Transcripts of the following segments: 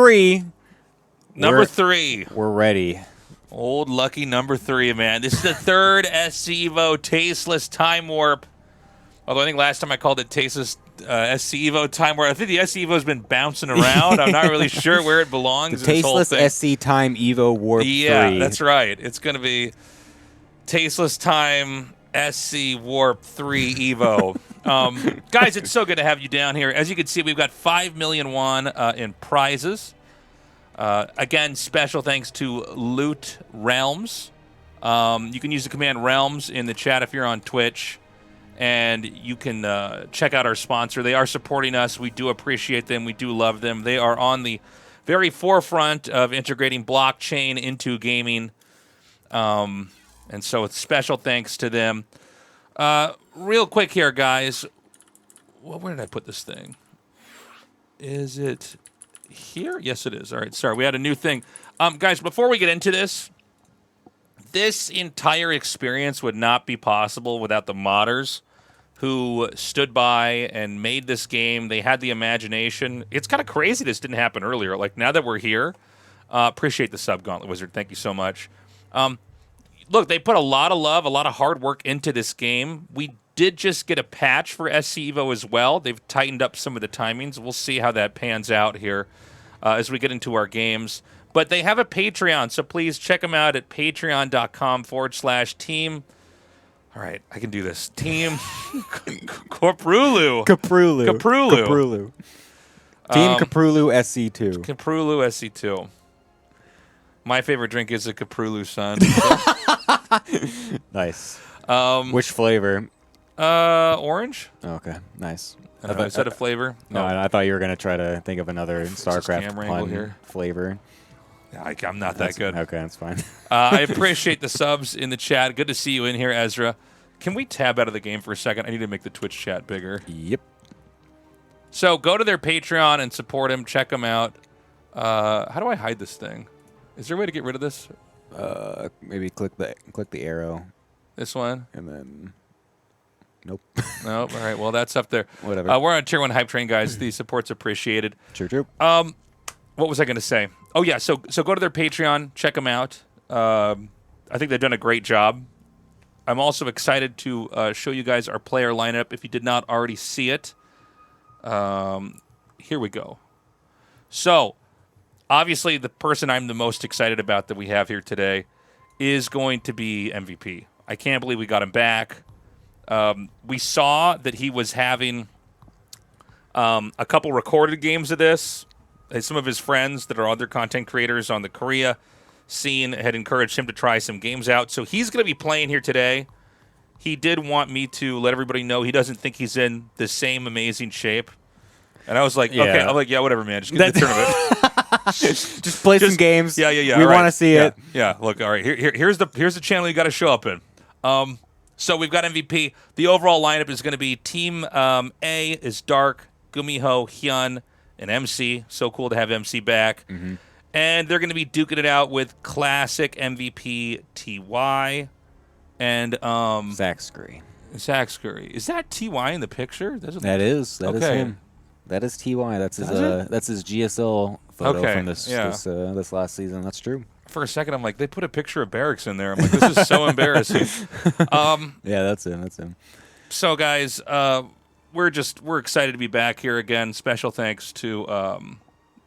3. Number 3. We're ready. Old lucky number 3, man. This is the third SC EVO Tasteless Time Warp. Although I think last time I called it Tasteless SC EVO Time Warp. I think the SC EVO has been bouncing around. I'm not really sure where it belongs. The Tasteless SC Time EVO Warp 3. Yeah, that's right. It's going to be Tasteless Time SC Warp 3 EVO. Guys, it's so good to have you down here. As you can see, we've got 5 million won in prizes. Again, special thanks to Loot Realms. You can use the command Realms in the chat if you're on Twitch, and you can check out our sponsor. They are supporting us. We do appreciate them. We do love them. They are on the very forefront of integrating blockchain into gaming, and so it's special thanks to them. Real quick here, guys. Well, where did I put this thing? Is it here? Yes, it is. All right, sorry. We had a new thing. Guys, before we get into this, this entire experience would not be possible without the modders who stood by and made this game. They had the imagination. It's kind of crazy this didn't happen earlier. Like, now that we're here, appreciate the sub, Gauntlet Wizard. Thank you so much. Look, they put a lot of love, a lot of hard work into this game. We did just get a patch for SC EVO as well. They've tightened up some of the timings. We'll see how that pans out here as we get into our games. But they have a Patreon, so please check them out at patreon.com/team. All right, I can do this. Team Caprulu. Team Caprulu SC2. Caprulu SC2. My favorite drink is a Caprulu Sun. Nice. Which flavor? Orange. Oh, okay, nice. I don't know, is that a flavor? No, I thought you were going to try to think of another Starcraft pun here. flavor. Yeah, I'm not that good. Okay, that's fine. I appreciate the subs in the chat. Good to see you in here, Ezra. Can we tab out of the game for a second? I need to make the Twitch chat bigger. Yep. So go to their Patreon and support them. Check them out. How do I hide this thing? Is there a way to get rid of this? Maybe click the arrow. This one? And then... Nope. Nope. All right. Well, that's up there. Whatever. We're on Tier 1 Hype Train, guys. The support's appreciated. True. What was I going to say? Oh, yeah. So go to their Patreon. Check them out. I think they've done a great job. I'm also excited to show you guys our player lineup if you did not already see it. Here we go. So, obviously, the person I'm the most excited about that we have here today is going to be MVP. I can't believe we got him back. We saw that he was having a couple recorded games of this. Some of his friends that are other content creators on the Korea scene had encouraged him to try some games out. So he's going to be playing here today. He did want me to let everybody know he doesn't think he's in the same amazing shape. And I was like, okay. I'm like, yeah, whatever, man. Just get the tournament. Just play some games. Yeah. We want to see it. Yeah, look, all right. Here's the channel you got to show up in. So we've got MVP. The overall lineup is going to be Team A is Dark, Gumiho, Hyun, and MC. So cool to have MC back. Mm-hmm. And they're going to be duking it out with classic MVP TY and Saxer. Is that TY in the picture? That is him. That is TY. That's his GSL photo from this last season. That's true. For a second, I'm like, they put a picture of Barracks in there. I'm like, this is so embarrassing. Yeah, that's him. So, guys, we're excited to be back here again. Special thanks to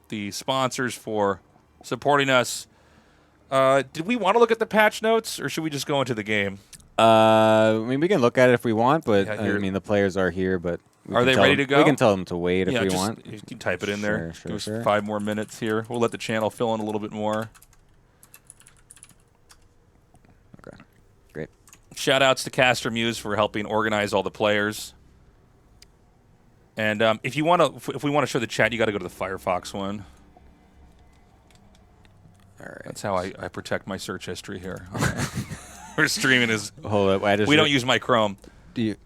the sponsors for supporting us. Did we want to look at the patch notes, or should we just go into the game? I mean, we can look at it if we want, but I mean, the players are here. But are they ready to go? We can tell them to wait if we want. You can type it in there. Sure. Give us 5 more minutes here. We'll let the channel fill in a little bit more. Okay, great. Shout outs to Caster Muse for helping organize all the players. And if we want to show the chat, you got to go to the Firefox one. All right. That's how I protect my search history here. We're streaming as hold up. We don't use my Chrome. I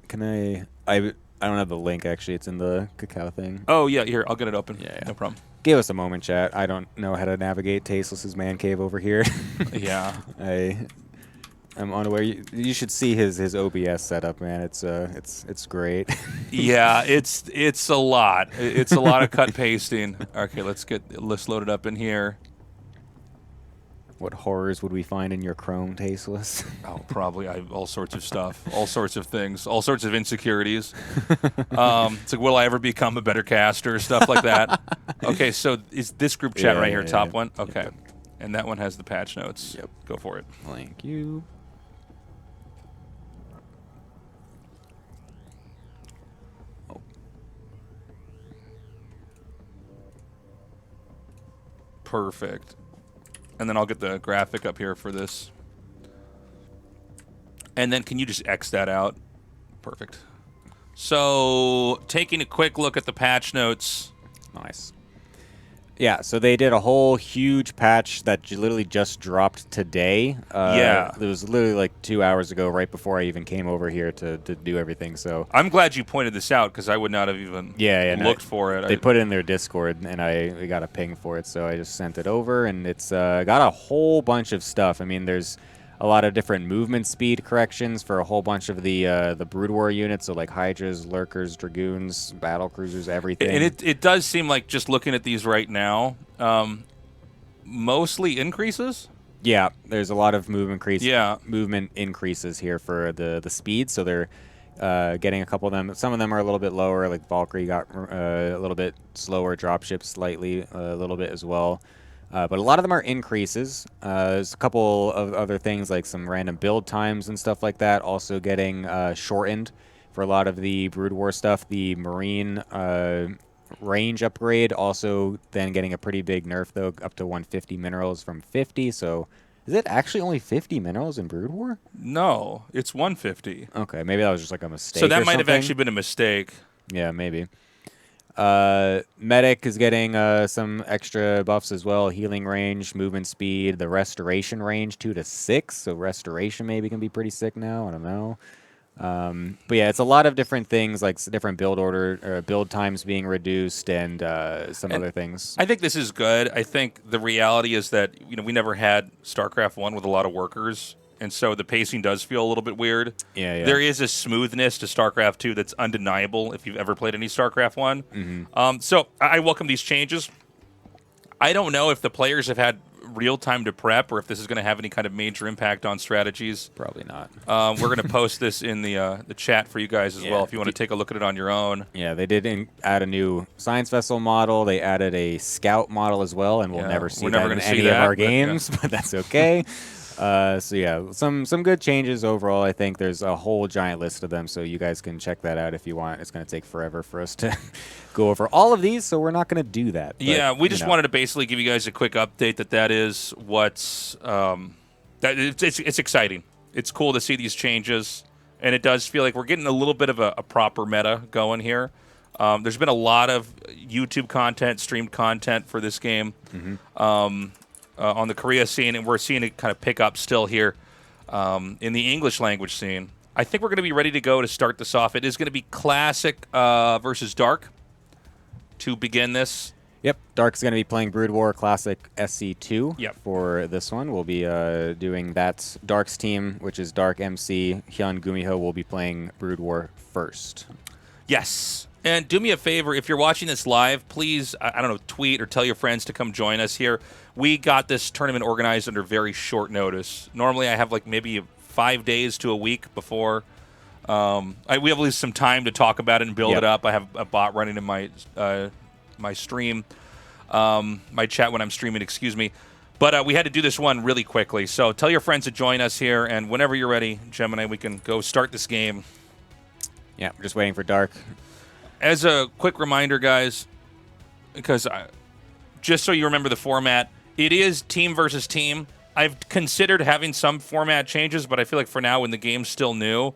don't have the link actually. It's in the Cacao thing. Oh yeah, here I'll get it open. Yeah. No problem. Give us a moment, chat. I don't know how to navigate Tasteless's man cave over here. Yeah. I'm unaware. You should see his OBS setup, man. It's great. Yeah, it's a lot. It's a lot of cut pasting. Okay, let's get the list loaded up in here. What horrors would we find in your Chrome, Tasteless? Oh, probably all sorts of stuff, all sorts of things, all sorts of insecurities. It's like, will I ever become a better caster? Stuff like that. Okay, so is this group chat right here, top one? Okay, yep. And that one has the patch notes. Yep. Go for it. Thank you. Oh. Perfect. And then I'll get the graphic up here for this. And then can you just X that out? Perfect. So taking a quick look at the patch notes. Nice. Yeah, so they did a whole huge patch that literally just dropped today. Yeah. It was literally like 2 hours ago, right before I even came over here to do everything. So I'm glad you pointed this out because I would not have even looked for it. They put it in their Discord, and we got a ping for it, so I just sent it over, and it's got a whole bunch of stuff. I mean, there's a lot of different movement speed corrections for a whole bunch of the Brood War units, so like Hydras, Lurkers, Dragoons, Battle Cruisers, everything. And it does seem like, just looking at these right now, mostly increases? Yeah, there's a lot of movement increases here for the speed, so they're getting a couple of them. Some of them are a little bit lower, like Valkyrie got a little bit slower, dropship slightly a little bit as well. But a lot of them are increases. There's a couple of other things, like some random build times and stuff like that, also getting shortened for a lot of the Brood War stuff. The Marine range upgrade also then getting a pretty big nerf, though, up to 150 minerals from 50. So is it actually only 50 minerals in Brood War? No, it's 150. Okay, maybe that was just like a mistake. So that might have actually been a mistake. Yeah, maybe. Medic is getting some extra buffs as well. Healing range, movement speed, the restoration range 2 to 6. So restoration maybe can be pretty sick now. I don't know. But yeah, it's a lot of different things, like different build order or build times being reduced, and some other things. I think this is good. I think the reality is that we never had StarCraft 1 with a lot of workers. And so the pacing does feel a little bit weird. Yeah. There is a smoothness to StarCraft 2 that's undeniable if you've ever played any StarCraft 1. Mm-hmm. So I welcome these changes. I don't know if the players have had real time to prep or if this is going to have any kind of major impact on strategies. Probably not. We're going to post this in the chat for you guys as well if you want to take a look at it on your own. Yeah, they did add a new science vessel model. They added a scout model as well, and we'll never see that in any of our games, but that's okay. So yeah, some good changes overall. I think there's a whole giant list of them, so you guys can check that out if you want. It's going to take forever for us to go over all of these, so we're not going to do that. But, yeah, we just wanted to basically give you guys a quick update that is what's it's exciting. It's cool to see these changes, and it does feel like we're getting a little bit of a proper meta going here. There's been a lot of YouTube content, streamed content for this game. Mm-hmm. On the Korea scene, and we're seeing it kind of pick up still here in the English language scene. I think we're going to be ready to go to start this off. It is going to be Classic versus Dark to begin this. Yep, Dark's going to be playing Brood War Classic SC2 Yep. for this one. We'll be doing that. Dark's team, which is Dark MC, Hyun Gumiho, will be playing Brood War first. Yes. And do me a favor, if you're watching this live, please, I don't know, tweet or tell your friends to come join us here. We got this tournament organized under very short notice. Normally I have like maybe 5 days to a week before. We have at least some time to talk about it and build it up. I have a bot running in my my stream, my chat when I'm streaming, excuse me. But we had to do this one really quickly. So tell your friends to join us here, and whenever you're ready, Gemini, we can go start this game. Yeah, we're just waiting for Dark. As a quick reminder, guys, because just so you remember the format, it is team versus team. I've considered having some format changes, but I feel like for now, when the game's still new,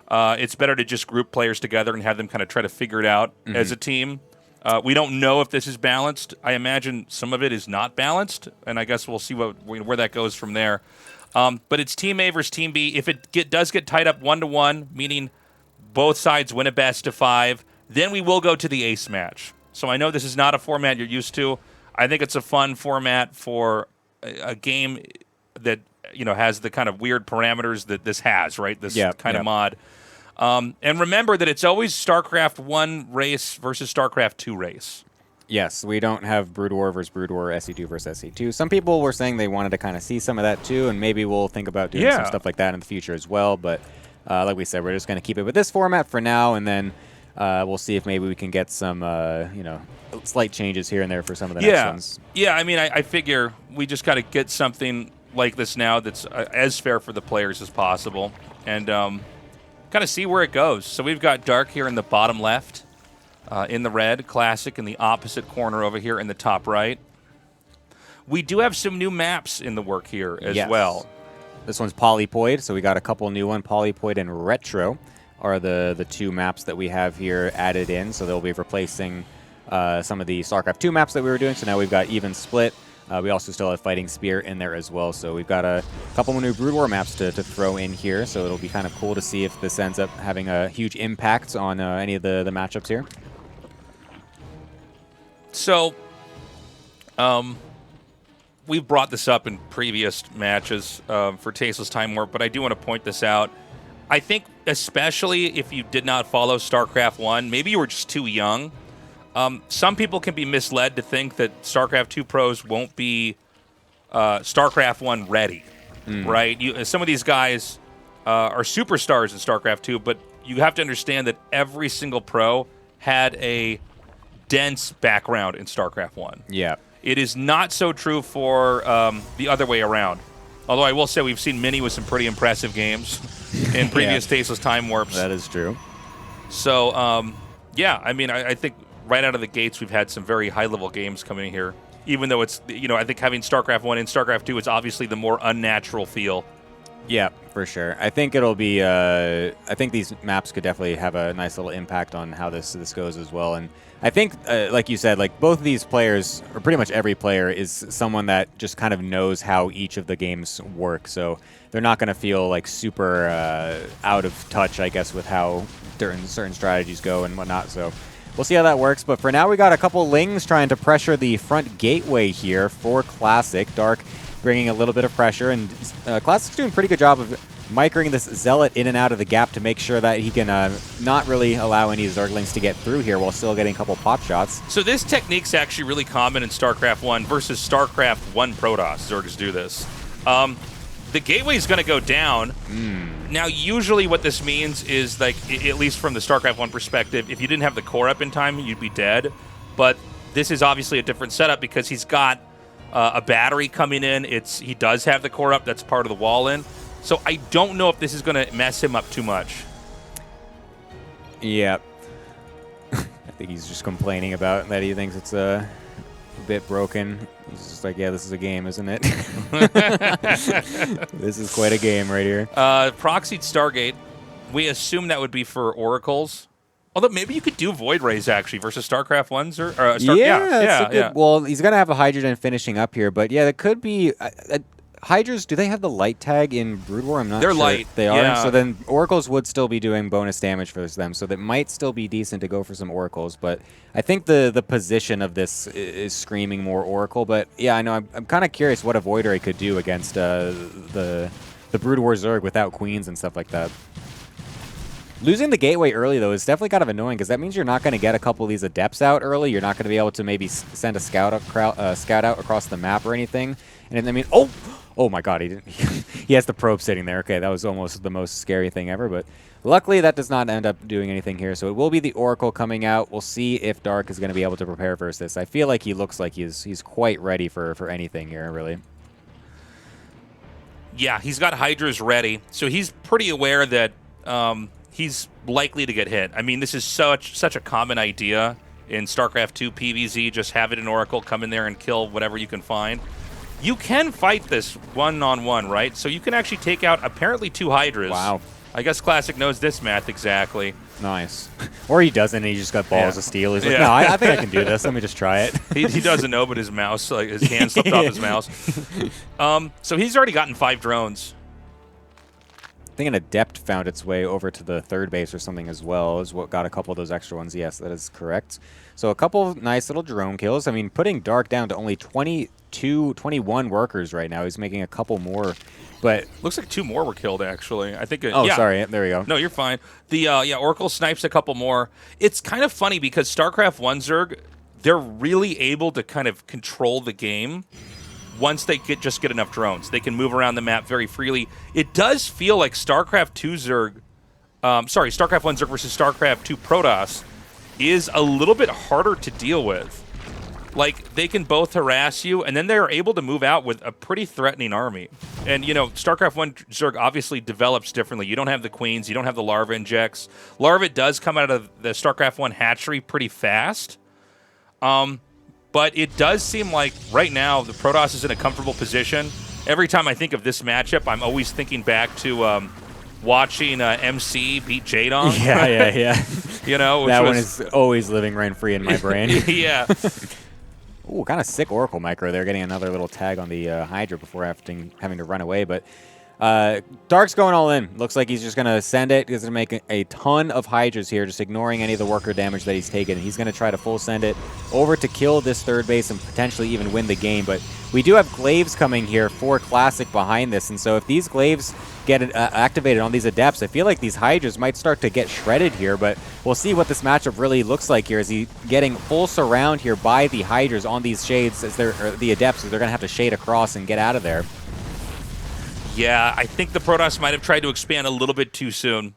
it's better to just group players together and have them kind of try to figure it out as a team. We don't know if this is balanced. I imagine some of it is not balanced, and I guess we'll see where that goes from there. But it's Team A versus Team B. If it does get tied up 1-1, meaning both sides win a best of 5, then we will go to the ace match. So I know this is not a format you're used to. I think it's a fun format for a game that has the kind of weird parameters that this has, right? This kind of Yep. mod. And remember that it's always StarCraft 1 race versus StarCraft 2 race. Yes, we don't have Brood War versus Brood War, SC2 versus SC2. Some people were saying they wanted to kind of see some of that too, and maybe we'll think about doing some stuff like that in the future as well. But like we said, we're just going to keep it with this format for now, and then we'll see if maybe we can get some, slight changes here and there for some of the next ones. Yeah, I mean, I figure we just got to get something like this now that's as fair for the players as possible, and kind of see where it goes. So we've got Dark here in the bottom left. In the red, Classic in the opposite corner over here in the top right. We do have some new maps in the work here as well. This one's Polypoid, so we got a couple new ones. Polypoid and Retro are the two maps that we have here added in, so they'll be replacing some of the StarCraft 2 maps that we were doing, so now we've got Even Split. We also still have Fighting Spear in there as well, so we've got a couple more new Brood War maps to throw in here, so it'll be kind of cool to see if this ends up having a huge impact on any of the matchups here. So, we've brought this up in previous matches for Tasteless Time Warp, but I do want to point this out. I think especially if you did not follow StarCraft 1, maybe you were just too young, some people can be misled to think that StarCraft 2 pros won't be StarCraft 1 ready, right? Some of these guys are superstars in StarCraft 2, but you have to understand that every single pro had a dense background in StarCraft 1. Yeah. It is not so true for the other way around. Although I will say we've seen Mini with some pretty impressive games in previous Tasteless Time Warps. That is true. So, I mean, I think right out of the gates we've had some very high-level games coming in here. Even though it's, I think having StarCraft 1 and StarCraft 2 is obviously the more unnatural feel. Yeah, for sure. I think it'll be. I think these maps could definitely have a nice little impact on how this goes as well. And I think, like you said, like both of these players, or pretty much every player, is someone that just kind of knows how each of the games work. So they're not going to feel like super out of touch, I guess, with how certain strategies go and whatnot. So we'll see how that works. But for now, we got a couple Lings trying to pressure the front gateway here for Classic. Dark bringing a little bit of pressure, and Classic's doing a pretty good job of microing this Zealot in and out of the gap to make sure that he can not really allow any Zerglings to get through here while still getting a couple pop shots. So this technique's actually really common in StarCraft 1 versus StarCraft 1 Protoss. Zergs do this. The gateway's going to go down. Now, usually what this means is, like, at least from the StarCraft 1 perspective, if you didn't have the core up in time, you'd be dead. But this is obviously a different setup because he's got a battery coming in. He does have the core up. That's part of the wall in. So I don't know if this is going to mess him up too much. Yeah. I think he's just complaining about that he thinks it's a bit broken. He's just like, yeah, this is a game, isn't it? This is quite a game right here. Proxied Stargate. We assume that would be for Oracles. Although maybe you could do Void Rays, actually, versus StarCraft 1s. Yeah. Well, he's going to have a Hydrogen finishing up here. But, yeah, that could be... Hydras, do they have the light tag in Brood War? I'm not sure. They're light. They are? Yeah. So then Oracles would still be doing bonus damage for them. So that might still be decent to go for some Oracles. But I think the position of this is screaming more Oracle. But, yeah, I know. I'm kind of curious what a Void Ray could do against the Brood War Zerg without Queens and stuff like that. Losing the gateway early, though, is definitely kind of annoying because that means you're not going to get a couple of these Adepts out early. You're not going to be able to maybe send a scout out across the map or anything. And I mean, oh my God, he didn't. He has the probe sitting there. Okay, that was almost the most scary thing ever. But luckily, that does not end up doing anything here. So it will be the Oracle coming out. We'll see if Dark is going to be able to prepare versus this. I feel like he looks like he's quite ready for anything here, really. Yeah, he's got Hydras ready, so he's pretty aware that he's likely to get hit. I mean, this is such a common idea in StarCraft 2 PvZ. Just have it in Oracle, come in there and kill whatever you can find. You can fight this one-on-one, right? So you can actually take out apparently 2 Hydras. Wow. I guess Classic knows this math exactly. Nice. Or he doesn't, and he just got balls of steel. He's like, no, I think I can do this. Let me just try it. He doesn't know, but his mouse, like his hand slipped off his mouse. So he's already gotten 5 drones. I think an Adept found its way over to the third base or something as well, is what got a couple of those extra ones. Yes, that is correct. So a couple of nice little drone kills. I mean, putting Dark down to only 20 21 workers right now. He's making a couple more. But looks like 2 more were killed, actually. I think. Oh, yeah. Sorry. There we go. No, you're fine. The yeah, Oracle snipes a couple more. It's kind of funny because StarCraft 1 Zerg, they're really able to kind of control the game once they just get enough drones. They can move around the map very freely. It does feel like StarCraft 2 Zerg, StarCraft 1 Zerg versus StarCraft 2 Protoss is a little bit harder to deal with. Like, they can both harass you, and then they're able to move out with a pretty threatening army. And, you know, StarCraft 1 Zerg obviously develops differently. You don't have the queens. You don't have the larva injects. Larva does come out of the StarCraft 1 hatchery pretty fast. But it does seem like right now the Protoss is in a comfortable position. Every time I think of this matchup, I'm always thinking back to watching MC beat Jadon. Yeah. You know, that one is always living rent-free in my brain. Yeah. Ooh, kind of sick Oracle micro there, getting another little tag on the Hydra before having to run away. But Dark's going all in. Looks like he's just going to send it. He's going to make a ton of Hydras here, just ignoring any of the worker damage that he's taken. He's going to try to full send it over to kill this third base and potentially even win the game. But we do have Glaives coming here for Classic behind this. And so if these Glaives get activated on these Adepts, I feel like these Hydras might start to get shredded here. But we'll see what this matchup really looks like here. Is he getting full surround here by the Hydras on these shades as the Adepts, as they're going to have to shade across and get out of there. Yeah, I think the Protoss might have tried to expand a little bit too soon.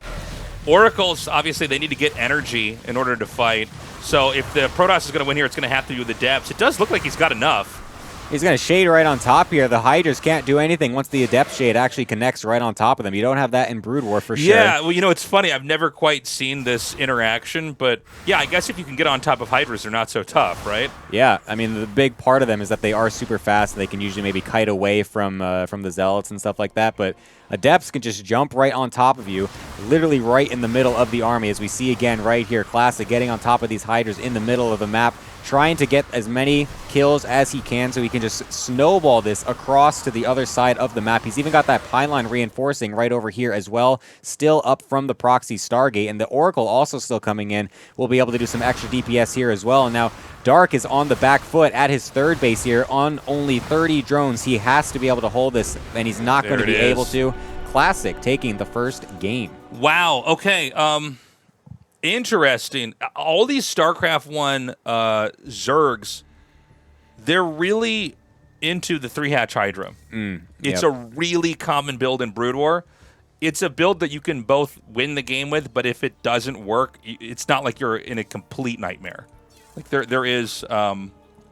Oracles, obviously, they need to get energy in order to fight. So if the Protoss is going to win here, it's going to have to be with the Adepts. It does look like he's got enough. He's going to shade right on top here. The Hydras can't do anything once the Adept shade actually connects right on top of them. You don't have that in Brood War for sure. Yeah, well, you know, it's funny. I've never quite seen this interaction, but yeah, I guess if you can get on top of Hydras, they're not so tough, right? Yeah, I mean, the big part of them is that they are super fast. They can usually maybe kite away from the Zealots and stuff like that, but Adepts can just jump right on top of you, literally right in the middle of the army, as we see again right here. Classic getting on top of these Hydras in the middle of the map, trying to get as many kills as he can so he can just snowball this across to the other side of the map. He's even got that pylon reinforcing right over here as well, still up from the proxy Stargate, and the Oracle also still coming in. We'll be able to do some extra DPS here as well. And now Dark is on the back foot at his third base here on only 30 drones. He has to be able to hold this, and he's not going to be able to. Classic taking the first game. Wow. Okay. Interesting. All these StarCraft 1 Zergs, they're really into the 3-hatch Hydra. It's a really common build in Brood War. It's a build that you can both win the game with, but if it doesn't work, it's not like you're in a complete nightmare. Like there is a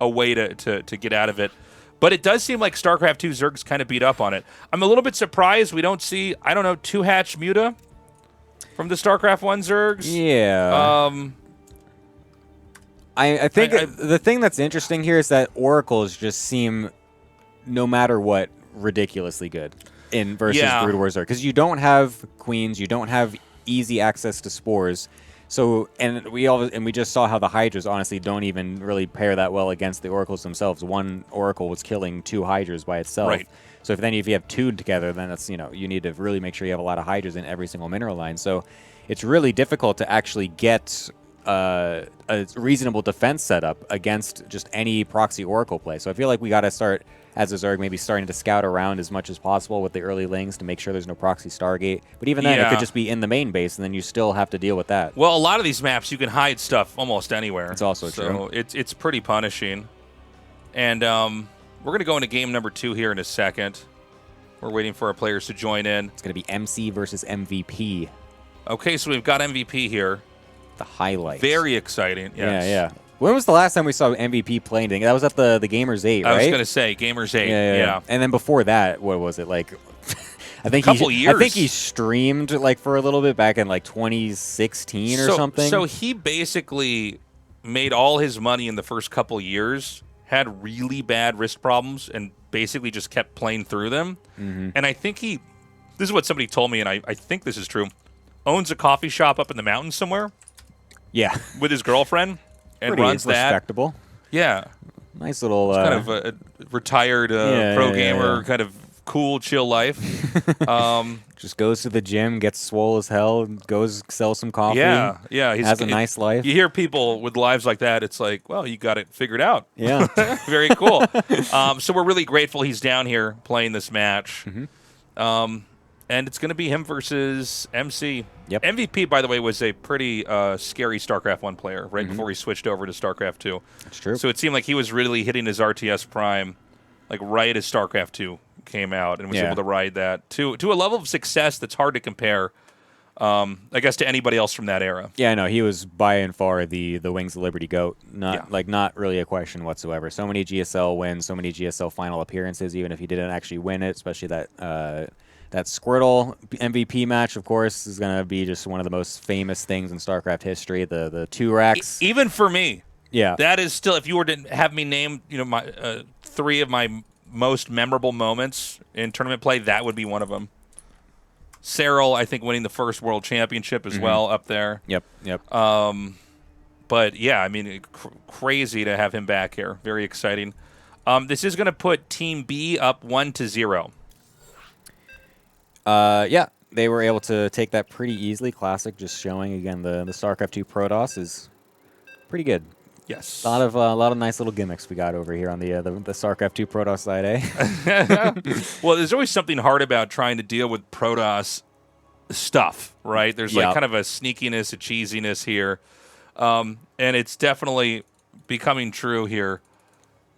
way to get out of it. But it does seem like StarCraft 2 Zerg's kind of beat up on it. I'm a little bit surprised we don't see, I don't know, 2-hatch Muta from the StarCraft 1 Zergs. Yeah. I think the thing that's interesting here is that Oracles just seem, no matter what, ridiculously good in versus Brood War Zerg. Because you don't have Queens, you don't have easy access to Spores. So, and we just saw how the Hydras honestly don't even really pair that well against the Oracles themselves. One Oracle was killing 2 Hydras by itself. Right. So if you have 2 together, then it's, you know, you need to really make sure you have a lot of Hydras in every single mineral line. So it's really difficult to actually get a reasonable defense setup against just any proxy Oracle play. So I feel like we got to start, as a Zerg, maybe starting to scout around as much as possible with the early lings to make sure there's no proxy Stargate. But even then, it could just be in the main base, and then you still have to deal with that. Well, a lot of these maps, you can hide stuff almost anywhere. It's also true. So it's pretty punishing. And we're going to go into game number 2 here in a second. We're waiting for our players to join in. It's going to be MC versus MVP. Okay, so we've got MVP here. The highlight. Very exciting. Yes. Yeah. When was the last time we saw MVP playing? That was at the Gamers 8, right? I was going to say Gamers 8. Yeah. And then before that, what was it like? I think years. I think he streamed like for a little bit back in like 2016 or something. So he basically made all his money in the first couple years, had really bad wrist problems, and basically just kept playing through them. And I think this is what somebody told me, and I think this is true, owns a coffee shop up in the mountains somewhere. Yeah. With his girlfriend. And pretty runs respectable. That. Yeah. Nice little... kind of a retired pro gamer, kind of cool, chill life. Just goes to the gym, gets swole as hell, goes sell some coffee. Yeah. Has a nice life. You hear people with lives like that, it's like, well, you got it figured out. Yeah. Very cool. So we're really grateful he's down here playing this match. And it's going to be him versus MC. Yep. MVP, by the way, was a pretty scary StarCraft 1 player right before he switched over to StarCraft 2. That's true. So it seemed like he was really hitting his RTS prime like right as StarCraft 2 came out and was able to ride that to a level of success that's hard to compare, I guess, to anybody else from that era. Yeah, no, he was by and far the Wings of Liberty GOAT. Not really a question whatsoever. So many GSL wins, so many GSL final appearances, even if he didn't actually win it, especially that that Squirtle MVP match, of course, is going to be just one of the most famous things in StarCraft history, the 2 racks. Even for me. Yeah. That is still, if you were to have me name, my 3 of my most memorable moments in tournament play, that would be one of them. Cyril, I think, winning the first world championship as well up there. Yep. But yeah, I mean, crazy to have him back here. Very exciting. This is going to put Team B up 1-0. Yeah, they were able to take that pretty easily. Classic, just showing again the StarCraft 2 Protoss is pretty good. Yes. A lot of nice little gimmicks we got over here on the StarCraft 2 Protoss side, eh? Well, there's always something hard about trying to deal with Protoss stuff, right? There's like kind of a sneakiness, a cheesiness here. And it's definitely becoming true here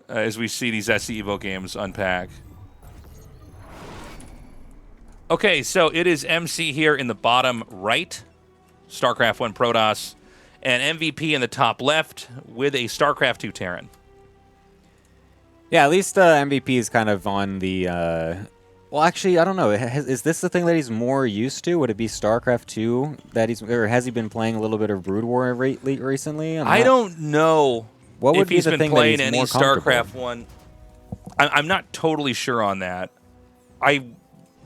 as we see these SC EVO games unpack. Okay, so it is MC here in the bottom right, StarCraft 1 Protoss, and MVP in the top left with a StarCraft 2 Terran. Yeah, at least MVP is kind of on the... well, actually, I don't know. Is this the thing that he's more used to? Would it be StarCraft 2 that he's... Or has he been playing a little bit of Brood War recently? I don't know if he's been playing any StarCraft 1. I'm not totally sure on that. I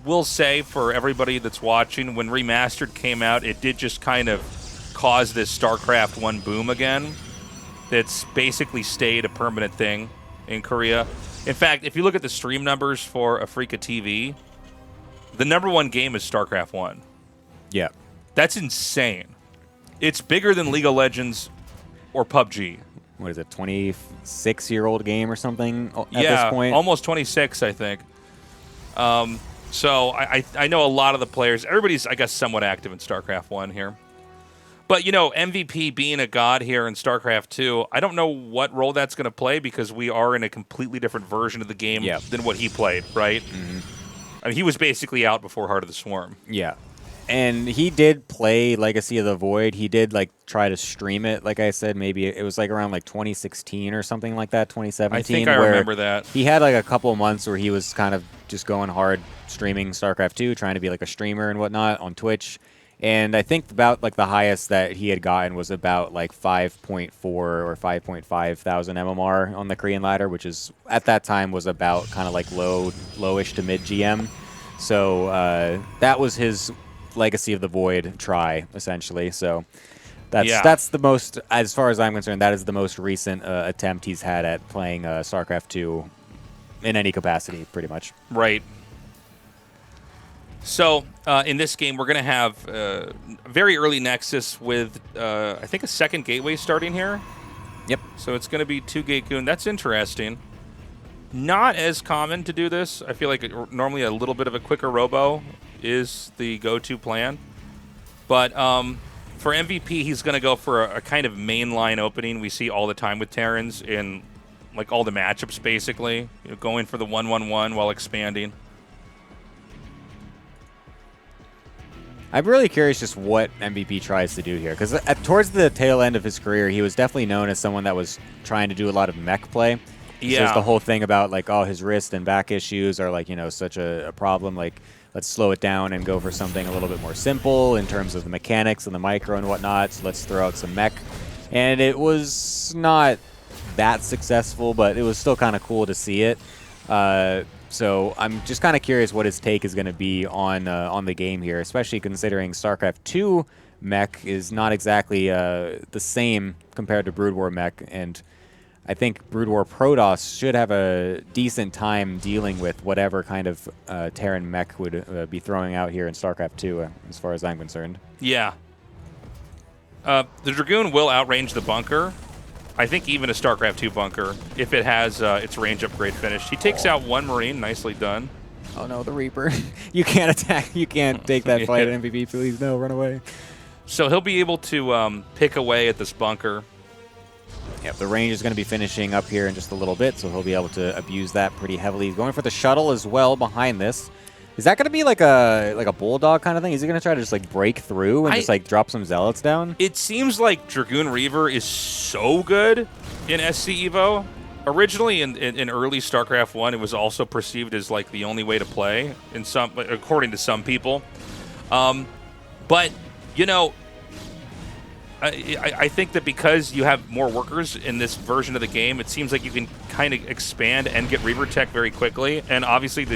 will say for everybody that's watching, when Remastered came out, it did just kind of cause this StarCraft 1 boom again. That's basically stayed a permanent thing in Korea. In fact, if you look at the stream numbers for Afrika TV, the #1 game is StarCraft 1. Yeah. That's insane. It's bigger than League of Legends or PUBG. What is it, 26-year-old game or something at this point? Almost 26, I think. So I know a lot of the players. Everybody's, I guess, somewhat active in StarCraft 1 here. But, MVP being a god here in StarCraft 2, I don't know what role that's going to play because we are in a completely different version of the game than what he played, right? I mean, he was basically out before Heart of the Swarm. Yeah. And he did play Legacy of the Void. He did, try to stream it, like I said. Maybe it was, around, 2016 or something like that, 2017. I think I remember that. He had, a couple of months where he was kind of just going hard streaming StarCraft 2, trying to be, a streamer and whatnot on Twitch. And I think about, the highest that he had gotten was about, 5.4 or 5.5 thousand MMR on the Korean ladder, which is, at that time, was about kind of, lowish to mid-GM. So that was his Legacy of the Void try, essentially. So that's the most, as far as I'm concerned, that is the most recent attempt he's had at playing StarCraft 2 in any capacity, pretty much. Right. So in this game, we're going to have very early Nexus with, I think, a second gateway starting here. Yep. So it's going to be 2 Gate Goon. That's interesting. Not as common to do this. I feel like normally a little bit of a quicker robo is the go-to plan. But for MVP, he's going to go for a kind of mainline opening we see all the time with Terrans in all the matchups, basically. Going for the 1-1-1 while expanding. I'm really curious just what MVP tries to do here, because towards the tail end of his career, he was definitely known as someone that was trying to do a lot of mech play. Yeah. So there's the whole thing about, his wrist and back issues are, such a problem. Let's slow it down and go for something a little bit more simple in terms of the mechanics and the micro and whatnot. So let's throw out some mech. And it was not that successful, but it was still kind of cool to see it. So I'm just kind of curious what his take is going to be on the game here, especially considering StarCraft 2 mech is not exactly the same compared to Brood War mech. And I think Brood War Protoss should have a decent time dealing with whatever kind of Terran mech would be throwing out here in StarCraft 2, as far as I'm concerned. Yeah. The Dragoon will outrange the bunker. I think even a StarCraft 2 bunker, if it has its range upgrade finished. He takes out one Marine. Nicely done. Oh, no, the Reaper. You can't attack. You can't take that fight at MVP. Please, no, run away. So he'll be able to pick away at this bunker. Yep, the range is going to be finishing up here in just a little bit, so he'll be able to abuse that pretty heavily. He's going for the shuttle as well behind this. Is that going to be like a bulldog kind of thing? Is he going to try to just like break through and just like drop some zealots down? It seems like Dragoon Reaver is so good in SC EVO. Originally in early StarCraft 1, it was also perceived as like the only way to play in some, according to some people. But you know, I think that because you have more workers in this version of the game, it seems like you can kind of expand and get Reaver tech very quickly. And obviously,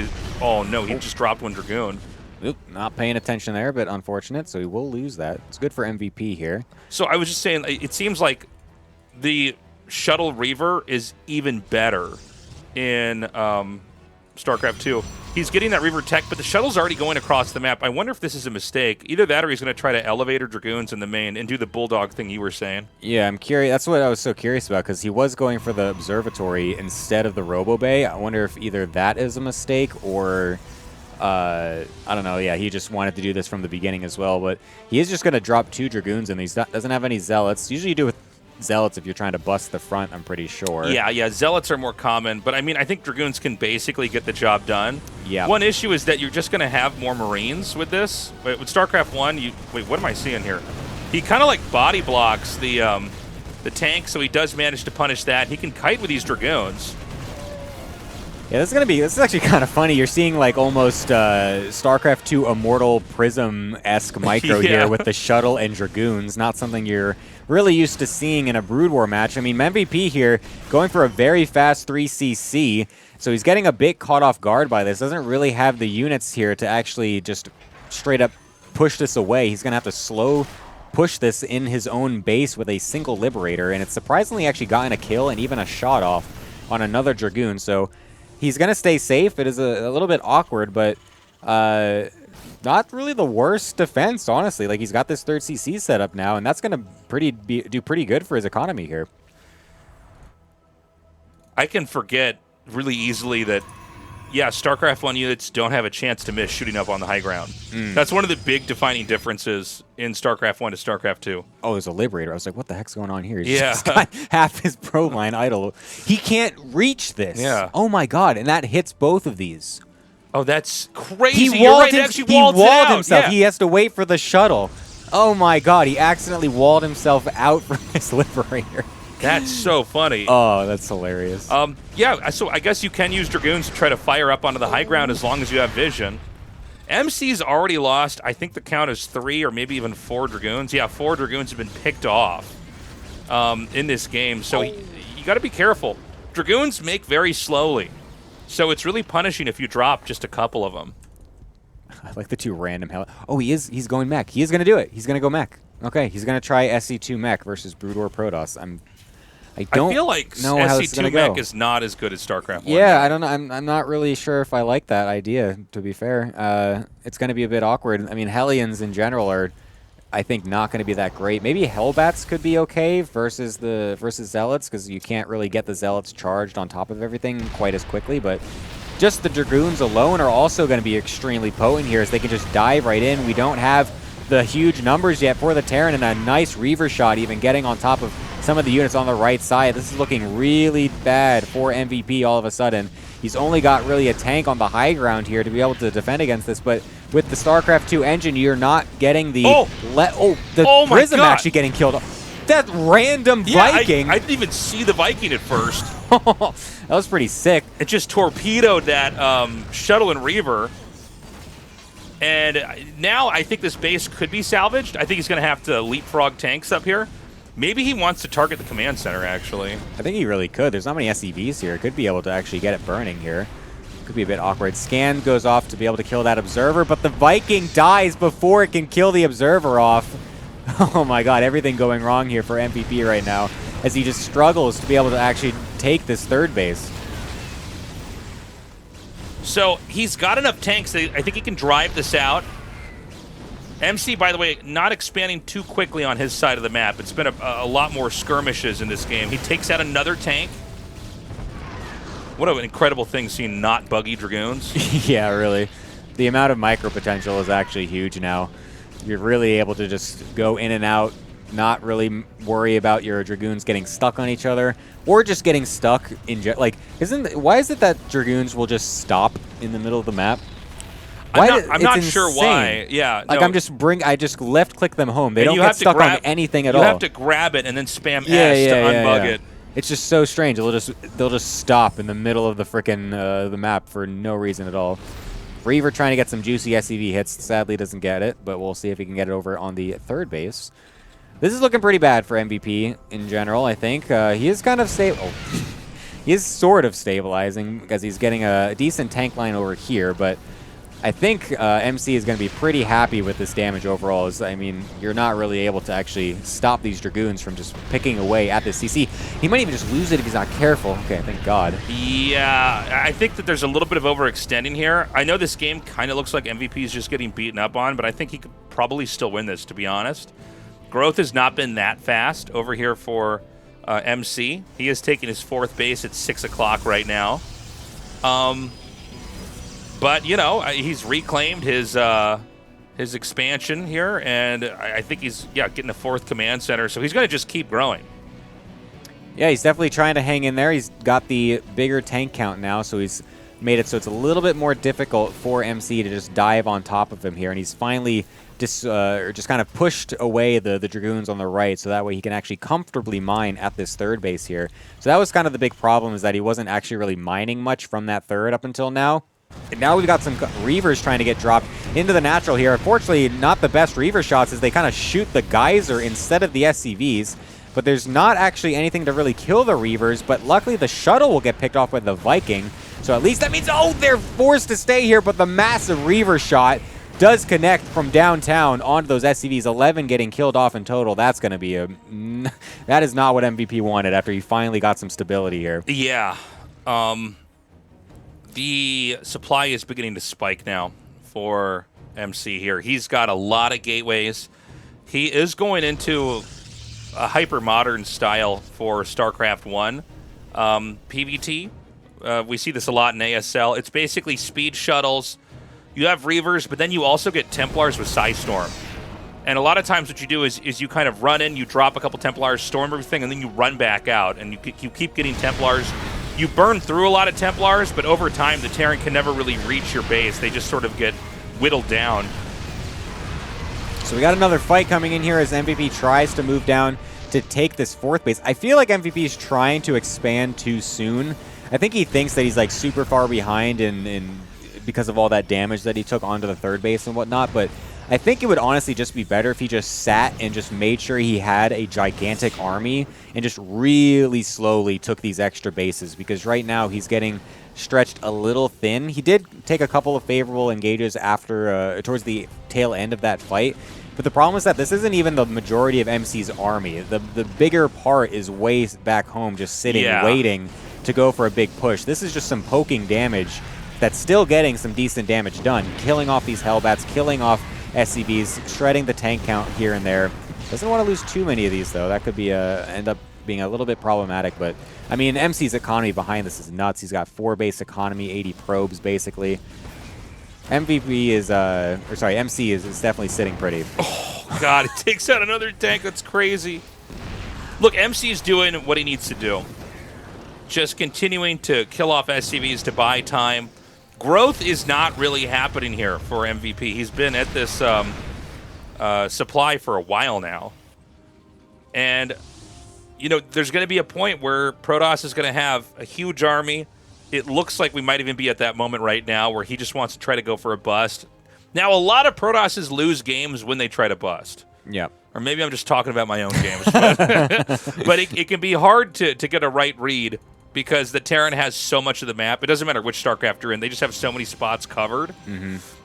oh no, he just dropped one Dragoon. Oop, not paying attention there, but unfortunate, so he will lose that. It's good for MVP here. So I was just saying, it seems like the Shuttle Reaver is even better in StarCraft 2. He's getting that Reaver tech, but the shuttle's already going across the map. I wonder if this is a mistake. Either that or he's going to try to elevator Dragoons in the main and do the Bulldog thing you were saying. Yeah, I'm curious. That's what I was so curious about, because he was going for the Observatory instead of the Robo Bay. I wonder if either that is a mistake or... I don't know. Yeah, he just wanted to do this from the beginning as well, but he is just going to drop 2 Dragoons, and he doesn't have any Zealots. Usually you do with Zealots if you're trying to bust the front, I'm pretty sure. Yeah, Zealots are more common, but I mean, I think Dragoons can basically get the job done. Yeah. One issue is that you're just going to have more Marines with this. With StarCraft 1, wait, what am I seeing here? He kind of like body blocks the tank, so he does manage to punish that. He can kite with these Dragoons. Yeah, this is actually kind of funny. You're seeing like almost StarCraft 2 Immortal Prism-esque micro here with the shuttle and Dragoons. Not something you're really used to seeing in a Brood War match. I mean, MVP here going for a very fast 3cc, so he's getting a bit caught off guard by this. Doesn't really have the units here to actually just straight up push this away. He's going to have to slow push this in his own base with a single Liberator, and it's surprisingly actually gotten a kill and even a shot off on another Dragoon. So he's going to stay safe. It is a little bit awkward, but not really the worst defense, honestly. Like, he's got this 3rd CC set up now, and that's going to do pretty good for his economy here. I can forget really easily that, yeah, StarCraft 1 units don't have a chance to miss shooting up on the high ground. That's one of the big defining differences in StarCraft 1 to StarCraft 2. Oh, there's a Liberator. I was like, what the heck's going on here? He's just got half his pro line idle. He can't reach this. Yeah. Oh, my God. And that hits both of these. Oh, that's crazy. He walled himself. Yeah. He has to wait for the shuttle. Oh, my God. He accidentally walled himself out from this Liberator. That's so funny. Oh, that's hilarious. Yeah, so I guess you can use Dragoons to try to fire up onto the high ground as long as you have vision. MC's already lost. I think the count is 3 or maybe even 4 Dragoons. Yeah, 4 Dragoons have been picked off in this game. So you got to be careful. Dragoons make very slowly. So it's really punishing if you drop just a couple of them. I like the 2 random hell. Oh, he's going mech. He is going to do it. He's going to go mech. Okay, he's going to try SC2 mech versus Brood War Protoss. I feel like SC2 mech is not as good as StarCraft 1. Yeah, I don't know. I'm not really sure if I like that idea, to be fair. It's going to be a bit awkward. I mean, Hellions in general are, I think, not going to be that great. Maybe Hellbats could be okay versus Zealots, because you can't really get the Zealots charged on top of everything quite as quickly, but just the Dragoons alone are also going to be extremely potent here, as they can just dive right in. We don't have the huge numbers yet for the Terran, and a nice Reaver shot even getting on top of some of the units on the right side. This is looking really bad for MVP all of a sudden. He's only got really a tank on the high ground here to be able to defend against this, but with the StarCraft 2 engine, you're not getting the... Prism actually getting killed. That random Viking! I didn't even see the Viking at first. That was pretty sick. It just torpedoed that shuttle and Reaver. And now I think this base could be salvaged. I think he's going to have to leapfrog tanks up here. Maybe he wants to target the command center, actually. I think he really could. There's not many SCVs here. Could be able to actually get it burning here. Could be a bit awkward. Scan goes off to be able to kill that Observer, but the Viking dies before it can kill the Observer off. Oh my God, everything going wrong here for MVP right now. as he just struggles to be able to actually take this third base. So he's got enough tanks that I think he can drive this out. MC, by the way, not expanding too quickly on his side of the map. It's been a lot more skirmishes in this game. He takes out another tank. What an incredible thing seeing not buggy Dragoons. Yeah, really. The amount of micro potential is actually huge now. You're really able to just go in and out, not really worry about your Dragoons getting stuck on each other, or just getting stuck in like. Why is it that Dragoons will just stop in the middle of the map? I'm not sure why. Yeah, like no. I just left click them home. They don't get stuck on anything at all. You have to grab it and then spam S to unbug it. It's just so strange. They'll just stop in the middle of the frickin' the map for no reason at all. Reaver trying to get some juicy SCV hits. Sadly doesn't get it, but we'll see if he can get it over on the third base. This is looking pretty bad for MVP in general, I think. He is kind of stable. He is sort of stabilizing because he's getting a decent tank line over here, but I think MC is going to be pretty happy with this damage overall. I mean, you're not really able to actually stop these Dragoons from just picking away at this CC. He might even just lose it if he's not careful. Okay, thank God. Yeah, I think that there's a little bit of overextending here. I know this game kind of looks like MVP is just getting beaten up on, but I think he could probably still win this, to be honest. Growth has not been that fast over here for MC. He is taking his fourth base at 6 o'clock right now. But, you know, he's reclaimed his expansion here, and I think he's, getting a fourth command center, so he's going to just keep growing. Yeah, he's definitely trying to hang in there. He's got the bigger tank count now, so he's made it so it's a little bit more difficult for MC to just dive on top of him here, and he's finally just kind of pushed away the Dragoons on the right, so that way he can actually comfortably mine at this third base here. So that was kind of the big problem, is that he wasn't actually really mining much from that third up until now. And now we've got some Reavers trying to get dropped into the natural here. Unfortunately, not the best Reaver shots as they kind of shoot the Geyser instead of the SCVs. But there's not actually anything to really kill the Reavers, but luckily the shuttle will get picked off by the Viking. So at least that means, oh, they're forced to stay here, but the massive Reaver shot does connect from downtown onto those SCVs. 11 getting killed off in total. That's going to be that is not what MVP wanted after he finally got some stability here. Yeah. The supply is beginning to spike now for MC here. He's got a lot of gateways. He is going into a hyper-modern style for Starcraft 1 PvT. We see this a lot in ASL. It's basically speed shuttles. You have Reavers, but then you also get Templars with Psystorm. And a lot of times what you do is you kind of run in, you drop a couple Templars, storm everything, and then you run back out, and you keep getting Templars. You burn through a lot of Templars, but over time, the Terran can never really reach your base. They just sort of get whittled down. So we got another fight coming in here as MVP tries to move down to take this fourth base. I feel like MVP is trying to expand too soon. I think he thinks that he's like super far behind because of all that damage that he took onto the third base and whatnot, but I think it would honestly just be better if he just sat and just made sure he had a gigantic army and just really slowly took these extra bases, because right now he's getting stretched a little thin. He did take a couple of favorable engages after towards the tail end of that fight, but the problem is that this isn't even the majority of MC's army. The bigger part is way back home just sitting waiting to go for a big push. This is just some poking damage that's still getting some decent damage done, killing off these Hellbats, killing off SCVs, shredding the tank count here and there. Doesn't want to lose too many of these, though. That could be end up being a little bit problematic, but I mean, MC's economy behind this is nuts. He's got 4 base economy, 80 probes, basically. MVP is, MC is definitely sitting pretty. Oh, God, it takes out another tank. That's crazy. Look, MC is doing what he needs to do. Just continuing to kill off SCVs to buy time. Growth is not really happening here for MVP. He's been at this supply for a while now. And, you know, there's going to be a point where Protoss is going to have a huge army. It looks like we might even be at that moment right now where he just wants to try to go for a bust. Now, a lot of Protosses lose games when they try to bust. Yeah. Or maybe I'm just talking about my own games. But it can be hard to get a right read, because the Terran has so much of the map. It doesn't matter which StarCraft you're in. They just have so many spots covered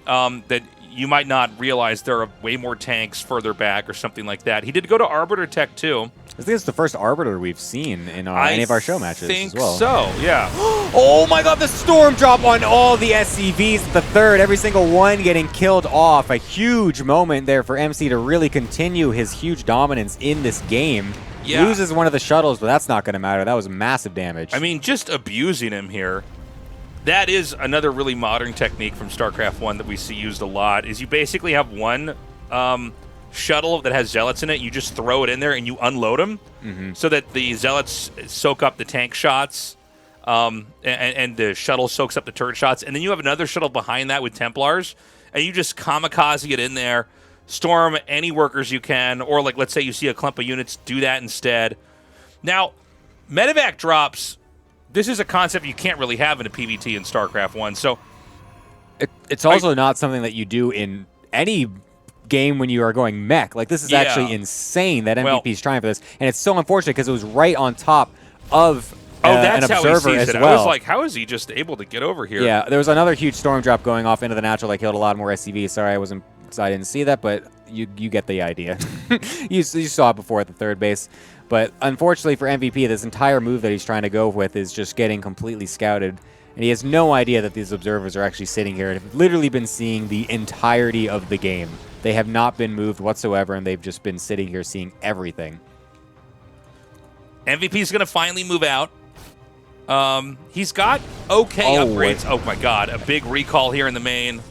that you might not realize there are way more tanks further back or something like that. He did go to Arbiter Tech, too. I think it's the first Arbiter we've seen in any of our show matches as well. I think so, yeah. Oh my god, the Storm Drop on all the SCVs, the third, every single one getting killed off. A huge moment there for MC to really continue his huge dominance in this game. Yeah. Loses one of the shuttles, but that's not going to matter. That was massive damage. I mean, just abusing him here. That is another really modern technique from StarCraft 1 that we see used a lot, is you basically have one shuttle that has zealots in it. You just throw it in there and you unload them so that the zealots soak up the tank shots and the shuttle soaks up the turret shots. And then you have another shuttle behind that with Templars, and you just kamikaze it in there, storm any workers you can, or like let's say you see a clump of units, do that instead. Now, medevac drops, this is a concept you can't really have in a PvT in StarCraft 1. So it's also not something that you do in any game when you are going mech. Like, this is actually insane that MVP's trying for this, and it's so unfortunate because it was right on top of that's an how observer he sees as it. well. I was like, how is he just able to get over here? Yeah, there was another huge storm drop going off into the natural that killed a lot more SCVs. Sorry, I didn't see that, but you get the idea. you saw it before at the third base. But unfortunately for MVP, this entire move that he's trying to go with is just getting completely scouted. And he has no idea that these observers are actually sitting here and have literally been seeing the entirety of the game. They have not been moved whatsoever, and they've just been sitting here seeing everything. MVP's going to finally move out. He's got okay upgrades. Oh, my God. A big recall here in the main.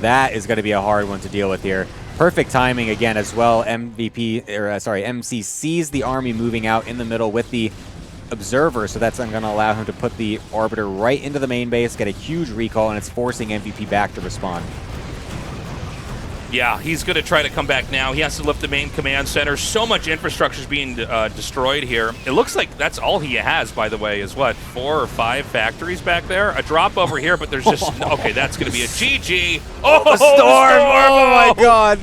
That is going to be a hard one to deal with here. Perfect timing again as well. MC sees the army moving out in the middle with the observer, so that's going to allow him to put the Arbiter right into the main base, get a huge recall, and it's forcing MVP back to respond. Yeah, he's going to try to come back now. He has to lift the main command center. So much infrastructure is being destroyed here. It looks like that's all he has, by the way, is what, 4 or 5 factories back there? A drop over here, but there's just... Okay, that's going to be a GG. Oh, the storm! Oh, my God.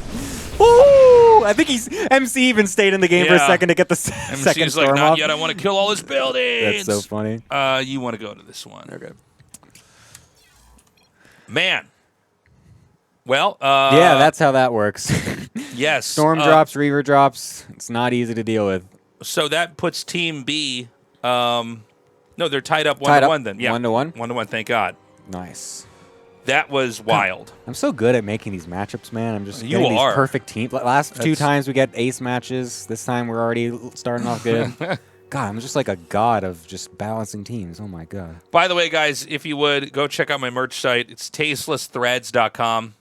Woo! I think MC even stayed in the game for a second to get the second storm like, off. not yet, I want to kill all his buildings. That's so funny. You want to go to this one. Okay. Man. Well, yeah, that's how that works. Yes. Storm drops, Reaver drops. It's not easy to deal with. So that puts Team B. No, they're tied up 1-1 then. Yeah. 1-1? 1-1, thank God. Nice. That was wild. I'm so good at making these matchups, man. I'm just You getting these are. perfect teams. Last 2 times we get ace matches. This time we're already starting off good. God, I'm just like a god of just balancing teams. Oh, my God. By the way, guys, if you would, go check out my merch site. It's tastelessthreads.com.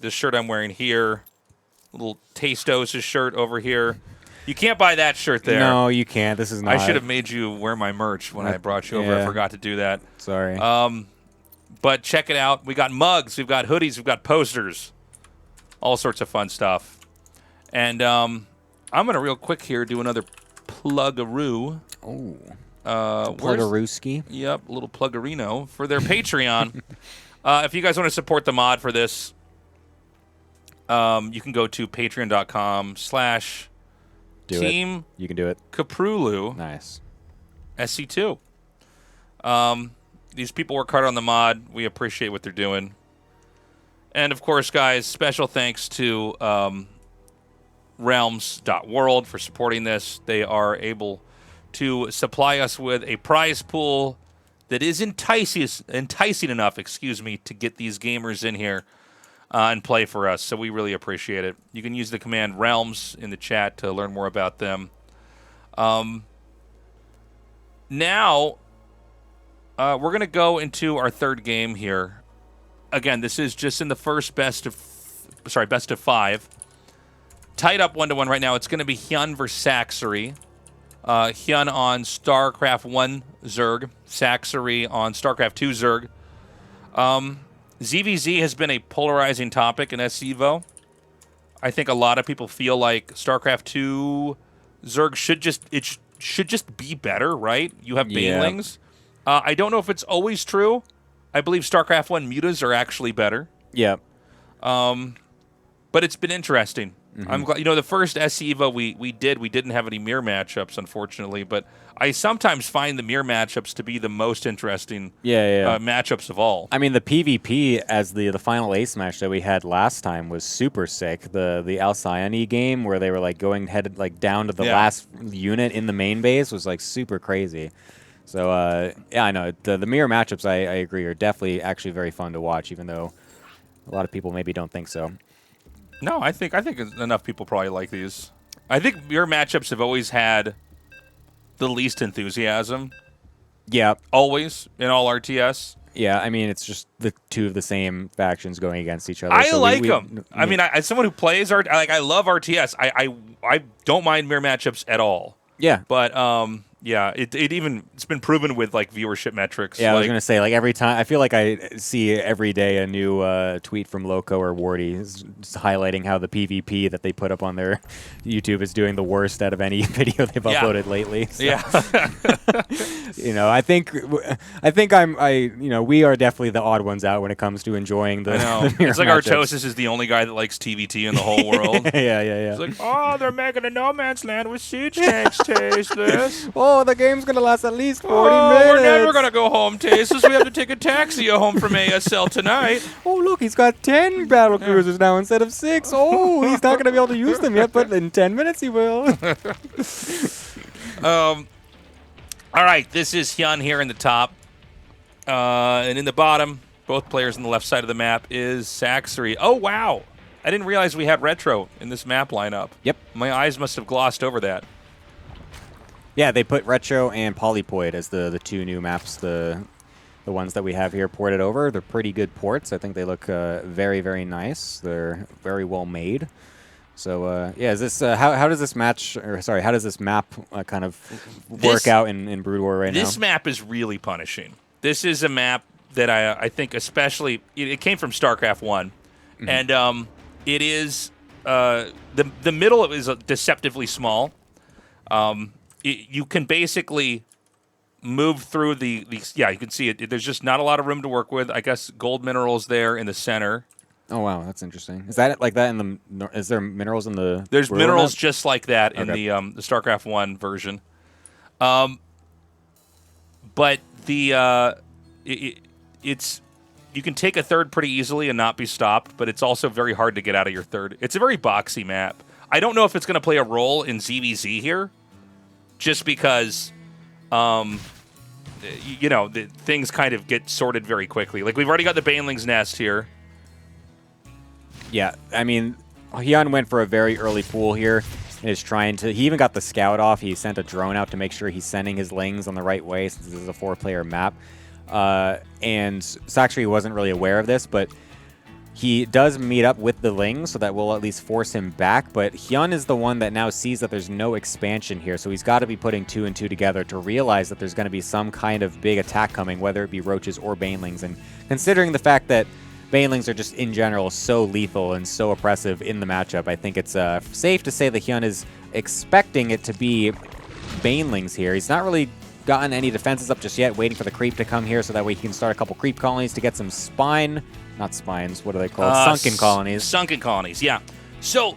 This shirt I'm wearing here, little Tastos' shirt over here. You can't buy that shirt there. No, you can't. This is not. I should have made you wear my merch when I brought you over. I forgot to do that. Sorry. But check it out. We got mugs. We've got hoodies. We've got posters. All sorts of fun stuff. And I'm going to real quick here do another plug-a-roo. Oh. Plug-a-rooski. Yep, a little plug-a-rino for their Patreon. If you guys want to support the mod for this, you can go to patreon.com/team. You can do it. Caprulu. Nice. SC2. These people work hard on the mod. We appreciate what they're doing. And, of course, guys, special thanks to realms.world for supporting this. They are able to supply us with a prize pool that is enticing enough, to get these gamers in here and play for us. So we really appreciate it. You can use the command realms in the chat to learn more about them. Now, we're going to go into our third game here. Again, this is just in the first best of 5. Tied up 1-1 right now. It's going to be Hyun versus Saxery. Hyun on StarCraft 1 Zerg. Saxery on StarCraft 2 Zerg. ZVZ has been a polarizing topic in SC1. I think a lot of people feel like StarCraft 2 Zerg should just be better, right? You have banelings. I don't know if it's always true. I believe StarCraft 1 mutas are actually better. Yeah. But it's been interesting. I'm glad. You know, the first SC EVO we didn't have any mirror matchups, unfortunately, but I sometimes find the mirror matchups to be the most interesting matchups of all. I mean, the PvP as the final ace match that we had last time was super sick. The Alcyone game where they were like going head like down to the last unit in the main base was like super crazy. So yeah, I know the mirror matchups. I agree are definitely actually very fun to watch, even though a lot of people maybe don't think so. No, I think enough people probably like these. I think mirror matchups have always had the least enthusiasm. Yeah. Always in all RTS. Yeah, I mean, it's just the two of the same factions going against each other. I like them. I mean, as someone who plays I love RTS. I don't mind mirror matchups at all. Yeah. But yeah, it's been proven with like viewership metrics. Yeah, like, I was gonna say like every time I feel like I see every day a new tweet from Loco or Wardy just highlighting how the PvP that they put up on their YouTube is doing the worst out of any video they've uploaded lately. So, yeah, you know, I think you know, we are definitely the odd ones out when it comes to enjoying the. The mirror it's like matchups. Artosis is the only guy that likes TVT in the whole world. Yeah. It's like, oh, they're making a No Man's Land with siege tanks. Tasteless. Oh, the game's gonna last at least 40 minutes. We're never gonna go home, Tasteless. We have to take a taxi home from ASL tonight. Oh, look, he's got 10 battle cruisers now instead of 6. Oh, he's not gonna be able to use them yet, but in 10 minutes he will. All right, this is Hyun here in the top, and in the bottom, both players on the left side of the map is Saxer. Oh wow, I didn't realize we had retro in this map lineup. Yep, my eyes must have glossed over that. Yeah, they put Retro and Polypoid as the two new maps, the ones that we have here ported over. They're pretty good ports. I think they look very, very nice. They're very well made. So yeah, is this how does this match? Or sorry, how does this map kind of work out in Brood War right now? This map is really punishing. This is a map that I think especially it came from Starcraft 1, and it is the middle is deceptively small. You can basically move through the yeah, you can see it. There's just not a lot of room to work with. I guess gold minerals there in the center. Oh wow, that's interesting. Is that like that in the? Is there minerals in the? There's minerals just like that in the StarCraft 1 version. But it's you can take a third pretty easily and not be stopped. But it's also very hard to get out of your third. It's a very boxy map. I don't know if it's going to play a role in ZVZ here. Just because, you know, things kind of get sorted very quickly. Like, we've already got the Baneling's Nest here. Yeah, I mean, Hyun went for a very early pool here. And is trying to... He even got the scout off. He sent a drone out to make sure he's sending his lings on the right way since this is a 4-player map. And Saxer wasn't really aware of this, but... He does meet up with the Ling, so that will at least force him back, but Hyun is the one that now sees that there's no expansion here, so he's got to be putting 2 and 2 together to realize that there's going to be some kind of big attack coming, whether it be Roaches or Banelings, and considering the fact that Banelings are just, in general, so lethal and so oppressive in the matchup, I think it's safe to say that Hyun is expecting it to be Banelings here. He's not really gotten any defenses up just yet, waiting for the creep to come here so that way he can start a couple creep colonies to get some spine... Not spines, what are they called? Sunken colonies. Sunken colonies, yeah. So,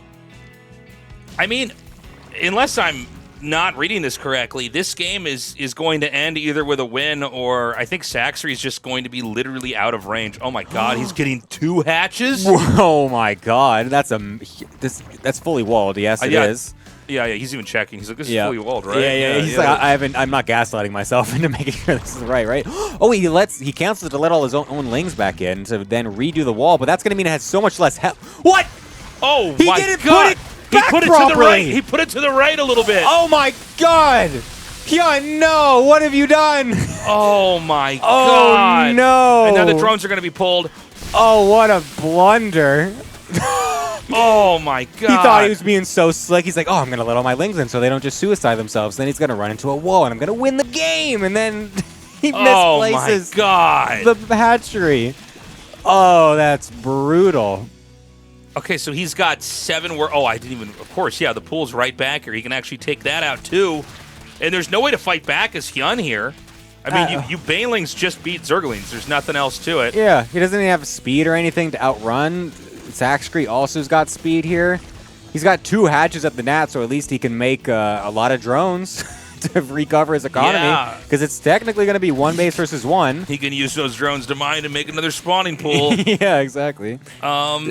I mean, unless I'm not reading this correctly, this game is going to end either with a win or I think Saxer is just going to be literally out of range. Oh my god, he's getting 2 hatches? Oh my god, that's fully walled, yes it is. Yeah, he's even checking. He's like, this is fully walled, right? Yeah. He's like, I'm not gaslighting myself into making sure this is right? Oh, he cancels to let all his own lings back in to then redo the wall, but that's going to mean it has so much less health. What? Oh, he my didn't God. Put it back he put it properly. to the right. He put it to the right a little bit. Oh, my God. Hyun, no. What have you done? Oh, my God. Oh, no. And now the drones are going to be pulled. Oh, what a blunder. Oh my god. He thought he was being so slick. He's like, oh, I'm going to let all my lings in so they don't just suicide themselves. Then he's going to run into a wall and I'm going to win the game. And then he misplaces the hatchery. Oh, that's brutal. Okay, so he's got 7 oh, I didn't even... Of course, yeah, the pool's right back here. He can actually take that out too. And there's no way to fight back as Hyun here. I mean, you Banelings just beat Zerglings. There's nothing else to it. Yeah, he doesn't even have speed or anything to outrun. Saxer also's got speed here. He's got 2 hatches at the nat, so at least he can make a lot of drones to recover his economy. Because it's technically going to be 1 base versus 1. He can use those drones to mine and make another spawning pool. Yeah, exactly.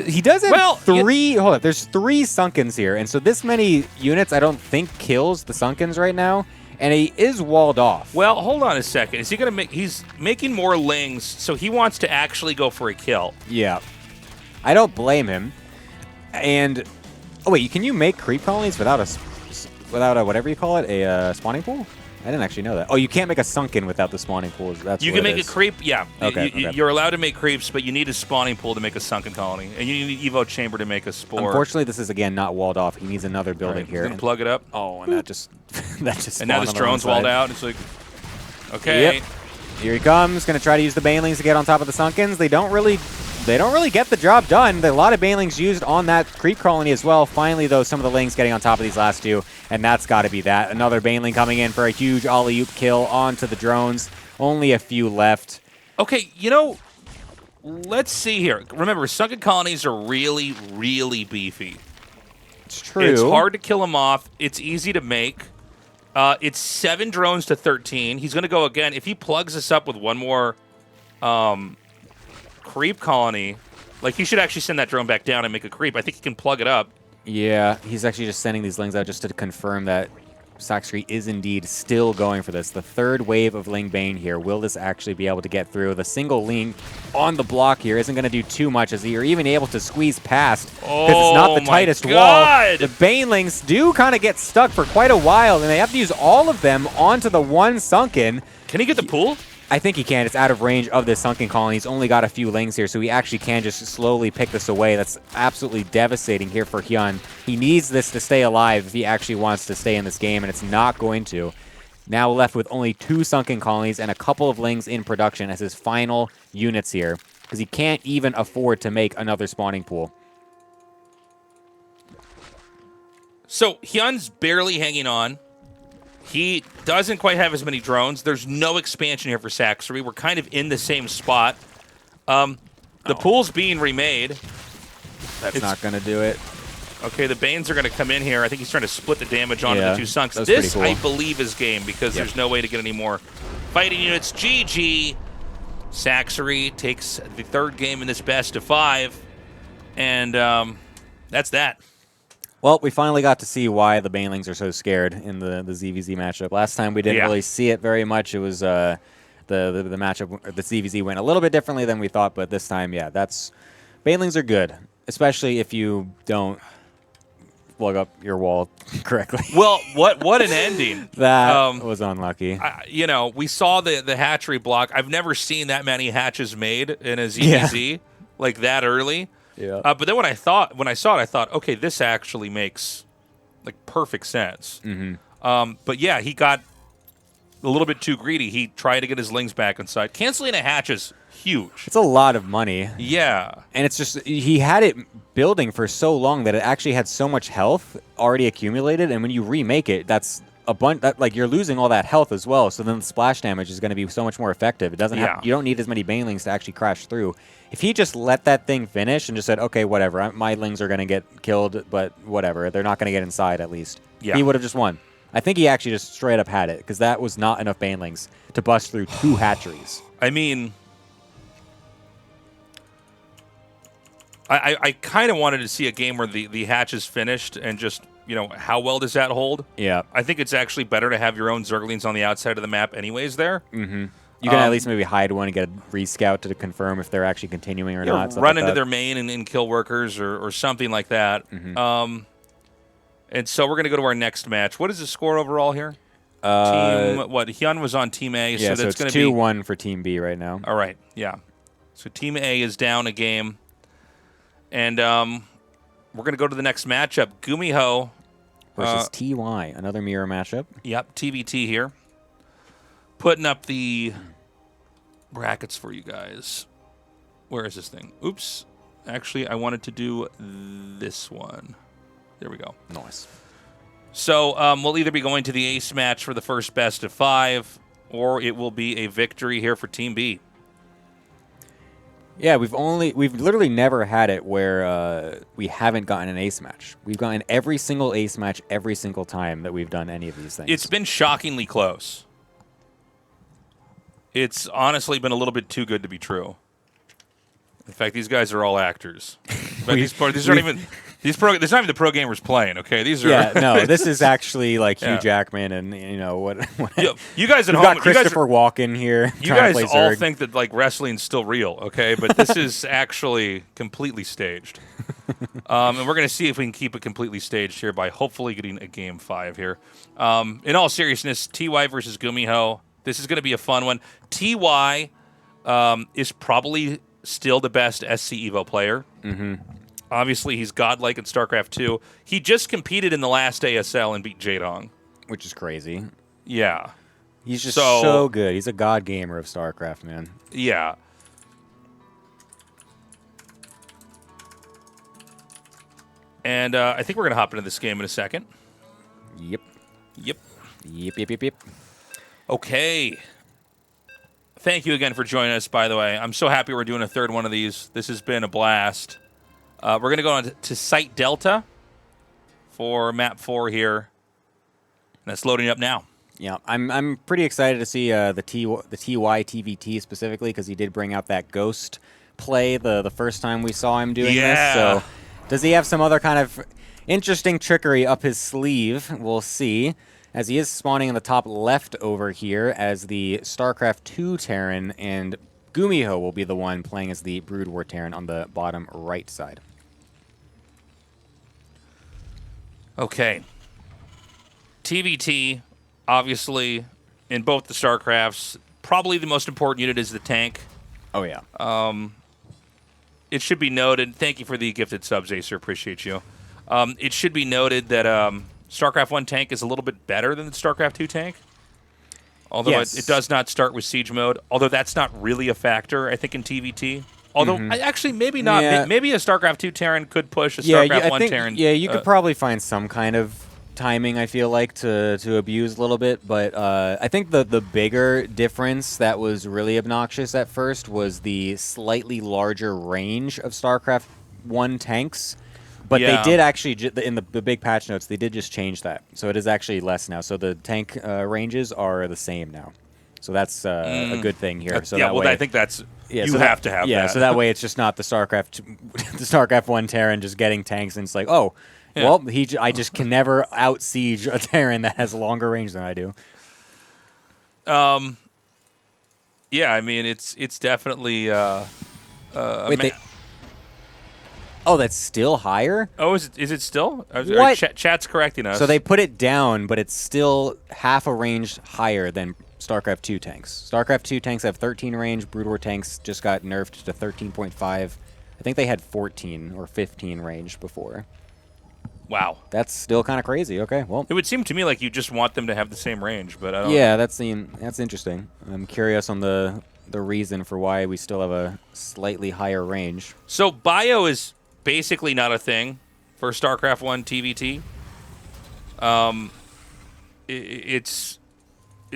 He does have 3. Hold up, there's 3 Sunkens here, and so this many units I don't think kills the Sunkens right now. And he is walled off. Well, hold on a second. Is he going to make... He's making more lings, so he wants to actually go for a kill. Yeah. I don't blame him. And... Oh, wait. Can you make creep colonies without a whatever you call it? A spawning pool? I didn't actually know that. Oh, you can't make a sunken without the spawning pool. That's you can make a creep, yeah. Okay, You're allowed to make creeps, but you need a spawning pool to make a sunken colony. And you need an EVO chamber to make a spore. Unfortunately, this is, again, not walled off. He needs another building here. He's going to plug it up. Oh, and that just and now this drone's walled out. It's like, okay. Yep. Here he comes. Going to try to use the banelings to get on top of the sunkens. They don't really get the job done. There are a lot of banelings used on that creep colony as well. Finally, though, some of the lings getting on top of these last 2, and that's got to be that. Another baneling coming in for a huge alley-oop kill onto the drones. Only a few left. Okay, let's see here. Remember, sunken colonies are really, really beefy. It's true. It's hard to kill them off. It's easy to make. It's 7 drones to 13. He's going to go again. If he plugs us up with one more creep colony, like, he should actually send that drone back down and make a creep. I think he can plug it up. Yeah, he's actually just sending these lings out just to confirm that Saxer is indeed still going for this. The 3rd wave of Ling Bane here. Will this actually be able to get through? The single Ling on the block here isn't going to do too much, as you're even able to squeeze past because it's not the tightest wall. The Banelings do kind of get stuck for quite a while, and they have to use all of them onto the one sunken. Can he get the pool? I think he can. It's out of range of this sunken colony. He's only got a few lings here, so he actually can just slowly pick this away. That's absolutely devastating here for Hyun. He needs this to stay alive if he actually wants to stay in this game, and it's not going to. Now left with only 2 sunken colonies and a couple of lings in production as his final units here, because he can't even afford to make another spawning pool. So Hyun's barely hanging on. He doesn't quite have as many drones. There's no expansion here for Saxer. We're kind of in the same spot. The pool's being remade. That's not going to do it. Okay, the Banes are going to come in here. I think he's trying to split the damage onto the 2 sunks. This, cool. I believe, is game, because there's no way to get any more fighting units. GG. Saxer takes the 3rd game in this best of 5. And that's that. Well, we finally got to see why the Banelings are so scared in the ZVZ matchup. Last time we didn't really see it very much. It was the matchup, the ZVZ went a little bit differently than we thought, but this time, yeah, Banelings are good, especially if you don't plug up your wall correctly. Well, what an ending. That was unlucky. We saw the hatchery block. I've never seen that many hatches made in a ZVZ like that early. Yeah. But then when I saw it, I thought, okay, this actually makes like perfect sense. Mm-hmm. But yeah, he got a little bit too greedy. He tried to get his lings back inside. Canceling a hatch is huge. It's a lot of money. Yeah. And it's just, he had it building for so long that it actually had so much health already accumulated, and when you remake it, that's a bunch, like, you're losing all that health as well, so then the splash damage is going to be so much more effective. It doesn't have, you don't need as many banelings to actually crash through. If he just let that thing finish and just said, okay, whatever, my lings are going to get killed, but whatever, they're not going to get inside at least, he would have just won. I think he actually just straight up had it, because that was not enough banelings to bust through 2 hatcheries. I mean, I kind of wanted to see a game where the hatch is finished and just, how well does that hold? Yeah. I think it's actually better to have your own Zerglings on the outside of the map anyways there. Mm-hmm. You can at least maybe hide one and get a rescout to confirm if they're actually continuing or not. Run into their main and kill workers or something like that. Mm-hmm. And so we're going to go to our next match. What is the score overall here? Team, Hyun was on Team A. Yeah, so that's it's going to be 2-1 for Team B right now. All right, yeah. So Team A is down a game. And we're going to go to the next matchup. Gumiho versus TY, another mirror matchup. Yep, TVT here. Putting up the brackets for you guys. Where is this thing? Oops. Actually, I wanted to do this one. There we go. Nice. So we'll either be going to the ace match for the first best of 5, or it will be a victory here for Team B. Yeah, we've literally never had it where we haven't gotten an ace match. We've gotten every single ace match every single time that we've done any of these things. It's been shockingly close. It's honestly been a little bit too good to be true. In fact, these guys are all actors. But these aren't even there's not even the pro gamers playing. Okay, these are no. This is actually like Hugh Jackman and what you guys at home. Got Christopher Walken here. You guys all think that like wrestling's still real, okay? But this is actually completely staged. And we're gonna see if we can keep it completely staged here by hopefully getting a game 5 here. In all seriousness, TY versus Gumiho. This is gonna be a fun one. TY is probably still the best SC EVO player. Mm-hmm. Obviously, he's godlike in StarCraft 2. He just competed in the last ASL and beat Jaedong. Which is crazy. Yeah. He's just so good. He's a god gamer of StarCraft, man. Yeah. And I think we're going to hop into this game in a second. Yep. Yep. Yep. Okay. Thank you again for joining us, by the way. I'm so happy we're doing a third one of these. This has been a blast. We're going to go on to Site Delta for map 4 here. And that's loading up now. Yeah, I'm pretty excited to see the TY TVT specifically because he did bring out that ghost play the first time we saw him doing this. So does he have some other kind of interesting trickery up his sleeve? We'll see. As he is spawning in the top left over here as the StarCraft 2 Terran, and Gumiho will be the one playing as the Brood War Terran on the bottom right side. Okay. TVT, obviously, in both the StarCrafts, probably the most important unit is the tank. Oh, yeah. It should be noted, thank you for the gifted subs, Acer, appreciate you. It should be noted that StarCraft 1 tank is a little bit better than the StarCraft 2 tank. Although it does not start with siege mode. Although that's not really a factor, I think, in TVT. Although, actually, maybe not. Yeah. Maybe a StarCraft 2 Terran could push a StarCraft 1 Terran. Yeah, you could probably find some kind of timing, I feel like, to abuse a little bit. But I think the bigger difference that was really obnoxious at first was the slightly larger range of StarCraft 1 tanks. But they did actually, in the big patch notes, they did just change that. So it is actually less now. So the tank ranges are the same now. So that's a good thing here. So that way, I think that's you have to have that. Yeah, so that way it's just not the StarCraft 1 Terran just getting tanks and it's like, oh, well, I just can never out siege a Terran that has a longer range than I do. Yeah, I mean it's definitely. Wait, oh, that's still higher? Oh, is it still? What? Chat's correcting us. So they put it down, but it's still half a range higher than StarCraft 2 tanks. StarCraft 2 tanks have 13 range. Brood War tanks just got nerfed to 13.5. I think they had 14 or 15 range before. Wow. That's still kind of crazy. Okay, well. It would seem to me like you just want them to have the same range, but I don't Yeah, that's interesting. I'm curious on the reason for why we still have a slightly higher range. So bio is basically not a thing for StarCraft 1 TVT.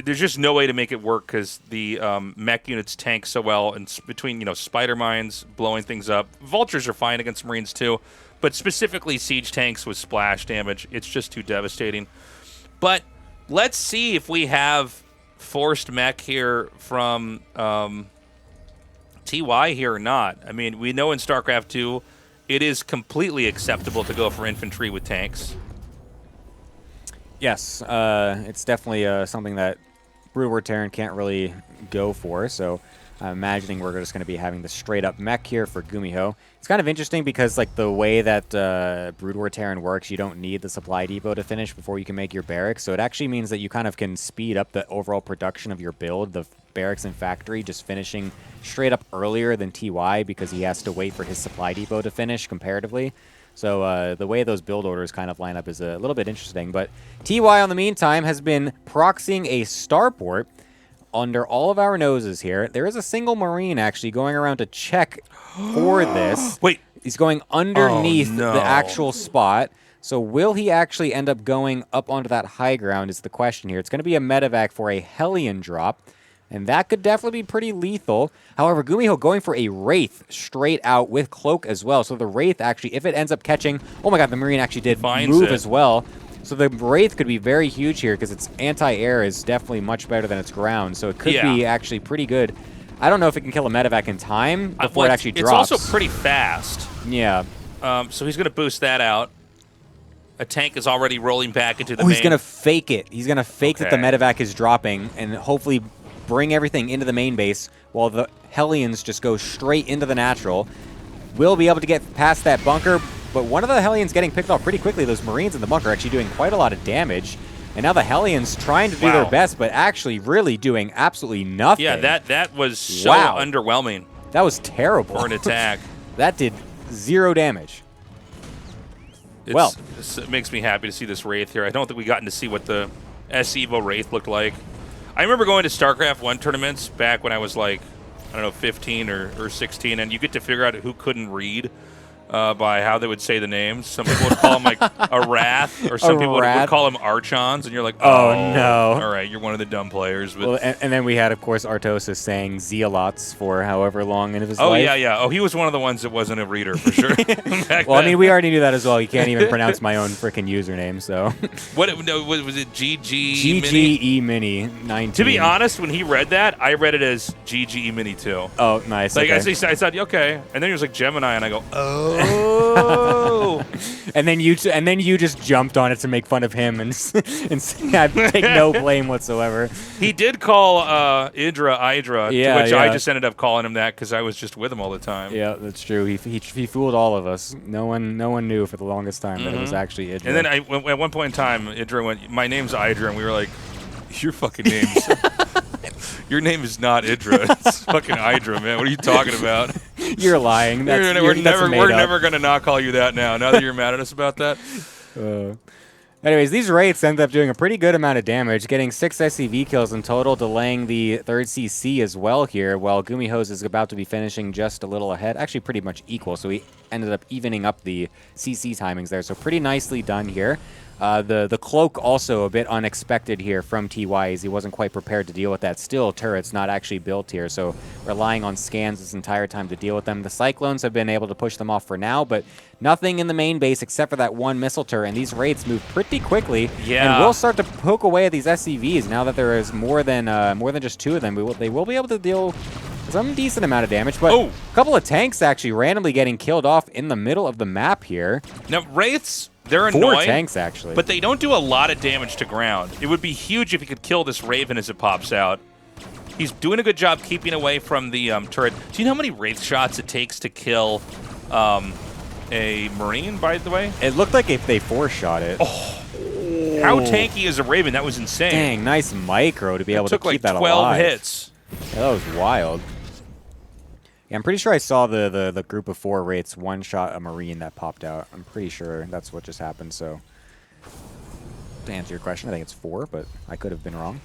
There's just no way to make it work because the mech units tank so well, and between spider mines blowing things up, vultures are fine against Marines too, but specifically siege tanks with splash damage, it's just too devastating. But let's see if we have forced mech here from TY here or not. I mean, we know in StarCraft 2 it is completely acceptable to go for infantry with tanks. Yes, it's definitely something that Brood War Terran can't really go for, so I'm imagining we're just going to be having the straight-up mech here for Gumiho. It's kind of interesting because like the way that Brood War Terran works, you don't need the supply depot to finish before you can make your barracks, so it actually means that you kind of can speed up the overall production of your build, the barracks and factory just finishing straight up earlier than TY because he has to wait for his supply depot to finish comparatively. So the way those build orders kind of line up is a little bit interesting. But TY, on the meantime, has been proxying a starport under all of our noses here. There is a single Marine actually going around to check for this. Wait. He's going underneath the actual spot. So will he actually end up going up onto that high ground is the question here. It's going to be a medevac for a Hellion drop. And that could definitely be pretty lethal. However, Gumiho going for a Wraith straight out with Cloak as well. So the Wraith actually, if it ends up catching... Oh my god, the Marine actually did move as well. So the Wraith could be very huge here because its anti-air is definitely much better than its ground. So it could be actually pretty good. I don't know if it can kill a medevac in time before it actually drops. It's also pretty fast. Yeah. So he's going to boost that out. A tank is already rolling back into the main. He's going to fake it. He's going to fake that the medevac is dropping and hopefully bring everything into the main base while the Hellions just go straight into the natural. We'll be able to get past that bunker, but one of the Hellions getting picked off pretty quickly. Those Marines in the bunker actually doing quite a lot of damage. And now the Hellions trying to do their best, but actually really doing absolutely nothing. Yeah, that was so underwhelming. That was terrible. For an attack. That did 0 damage. It makes me happy to see this Wraith here. I don't think we gotten to see what the SC1 Wraith looked like. I remember going to Starcraft 1 tournaments back when I was like, I don't know, 15 or 16, and you get to figure out who couldn't read by how they would say the names. Some people would call them like a Wrath, or some people would call them Archons, and you're like, oh no. All right, you're one of the dumb players. But well, and then we had, of course, Artosis saying Zealots for however long in his life. Oh, yeah. Oh, he was one of the ones that wasn't a reader, for sure. Well, I mean, we already knew that as well. You can't even pronounce my own freaking username, so. Was it GG GGE Mini 19. To be honest, when he read that, I read it as GGE Mini 2. Oh, nice. Like, I said, okay. And then he was like Gemini, and I go, oh. and then you just jumped on it to make fun of him and I take no blame whatsoever. He did call Idra, to which I just ended up calling him that because I was just with him all the time. Yeah, that's true. He fooled all of us. No one knew for the longest time that it was actually Idra. And then at one point in time, Idra went, "My name's Idra," and we were like, "Your fucking name's your name is not Idra. It's fucking Idra, man. What are you talking about?" You're lying. We're never going to not call you that now that you're mad at us about that. Anyways, these Wraiths end up doing a pretty good amount of damage, getting 6 SCV kills in total, delaying the 3rd CC as well here, while Gumiho's is about to be finishing just a little ahead. Actually, pretty much equal, so he ended up evening up the CC timings there, so pretty nicely done here. The Cloak also a bit unexpected here from TY, as he wasn't quite prepared to deal with that. Still, turret's not actually built here, so relying on scans this entire time to deal with them. The Cyclones have been able to push them off for now, but nothing in the main base except for that one missile turret, and these Wraiths move pretty quickly. Yeah. And we'll start to poke away at these SCVs now that there is more than just 2 of them. They will be able to deal some decent amount of damage, but a couple of tanks actually randomly getting killed off in the middle of the map here. Now, Wraiths, they're annoying. 4 tanks, actually. But they don't do a lot of damage to ground. It would be huge if he could kill this Raven as it pops out. He's doing a good job keeping away from the turret. Do you know how many Wraith shots it takes to kill a Marine, by the way? It looked like if they 4-shot it. Oh. How tanky is a Raven? That was insane. Dang, nice micro to be able to keep that alive. Took like 12 hits. Yeah, that was wild. Yeah, I'm pretty sure I saw the group of 4 Wraiths one-shot a Marine that popped out. I'm pretty sure that's what just happened, so to answer your question, I think it's 4, but I could have been wrong.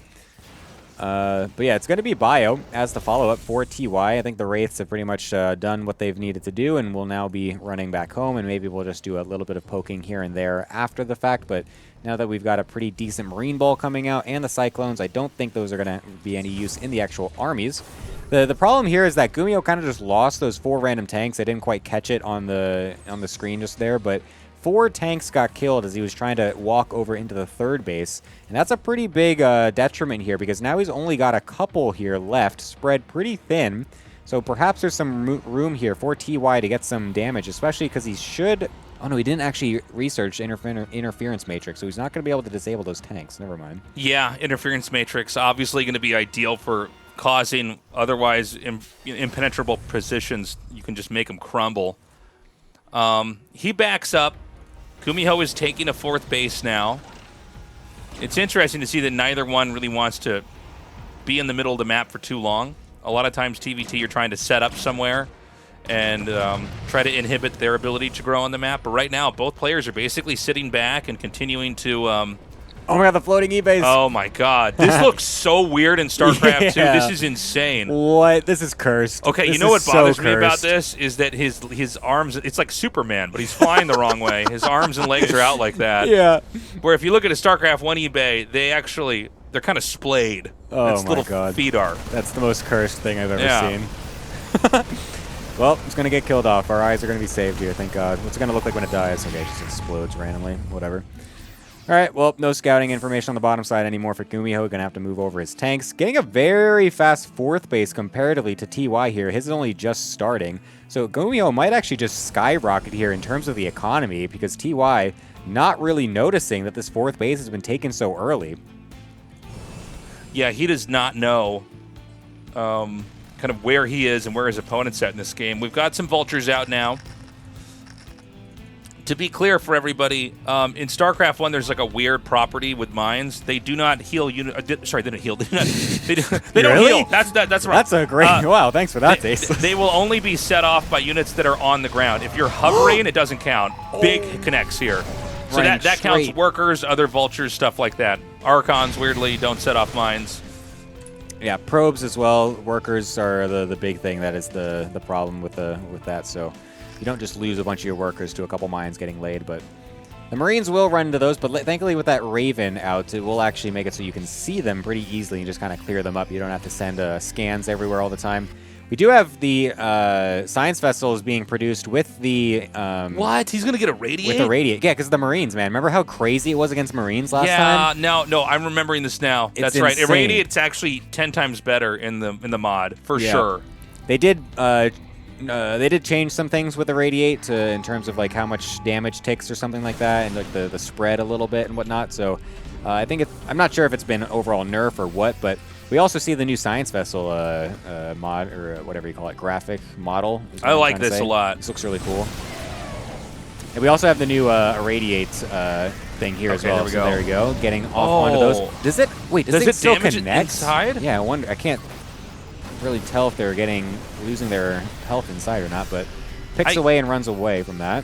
But yeah, it's going to be Bio as the follow-up for TY. I think the Wraiths have pretty much done what they've needed to do and will now be running back home, and maybe we'll just do a little bit of poking here and there after the fact, but now that we've got a pretty decent Marine Ball coming out and the Cyclones, I don't think those are going to be any use in the actual armies. The problem here is that Gumiho kind of just lost those 4 random tanks. I didn't quite catch it on the screen just there, but 4 tanks got killed as he was trying to walk over into the 3rd base. And that's a pretty big detriment here because now he's only got a couple here left, spread pretty thin. So perhaps there's some room here for TY to get some damage, especially because he should... Oh, no, he didn't actually research Interference Matrix, so he's not going to be able to disable those tanks. Never mind. Yeah, Interference Matrix obviously going to be ideal for causing otherwise impenetrable positions. You can just make them crumble. He backs up. Gumiho is taking a 4th base now. It's interesting to see that neither one really wants to be in the middle of the map for too long. A lot of times TVT, you're trying to set up somewhere and try to inhibit their ability to grow on the map. But right now, both players are basically sitting back and continuing to... Oh my god, the floating E-base. Oh my god. This looks so weird in StarCraft 2. This is insane. What? This is cursed. Okay, this you know what bothers me about cursed. this is that his arms, it's like Superman, but he's flying the wrong way. His arms and legs are out like that. Yeah. Where if you look at a StarCraft 1 eBay, they actually they're kind of splayed. Oh That's my little God. feet are. That's the most cursed thing I've ever Yeah. seen. Well, it's going to get killed off. Our eyes are going to be saved here, thank God. What's it going to look like when it dies? Okay, it just explodes randomly. Whatever. All right, well, no scouting information on the bottom side anymore for Gumiho. Going to have to move over his tanks. Getting a very fast 4th base comparatively to TY here. His is only just starting. So Gumiho might actually just skyrocket here in terms of the economy because TY not really noticing that this 4th base has been taken so early. Yeah, he does not know kind of where he is and where his opponent's at in this game. We've got some vultures out now. To be clear for everybody, in StarCraft 1, there's like a weird property with mines. They do not heal unit. Sorry, they don't heal. They don't Really? heal. That's right. That's a great. Wow, thanks for that, Tasteless. They will only be set off by units that are on the ground. If you're hovering, it doesn't count. Big connects here. So Running that counts straight. workers, other vultures, stuff like that. Archons, weirdly, don't set off mines. Yeah, probes as well. Workers are the big thing. That is the problem with that. So you don't just lose a bunch of your workers to a couple mines getting laid, but the Marines will run into those. But thankfully, with that Raven out, it will actually make it so you can see them pretty easily and just kind of clear them up. You don't have to send scans everywhere all the time. We do have the Science Vessels being produced with the... What? He's going to get a Radiate? With the Radiate. Yeah, because the Marines, man. Remember how crazy it was against Marines last time? Yeah, no, I'm remembering this now. It's That's right. insane. Irradiate's actually 10 times better in the mod, for sure. They did change some things with the Radiate in terms of like how much damage ticks or something like that, and like the spread a little bit and whatnot. So I think I'm not sure if it's been an overall nerf or what, but we also see the new Science Vessel mod, or whatever you call it, graphic model. I like this a lot. This looks really cool. And we also have the new Irradiate thing here as well. There we go. There we go. Getting off onto those. Does it? Wait, does it still damage connect? inside? Yeah, I wonder. I can't really tell if they're losing their health inside or not, but picks away and runs away from that.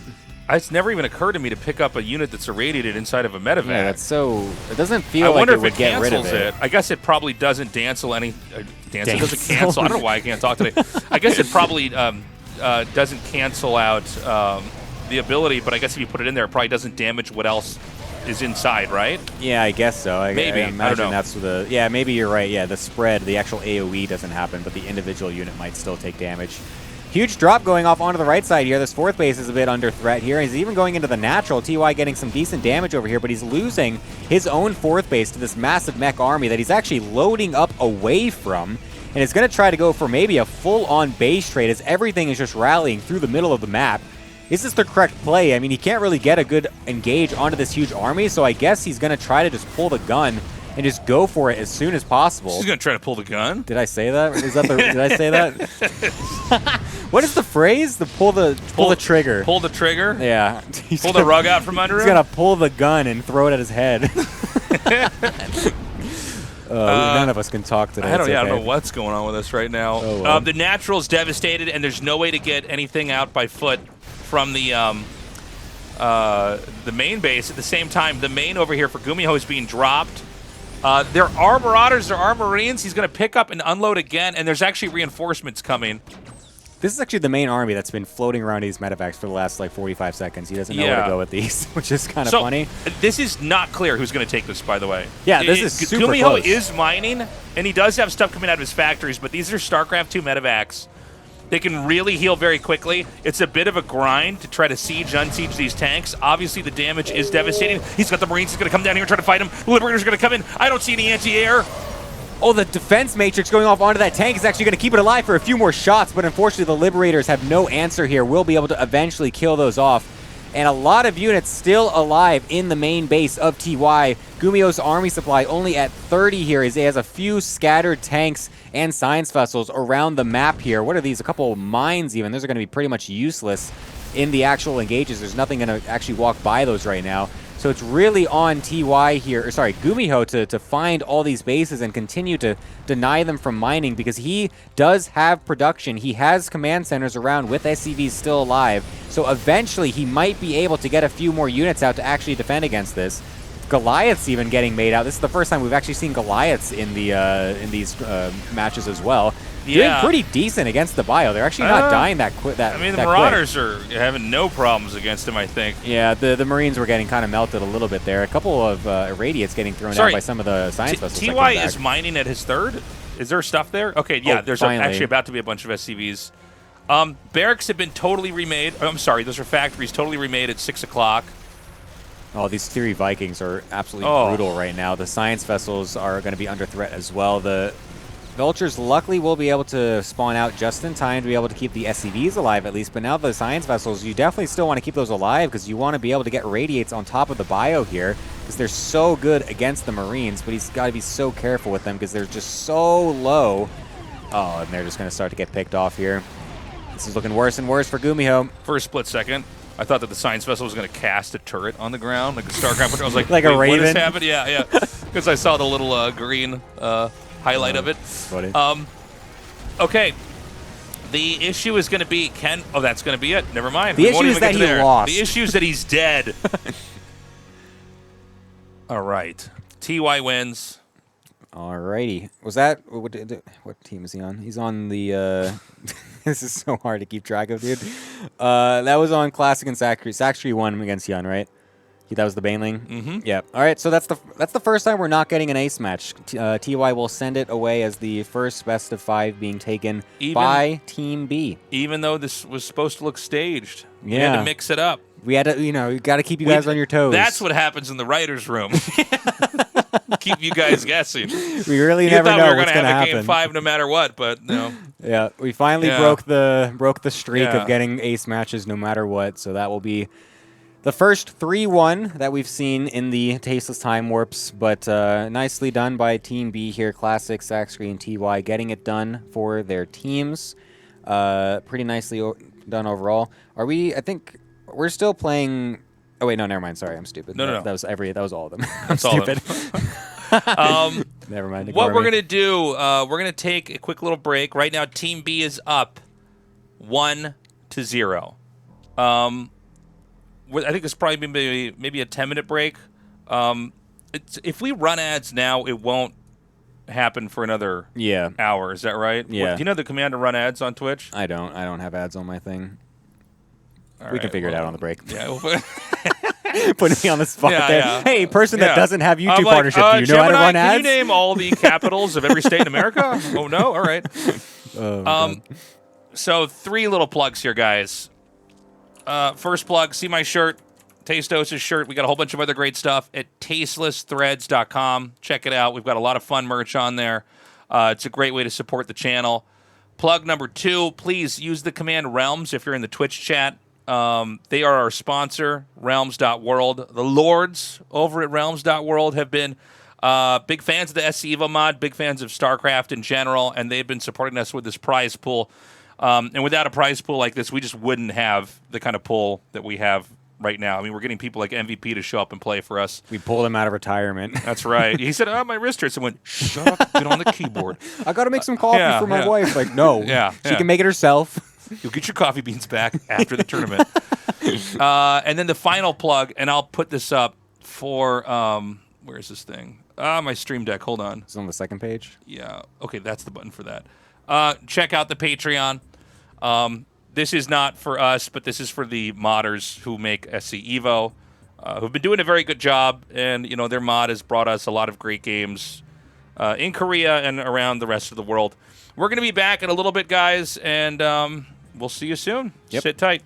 It's never even occurred to me to pick up a unit that's irradiated inside of a medevac. Yeah, that's so... It doesn't feel I like wonder it if would it get rid of cancels it. I guess it probably doesn't cancel any... It doesn't Cancel. cancel. I don't know why I can't talk today. I guess it probably doesn't cancel out the ability, but I guess if you put it in there, it probably doesn't damage what else is inside, right? Yeah, I guess so. Maybe. I imagine don't know. that's the... Yeah, maybe you're right. Yeah, the spread, the actual AoE doesn't happen, but the individual unit might still take damage. Huge drop going off onto the right side here. This 4th base is a bit under threat here. He's even going into the natural. TY getting some decent damage over here, but he's losing his own 4th base to this massive mech army that he's actually loading up away from. And is going to try to go for maybe a full-on base trade as everything is just rallying through the middle of the map. Is this the correct play? I mean, he can't really get a good engage onto this huge army, so I guess he's going to try to just pull the gun and just go for it as soon as possible. He's going to try to pull the gun? Did I say that? Is that the, did I say that? What is the phrase? Pull the trigger. Pull the trigger? Yeah. Pull the rug out from under him? He's going to pull the gun and throw it at his head. None of us can talk today. I don't know what's going on with us right now. Oh, well. The natural's devastated, and there's no way to get anything out by foot from the main base. At the same time, the main over here for Gumiho is being dropped. There are Marauders, there are Marines. He's going to pick up and unload again, and there's actually reinforcements coming. This is actually the main army that's been floating around these medevacs for the last, like, 45 seconds. He doesn't know where to go with these, which is kind of funny. This is not clear who's going to take this, by the way. Yeah, this is super Gumiho close. is mining, and he does have stuff coming out of his factories, but these are StarCraft 2 medevacs. They can really heal very quickly. It's a bit of a grind to try to unsiege these tanks. Obviously, the damage is devastating. He's got the Marines. He's going to come down here and try to fight him. The Liberator's going to come in. I don't see any anti-air. Oh, the defense matrix going off onto that tank is actually going to keep it alive for a few more shots, but unfortunately the Liberators have no answer here. We'll be able to eventually kill those off. And a lot of units still alive in the main base of TY. Gumiho's army supply only at 30 here. He has a few scattered tanks and science vessels around the map here. What are these? A couple of mines even. Those are going to be pretty much useless in the actual engages. There's nothing going to actually walk by those right now. So it's really on TY here, or sorry, Gumiho to find all these bases and continue to deny them from mining, because he does have production. He has command centers around with SCVs still alive. So eventually he might be able to get a few more units out to actually defend against this. Goliaths even getting made out. This is the first time we've actually seen Goliaths in the in these matches as well. doing pretty decent against the bio. They're actually not dying that quick. I mean, the Marauders are having no problems against him, I think. Yeah, the Marines were getting kind of melted a little bit there. A couple of Irradiates getting thrown down by some of the Science Vessels. TY is mining at his third? Is there stuff there? Okay, yeah, there's actually about to be a bunch of SCVs. Barracks have been totally remade. I'm sorry, those are factories totally remade at 6 o'clock. Oh, these Theory Vikings are absolutely brutal right now. The Science Vessels are going to be under threat as well. The Vultures luckily will be able to spawn out just in time to be able to keep the SCVs alive at least. But now the Science Vessels, you definitely still want to keep those alive because you want to be able to get Radiates on top of the bio here because they're so good against the Marines. But he's got to be so careful with them because they're just so low. Oh, and they're just going to start to get picked off here. This is looking worse and worse for Gumiho. For a split second, I thought that the Science Vessel was going to cast a turret on the ground, like the Starcraft. I was like, like a raven. What is happening? Yeah. Because I saw the little green highlight of it. Funny. Okay. The issue is going to be Oh, that's going to be it. Never mind. The issue is that he lost. The issue is that he's dead. All right. TY wins. Alrighty. Was that what team is he on? He's on the. This is so hard to keep track of, dude. That was on Classic and Saxer. Saxer won against Yun, right? That was the Baneling? Mm-hmm. Yeah. All right, so that's the first time we're not getting an ace match. TY will send it away as the first best of 5 being taken by Team B. Even though this was supposed to look staged. We had to mix it up. We had to, we got to keep you guys on your toes. That's what happens in the writer's room. Keep you guys guessing. We really never know what's going to happen. Game 5 no matter what, but no. Yeah, we finally broke the streak of getting ace matches no matter what. So that will be the first 3-1 that we've seen in the Tasteless Time Warps, but nicely done by Team B here. Classic, Saxer, and TY getting it done for their teams. Pretty nicely done overall. I think we're still playing. Oh wait, no, never mind. Sorry, I'm stupid. No. That was all of them. That's all stupid. Of them. Never mind. What we're gonna do? We're gonna take a quick little break. Right now, Team B is up 1-0. I think this probably maybe a 10-minute break. If we run ads now, it won't happen for another hour. Is that right? Yeah. Do you know the command to run ads on Twitch? I don't have ads on my thing. We can figure it out on the break. Yeah. Putting me on the spot there. Yeah. Hey, person that doesn't have YouTube partnership, do you know how to run ads? Can you name all the capitals of every state in America? Oh, no? All right. So 3 little plugs here, guys. First plug, see my shirt, Tasteless' shirt. We got a whole bunch of other great stuff at tastelessthreads.com. Check it out. We've got a lot of fun merch on there. It's a great way to support the channel. Plug number 2, please use the command Realms if you're in the Twitch chat. They are our sponsor, realms.world. The lords over at realms.world have been big fans of the SC EVO mod, big fans of StarCraft in general, and they've been supporting us with this prize pool. And without a prize pool like this, we just wouldn't have the kind of pool that we have right now. I mean, we're getting people like MVP to show up and play for us. We pulled him out of retirement. That's right. He said, "Oh, my wrist hurts." I went, "Shut up, get on the keyboard." I got to make some coffee for my wife. Like, no. She can make it herself. You'll get your coffee beans back after the tournament. And then the final plug, and I'll put this up for, where's this thing? My Stream Deck. Hold on. It's on the second page? Yeah. Okay, that's the button for that. Check out the Patreon. This is not for us, but this is for the modders who make SC EVO, who've been doing a very good job. And, their mod has brought us a lot of great games in Korea and around the rest of the world. We're going to be back in a little bit, guys, and we'll see you soon. Yep. Sit tight.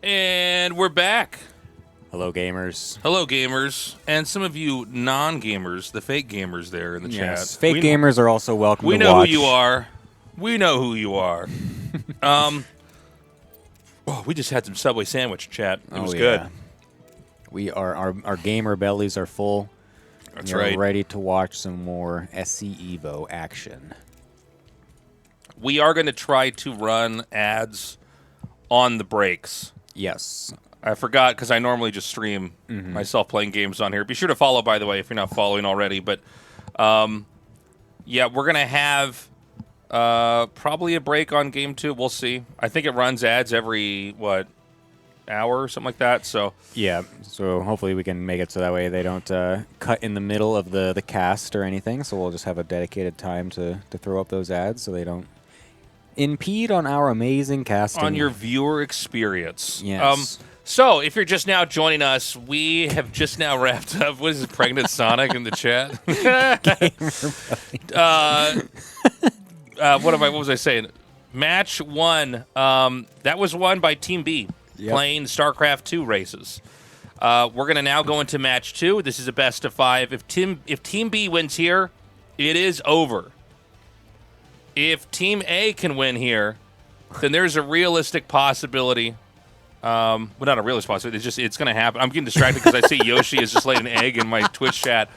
And we're back. Hello, gamers. Hello, gamers. And some of you non-gamers, the fake gamers there in the chat. Fake gamers are also welcome to watch. We know who you are. We know who you are. We just had some Subway sandwich chat. It was good. We are our gamer bellies are full. That's We're right. ready to watch some more SC EVO action. We are going to try to run ads on the breaks. Yes. I forgot because I normally just stream myself playing games on here. Be sure to follow, by the way, if you're not following already. But, yeah, we're going to have probably a break on Game 2. We'll see. I think it runs ads every, hour or something like that. So yeah, so hopefully we can make it so that way they don't cut in the middle of the cast or anything. So we'll just have a dedicated time to throw up those ads so they don't impede on our amazing casting. On your viewer experience. Yes. So, if you're just now joining us, we have just now wrapped up. What is it, Pregnant Sonic in the chat? What was I saying? Match 1. That was won by Team B, playing Starcraft 2 races. We're going to now go into Match 2. This is a best of 5. If Team B wins here, it is over. If Team A can win here, then there's a realistic possibility. Well, not a realistic possibility. It's going to happen. I'm getting distracted because I see Yoshi has just laid an egg in my Twitch chat.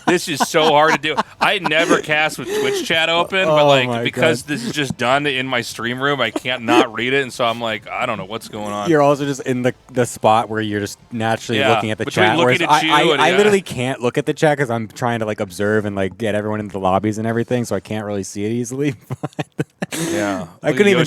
This is so hard to do. I never cast with Twitch chat open, but because this is just done in my stream room, I can't not read it, and so I'm like, I don't know what's going on. You're also just in the spot where you're just naturally looking at the chat. I literally can't look at the chat because I'm trying to observe and get everyone into the lobbies and everything, so I can't really see it easily. Yeah, I couldn't even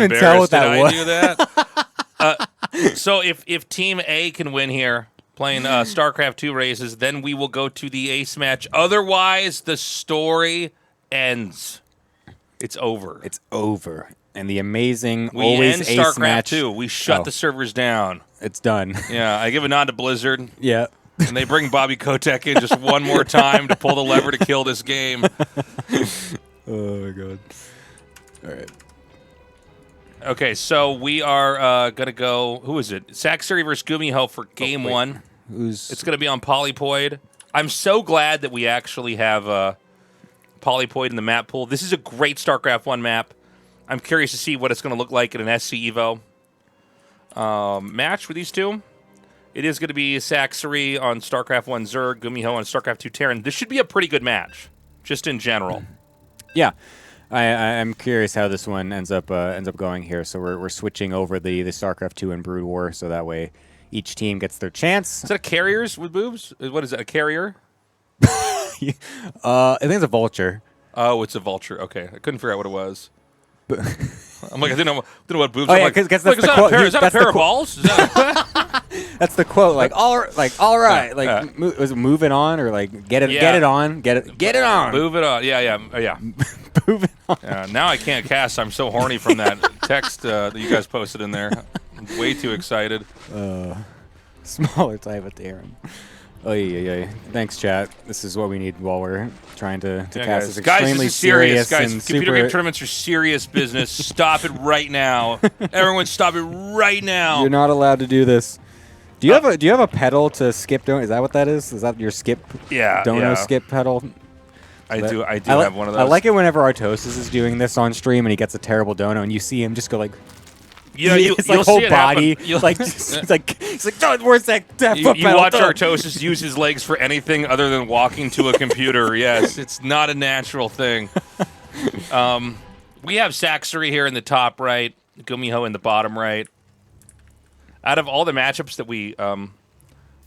tell what that was. Did I do that? So if Team A can win here, playing StarCraft 2 races, then we will go to the ace match. Otherwise, the story ends. It's over. It's over. And the amazing we always end ace StarCraft match. 2. We shut the servers down. It's done. Yeah, I give a nod to Blizzard. Yeah. And they bring Bobby Kotick in just one more time to pull the lever to kill this game. Oh, my God. All right. Okay, so we are going to go, who is it? Saxer versus Gumiho for Game 1. It's going to be on Polypoid. I'm so glad that we actually have Polypoid in the map pool. This is a great StarCraft 1 map. I'm curious to see what it's going to look like in an SC EVO match with these two. It is going to be Saxer on StarCraft 1 Zerg, Gumiho on StarCraft 2 Terran. This should be a pretty good match, just in general. Yeah. I'm curious how this one ends up going here. So we're switching over the StarCraft 2 and Brood War, so that way each team gets their chance. Is that a carriers with boobs? What is that? A carrier? I think it's a vulture. Oh, it's a vulture. Okay, I couldn't figure out what it was. I'm like, I didn't know what boobs. Oh are. yeah, because that's the quote. Is that a pair of balls? That's the quote. All right. Was it moving on or get it on, get it on. Move it on. Yeah. Move it on. Now I can't cast. I'm so horny from that text that you guys posted in there. I'm way too excited. Smaller type of Terran. Oh yeah. Thanks, chat. This is what we need while we're trying to cast this extremely this is serious. Guys, Guys, computer game tournaments are serious business. Stop it right now. Everyone, stop it right now. You're not allowed to do this. Do you have a pedal to skip dono? Is that what that is? Is that your skip? Dono skip pedal. I do have one of those. I like it whenever Artosis is doing this on stream and he gets a terrible dono and you see him just go it's like whole body. He's like, oh, where's that foot pedal? You watch Artosis use his legs for anything other than walking to a computer. Yes, it's not a natural thing. We have Saxer here in the top right, Gumiho in the bottom right. Out of all the matchups that we're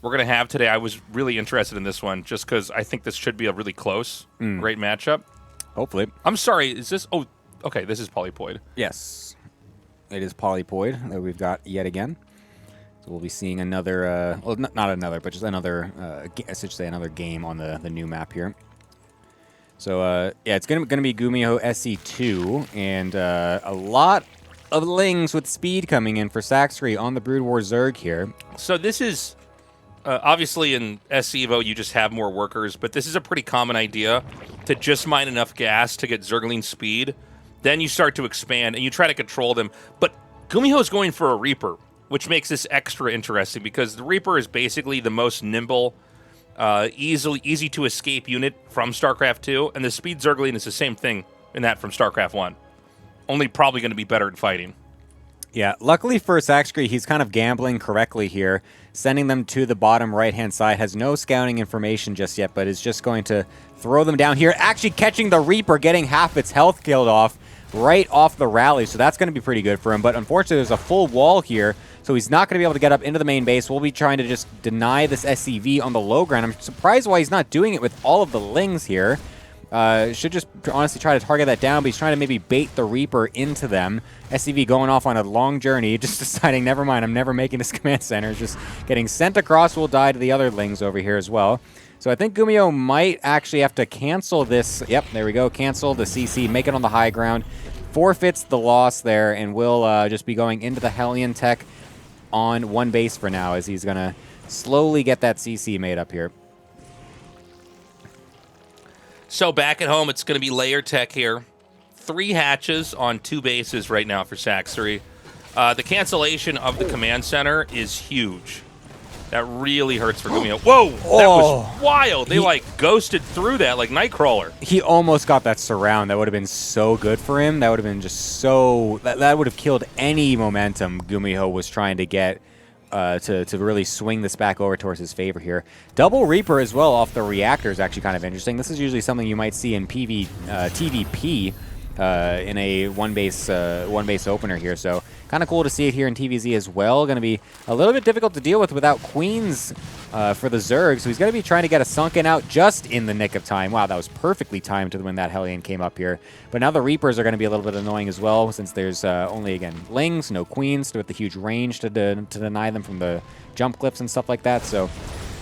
going to have today, I was really interested in this one just because I think this should be a really close, great matchup. Hopefully. I'm sorry, is this... Oh, okay, this is Polypoid. Yes. It is Polypoid that we've got yet again. So we'll be seeing another... well, not another, but just another... I should say another game on the new map here. So, yeah, it's going to be Gumiho SC2, and a lot of lings with speed coming in for Saxer on the Brood War Zerg here. So this is... obviously, in SC EVO, you just have more workers, but this is a pretty common idea to just mine enough gas to get Zergling speed. Then you start to expand, and you try to control them. But Gumiho's going for a Reaper. which makes this extra interesting because the Reaper is basically the most nimble, easy to escape unit from StarCraft 2, and the Speed Zergling is the same thing in that from StarCraft 1. Only probably going to be better at fighting. Yeah, luckily for Saxer, he's kind of gambling correctly here, sending them to the bottom right-hand side. Has no scouting information just yet, but is just going to throw them down here, actually catching the Reaper, getting half its health killed off right off the rally, so that's going to be pretty good for him. But unfortunately, there's a full wall here, so he's not going to be able to get up into the main base. We'll be trying to just deny this SCV on the low ground. I'm surprised why he's not doing it with all of the Lings here. Should just honestly try to target that down, but he's trying to maybe bait the Reaper into them. SCV going off on a long journey, just deciding, never mind, I'm never making this command center. Just getting sent across, will die to the other Lings over here as well. So I think Gumiho might actually have to cancel this. Yep, there we go. Cancel the CC, make it on the high ground. Forfeits the loss there, and will just be going into the Hellion tech on one base for now, as he's going to slowly get that CC made up here. So back at home, it's going to be layer tech here. 3 hatches on 2 bases right now for Saxer. The cancellation of the command center is huge. That really hurts for Gumiho. Whoa! That was wild. They, like, ghosted through that like Nightcrawler. He almost got that surround. That would have been so good for him. That would have been just so... That would have killed any momentum Gumiho was trying to get to really swing this back over towards his favor here. Double Reaper as well off the reactor is actually kind of interesting. This is usually something you might see in TVP in a one-base opener here. So kind of cool to see it here in TVZ as well. Going to be a little bit difficult to deal with without Queens for the Zerg. So he's going to be trying to get a Sunken out just in the nick of time. Wow, that was perfectly timed to when that Hellion came up here. But now the Reapers are going to be a little bit annoying as well, since there's only, again, Lings, no Queens, with the huge range to deny them from the jump cliffs and stuff like that. So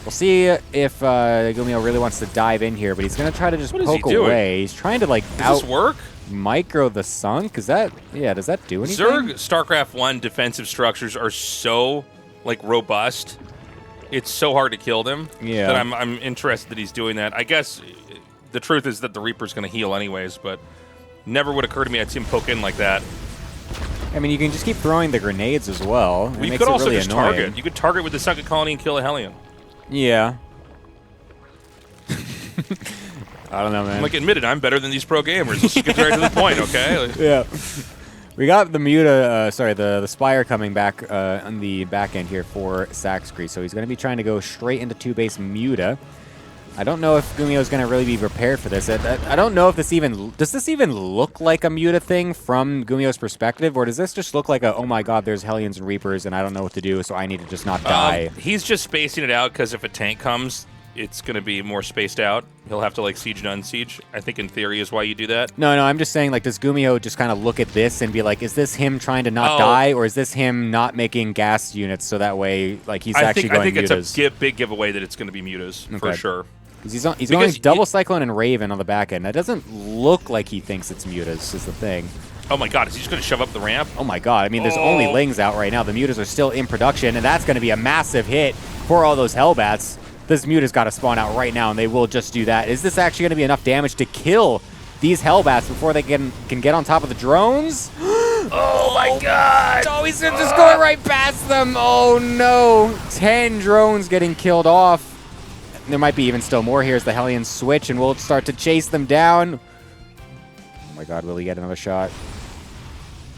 we'll see if Gumiho really wants to dive in here, but he's going to try to just poke away. He's trying to, like, Does this work? Micro the Sunk? Is that, yeah, does that do anything? Zerg StarCraft 1 defensive structures are so, like, robust. It's so hard to kill them that I'm interested that he's doing that. I guess the truth is that the Reaper's going to heal anyways, but never would occur to me I'd see him poke in like that. I mean, you can just keep throwing the grenades as well. Well, you could also really just target. You could target with the Sunken Colony and kill a Hellion. Yeah. I don't know, man. I'm like, admit it, I'm better than these pro gamers. Let's get right to the point, okay? Yeah. We got the Muta, the Spire coming back on the back end here for Saxer. So he's going to be trying to go straight into 2-base Muta. I don't know if Gumiho's going to really be prepared for this. I don't know if this even... Does this even look like a Muta thing from Gumiho's perspective? Or does this just look like a, oh my god, there's Hellions and Reapers and I don't know what to do, so I need to just not die? He's just spacing it out because if a tank comes, it's going to be more spaced out. He'll have to, like, siege and unsiege. I think in theory is why you do that. No, I'm just saying, like, does Gumiho just kind of look at this and be like, is this him trying to not die, or is this him not making gas units so that way, like, he's actually going mutas? I think it's a big giveaway that it's going to be mutas, for sure. He's going double Cyclone and Raven on the back end. That doesn't look like he thinks it's mutas, is the thing. Oh my god, is he just going to shove up the ramp? Oh my god, I mean, there's only Lings out right now. The mutas are still in production, and that's going to be a massive hit for all those Hellbats. This Muta's got to spawn out right now, and they will just do that. Is this actually going to be enough damage to kill these Hellbats before they can get on top of the drones? Oh my god! Oh, he's just going right past them. Oh no. 10 drones getting killed off. There might be even still more here as the Hellions switch, and we'll start to chase them down. Oh my god, will he get another shot?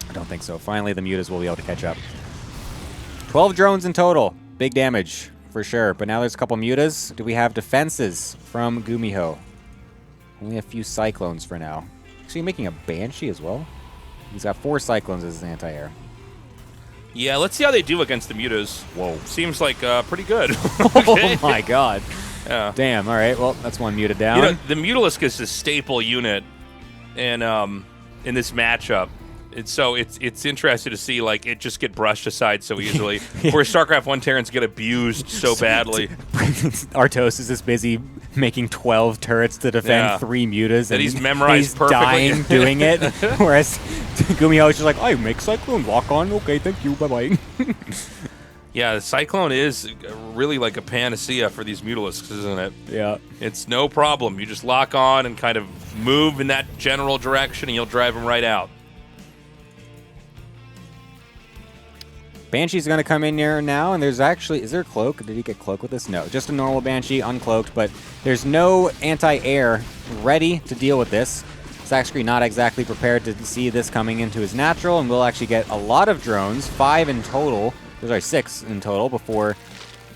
I don't think so. Finally, the Mutas will be able to catch up. 12 drones in total. Big damage, for sure. But now there's a couple Mutas. Do we have defenses from Gumiho? Only a few Cyclones for now. So you're making a Banshee as well? He's got 4 Cyclones as his anti-air. Yeah, let's see how they do against the Mutas. Whoa. Seems like pretty good. Oh my god. Yeah. Damn, all right. Well, that's one Muta down. You know, the Mutalisk is a staple unit in this matchup. It's interesting to see, like, it just get brushed aside so easily. Where StarCraft 1 Terrans get abused so badly. Artos is just busy making 12 turrets to defend 3 Mutas. And he's memorized perfectly. Dying doing it. Whereas Gumiho is just like, I make Cyclone, lock on, okay, thank you, bye-bye. Yeah, the Cyclone is really like a panacea for these Mutalisks, isn't it? Yeah. It's no problem. You just lock on and kind of move in that general direction, and you'll drive them right out. Banshee's going to come in here now, and there's actually... Is there a cloak? Did he get cloak with this? No, just a normal Banshee, uncloaked, but there's no anti-air ready to deal with this. Saxer not exactly prepared to see this coming into his natural, and we'll actually get a lot of drones, 5 in total, sorry, 6 in total, before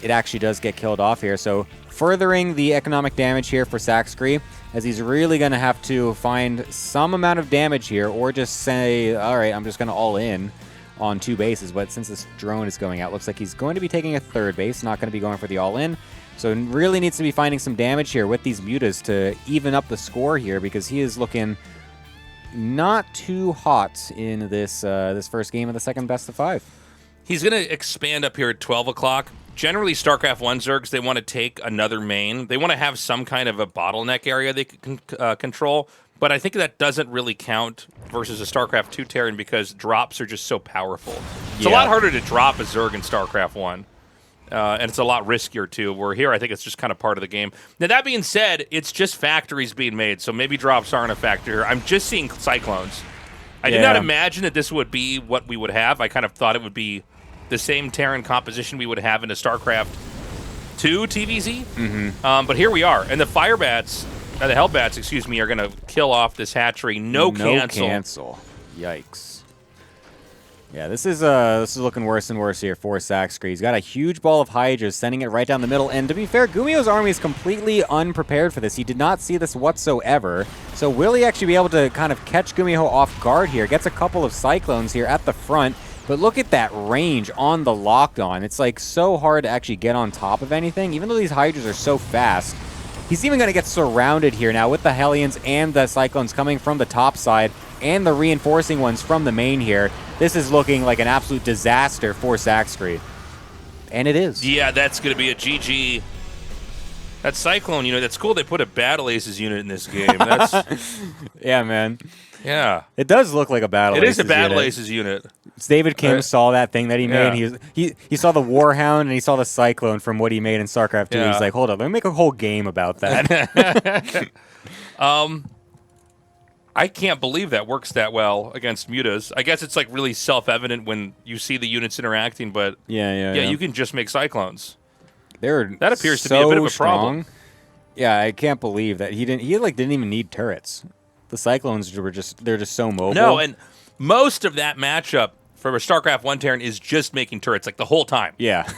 it actually does get killed off here. So furthering the economic damage here for Saxer, as he's really going to have to find some amount of damage here, or just say, all right, I'm just going to all in on 2 bases. But since this drone is going out, looks like he's going to be taking a 3rd base, not going to be going for the all-in. So really needs to be finding some damage here with these mutas to even up the score here, because he is looking not too hot in this this first game of the second best of 5. He's going to expand up here at 12 o'clock. Generally, StarCraft 1 Zergs, they want to take another main. They want to have some kind of a bottleneck area they can control, but I think that doesn't really count versus a StarCraft 2 Terran because drops are just so powerful. It's a lot harder to drop a Zerg in StarCraft 1. And it's a lot riskier, too, where here I think it's just kind of part of the game. Now, that being said, it's just factories being made, so maybe drops aren't a factor here. I'm just seeing Cyclones. I did not imagine that this would be what we would have. I kind of thought it would be the same Terran composition we would have in a StarCraft 2 TVZ. Mm-hmm. But here we are. And the Firebats, the Hellbats, excuse me, are going to kill off this hatchery. No cancel. Yikes. Yeah, this is looking worse and worse here for Saxer. He's got a huge ball of Hydras, sending it right down the middle. And to be fair, Gumiho's army is completely unprepared for this. He did not see this whatsoever. So will he actually be able to kind of catch Gumiho off guard here? Gets a couple of Cyclones here at the front. But look at that range on the locked on. It's like so hard to actually get on top of anything, even though these Hydras are so fast. He's even going to get surrounded here now with the Hellions and the Cyclones coming from the top side and the reinforcing ones from the main here. This is looking like an absolute disaster for Saxer. And it is. Yeah, that's going to be a GG. That Cyclone, you know, that's cool they put a Battle Aces unit in this game. That's yeah, man. Yeah. It does look like a Battle Aces unit. It is a Battle Aces unit. David Kim saw that thing that he made. And he saw the Warhound and he saw the Cyclone from what he made in StarCraft 2. He's like, hold on, let me make a whole game about that. I can't believe that works that well against mutas. I guess it's like really self-evident when you see the units interacting, but yeah, you can just make Cyclones. That appears to be a bit of a problem. Yeah, I can't believe that he didn't even need turrets. The Cyclones were they're just so mobile. No, and most of that matchup for a StarCraft 1 Terran is just making turrets, like the whole time. Yeah.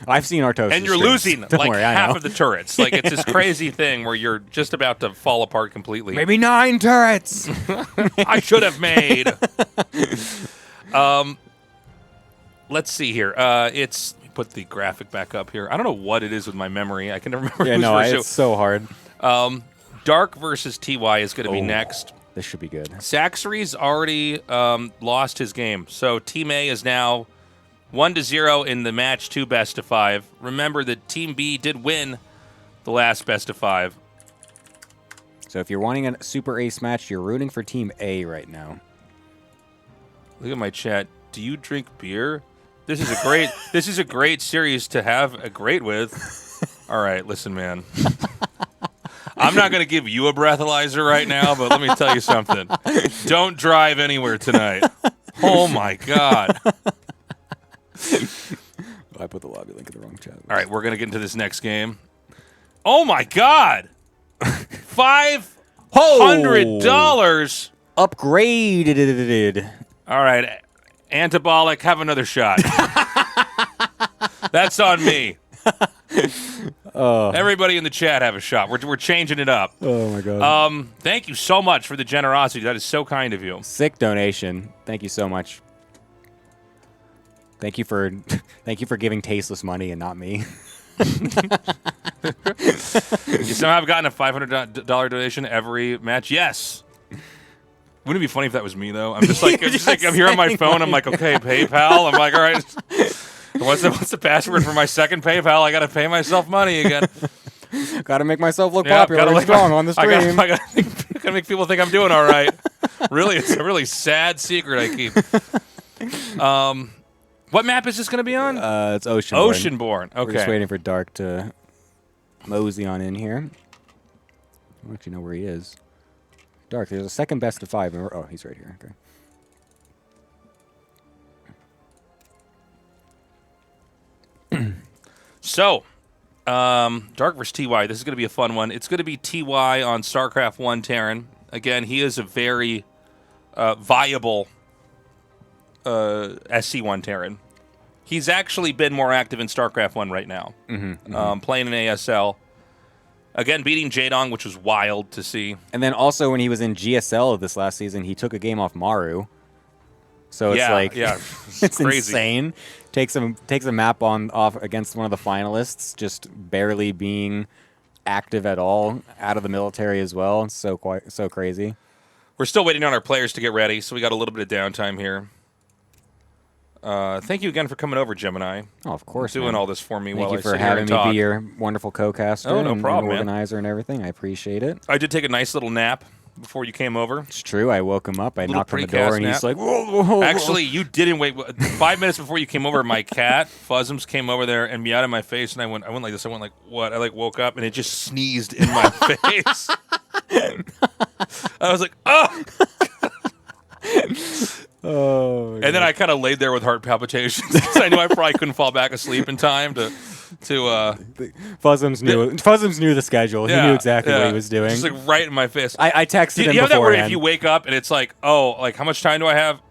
I've seen Artosis. And you're losing like half of the turrets. Like it's this crazy thing where you're just about to fall apart completely. Maybe 9 turrets. I should have made. Let's see here. Let me put the graphic back up here. I don't know what it is with my memory. I can never remember. Yeah, no, it's so hard. Dark versus TY is going to be next. This should be good. Saxery's already lost his game. So Team A is now 1-0 in the match 2 best of 5. Remember that Team B did win the last best of 5. So if you're wanting a super ace match, you're rooting for Team A right now. Look at my chat. Do you drink beer? This is a great this is a great series to have a great with. All right, listen, man. I'm not going to give you a breathalyzer right now, but let me tell you something. Don't drive anywhere tonight. Oh, my God. I put the lobby link in the wrong chat. All right, we're going to get into this next game. Oh, my God. $500. Upgraded. All right, Antabolic, have another shot. That's on me. Everybody in the chat have a shot. We're changing it up. Oh my god. Thank you so much for the generosity. That is so kind of you. Sick donation. Thank you so much. Thank you for giving Tasteless money and not me. You somehow have gotten a $500 donation every match. Yes. Wouldn't it be funny if that was me though? I'm just like I'm here on my phone. I'm like, okay, PayPal. I'm like, all right. What's the password for my second PayPal? I got to pay myself money again. Got to make myself look popular and strong on the stream. I got to make people think I'm doing all right. Really, it's a really sad secret I keep. What map is this going to be on? It's Oceanborn. Oceanborn. Okay. We're just waiting for Dark to mosey on in here. I don't actually know where he is. Dark, there's a second best of 5. Oh, he's right here. Okay. So, Dark versus TY. This is going to be a fun one. It's going to be TY on StarCraft 1 Terran. Again, he is a very viable SC1 Terran. He's actually been more active in StarCraft 1 right now, playing in ASL. Again, beating Jaedong, which was wild to see. And then also when he was in GSL this last season, he took a game off Maru. So it's it's crazy. insane. Takes a map off against one of the finalists, just barely being active at all, out of the military as well. It's so crazy. We're still waiting on our players to get ready, so we got a little bit of downtime here. Thank you again for coming over, Gemini. Oh, of course, doing all this for me. Thank while you I for sit here having and me be your wonderful co-caster no problem, and organizer and everything. I appreciate it. I did take a nice little nap before you came over. It's true. I woke him up. I knocked on the door, and he's like, whoa, whoa, whoa. Actually, you didn't wait. 5 minutes before you came over, my cat, Fuzzums, came over there and meowed in my face, and I went like this. I went like, what? I like woke up, and it just sneezed in my face. I was like, oh! Oh, and then I kind of laid there with heart palpitations because I knew I probably couldn't fall back asleep in time to Fuzzums knew the schedule. He knew exactly what he was doing. Just like right in my face. I texted him you have that where beforehand. if you wake up and it's like, oh, like how much time do I have?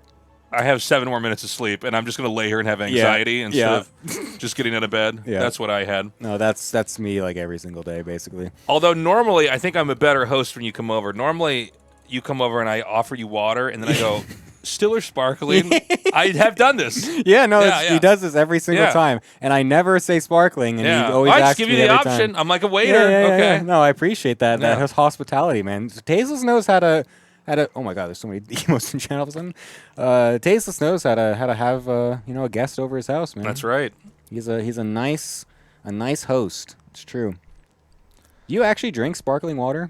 I have 7 more minutes of sleep, and I'm just gonna lay here and have anxiety instead of just getting out of bed. Yeah. That's what I had. No, that's me like every single day, basically. Although normally I think I'm a better host when you come over. Normally you come over and I offer you water, and then I go, still or sparkling? I have done this. Yeah, no, he does this every single time, and I never say sparkling, and he always I asks just give me you the every option. time. I'm like a waiter. Yeah. No, I appreciate that. That has hospitality, man. Tasteless knows how to. Oh my God, there's so many emotes in chat all of a sudden. Tasteless knows how to have a guest over his house, man. That's right. He's a nice host. It's true. You actually drink sparkling water?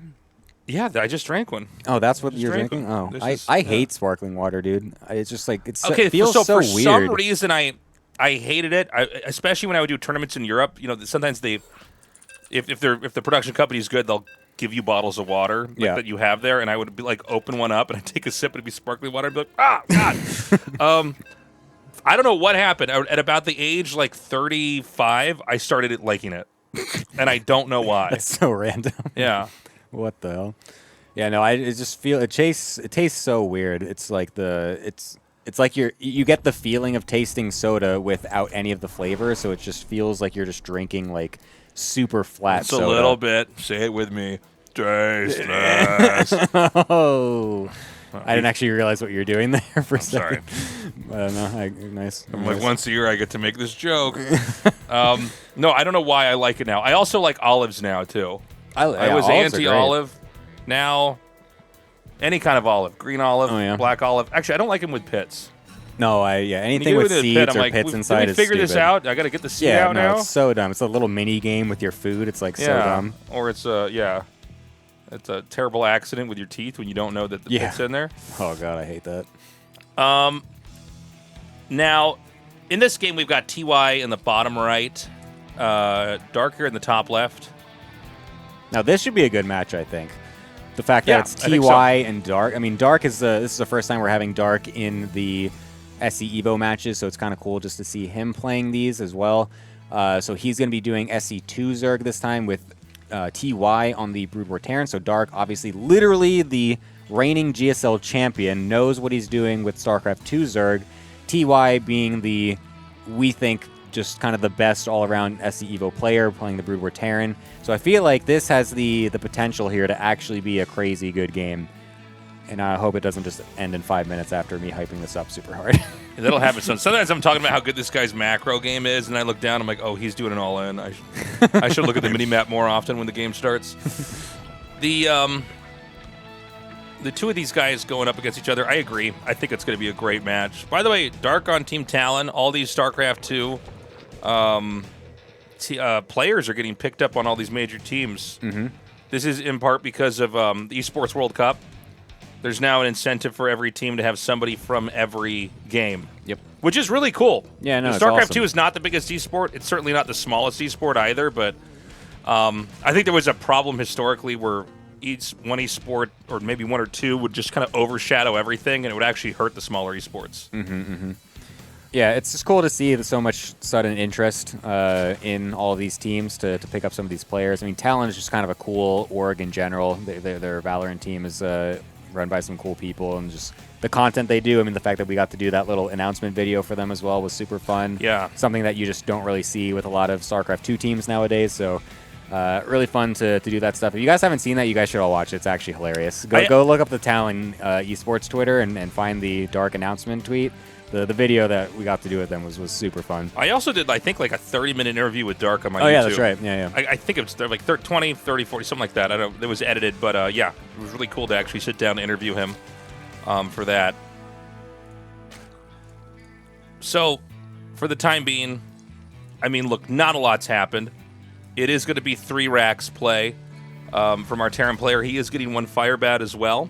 Yeah, I just drank one. Oh, that's what you're drinking? Oh, I hate sparkling water, dude. It's just like it feels so for weird. some reason I hated it, especially when I would do tournaments in Europe. You know, sometimes if the production company is good, they'll give you bottles of water that you have there, and I would be like open one up and I'd take a sip and it'd be sparkling water. I'd be like, ah, God. I don't know what happened. At about the age like 35, I started liking it, and I don't know why. That's so random. Yeah. What the hell? Yeah, no, I just feel it tastes so weird. It's like it's like you get the feeling of tasting soda without any of the flavor, so it just feels like you're just drinking like super flat soda. It's a little bit. Say it with me. Tasteless. Oh. I didn't actually realize what you were doing there for a second. Sorry. I don't know. Nice. I'm like, once a year I get to make this joke. No, I don't know why I like it now. I also like olives now, too. I was anti-olive. Now, any kind of olive. Green olive, black olive. Actually, I don't like them with pits. No, anything with seeds or pits inside is figure stupid. this out? I got to get the seed out now? It's so dumb. It's a little mini game with your food. It's like so dumb. Or it's it's a terrible accident with your teeth when you don't know that the pit's in there. Oh, God, I hate that. Now, in this game, we've got TY in the bottom right, Dark here in the top left. Now, this should be a good match, I think. The fact that it's TY and Dark. I mean, Dark is this is the first time we're having Dark in the SC EVO matches, so it's kind of cool just to see him playing these as well. So he's going to be doing SC2 Zerg this time with TY on the Brood War Terran. So Dark, obviously, literally the reigning GSL champion, knows what he's doing with StarCraft 2 Zerg. TY being the, we think, just kind of the best all-around SC EVO player playing the Brood War Terran. So I feel like this has the potential here to actually be a crazy good game. And I hope it doesn't just end in 5 minutes after me hyping this up super hard. That'll happen. Sometimes I'm talking about how good this guy's macro game is, and I look down, I'm like, oh, he's doing it all in. I should look at the mini-map more often when the game starts. The two of these guys going up against each other, I agree. I think it's going to be a great match. By the way, Dark on Team Talon, all these StarCraft 2 players are getting picked up on all these major teams. Mm-hmm. This is in part because of the Esports World Cup. There's now an incentive for every team to have somebody from every game. Yep. Which is really cool. Yeah, no, StarCraft awesome. 2 is not the biggest esport. It's certainly not the smallest esport either, but I think there was a problem historically where one esport, or maybe one or two, would just kind of overshadow everything, and it would actually hurt the smaller esports. Mm-hmm, mm-hmm. Yeah, it's just cool to see so much sudden interest in all of these teams to pick up some of these players. I mean, Talon is just kind of a cool org in general. Their Valorant team is run by some cool people, and just the content they do. I mean, the fact that we got to do that little announcement video for them as well was super fun. Yeah. Something that you just don't really see with a lot of StarCraft 2 teams nowadays. So really fun to do that stuff. If you guys haven't seen that, you guys should all watch it. It's actually hilarious. Go look up the Talon esports Twitter and find the Dark announcement tweet. The video that we got to do with them was super fun. I also did, I think, like a 30-minute interview with Dark on my YouTube. Oh, yeah, that's right. Yeah, yeah. I think it was like 20, 30, 40, something like that. I don't. It was edited, but yeah, it was really cool to actually sit down and interview him for that. So, for the time being, I mean, look, not a lot's happened. It is going to be 3 racks play from our Terran player. He is getting 1 fire bat as well.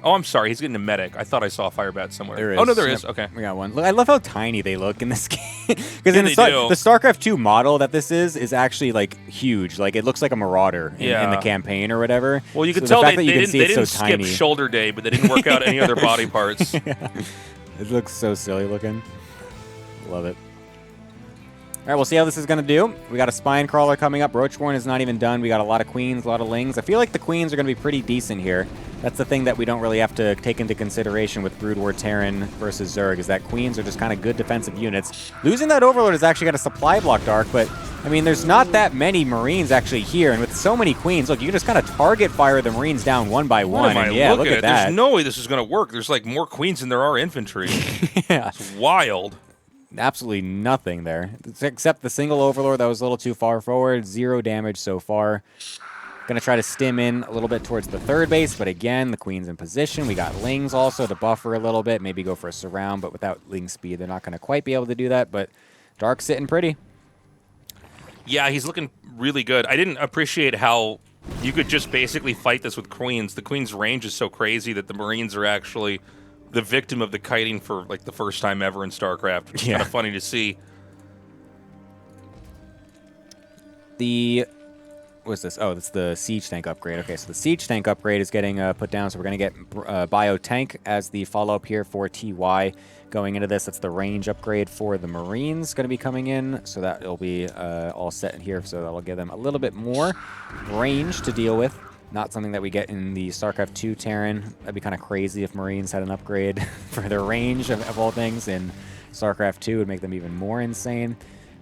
Oh, I'm sorry. He's getting a medic. I thought I saw a fire bat somewhere. There is. Oh, no, there is. Okay. We got 1. Look, I love how tiny they look in this game. Because in the do. StarCraft 2 model that this is actually, like, huge. Like, it looks like a Marauder in the campaign or whatever. Well, you can tell they didn't skip shoulder day, but they didn't work out any other body parts. Yeah. It looks so silly looking. Love it. All right, we'll see how this is going to do. We got a Spine Crawler coming up. Roachborn is not even done. We got a lot of Queens, a lot of Lings. I feel like the Queens are going to be pretty decent here. That's the thing that we don't really have to take into consideration with Brood War Terran versus Zerg, is that Queens are just kind of good defensive units. Losing that Overlord is actually going to supply block Dark, but, I mean, there's not that many Marines actually here, and with so many Queens, look, you can just kind of target fire the Marines down one by one. And yeah, look at that. There's no way this is going to work. There's, like, more Queens than there are infantry. Yeah. It's wild. Absolutely nothing there, except the single Overlord that was a little too far forward. 0 damage so far. Going to try to stim in a little bit towards the 3rd base, but again, the Queen's in position. We got Lings also to buffer a little bit, maybe go for a surround, but without Ling speed, they're not going to quite be able to do that, but Dark's sitting pretty. Yeah, he's looking really good. I didn't appreciate how you could just basically fight this with Queens. The Queen's range is so crazy that the Marines are actually the victim of the kiting for like the first time ever in StarCraft, which is kind of funny to see. What's this? Oh, that's the Siege Tank upgrade. Okay, so the Siege Tank upgrade is getting put down, so we're going to get Bio Tank as the follow-up here for TY going into this. That's the range upgrade for the Marines going to be coming in, so that will be all set in here, so that'll give them a little bit more range to deal with. Not something that we get in the StarCraft 2 Terran. That'd be kind of crazy if Marines had an upgrade for their range of all things, and StarCraft 2 would make them even more insane.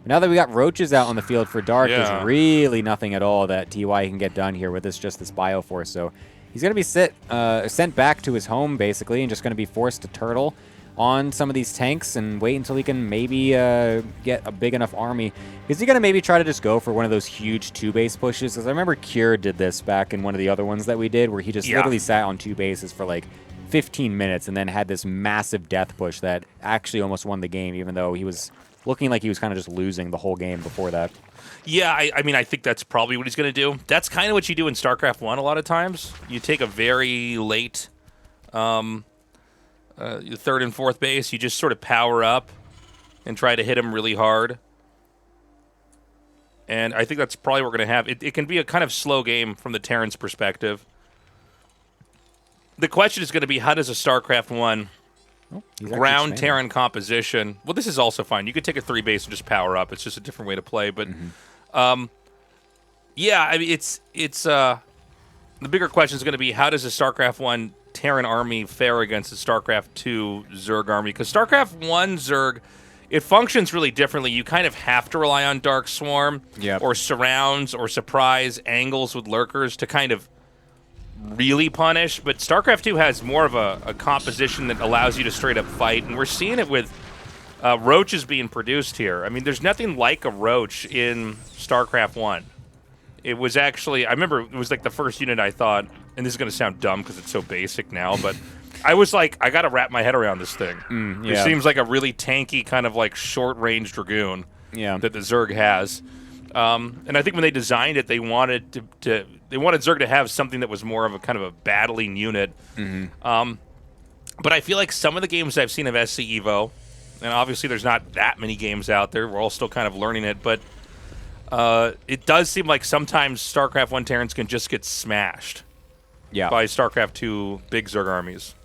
But now that we got Roaches out on the field for Dark, there's really nothing at all that TY can get done here with just this Bioforce. So he's going to be sent back to his home, basically, and just going to be forced to turtle on some of these tanks and wait until he can maybe get a big enough army. Is he going to maybe try to just go for one of those huge 2-base pushes? Because I remember Cure did this back in one of the other ones that we did, where he just literally sat on 2 bases for like 15 minutes and then had this massive death push that actually almost won the game, even though he was looking like he was kind of just losing the whole game before that. Yeah, I mean, I think that's probably what he's going to do. That's kind of what you do in StarCraft 1 a lot of times. You take a very late your 3rd and 4th base, you just sort of power up and try to hit him really hard. And I think that's probably what we're going to have. It can be a kind of slow game from the Terran's perspective. The question is going to be, how does a StarCraft 1 ground Terran composition... Well, this is also fine. You could take a 3 base and just power up. It's just a different way to play. But, yeah, I mean, it's the bigger question is going to be, how does a StarCraft 1 Terran army fare against the StarCraft 2 Zerg army? Because StarCraft 1 Zerg, it functions really differently. You kind of have to rely on Dark Swarm or surrounds or surprise angles with lurkers to kind of really punish. But StarCraft 2 has more of a composition that allows you to straight up fight. And we're seeing it with roaches being produced here. I mean, there's nothing like a roach in StarCraft 1. It was actually, I remember it was like the first unit I thought, and this is going to sound dumb because it's so basic now, but I was like, I got to wrap my head around this thing. It seems like a really tanky kind of like short-range Dragoon that the Zerg has. And I think when they designed it, they wanted they wanted Zerg to have something that was more of a kind of a battling unit. But I feel like some of the games I've seen of SC EVO, and obviously there's not that many games out there, we're all still kind of learning it, but it does seem like sometimes StarCraft 1 Terrans can just get smashed by StarCraft 2 big Zerg armies.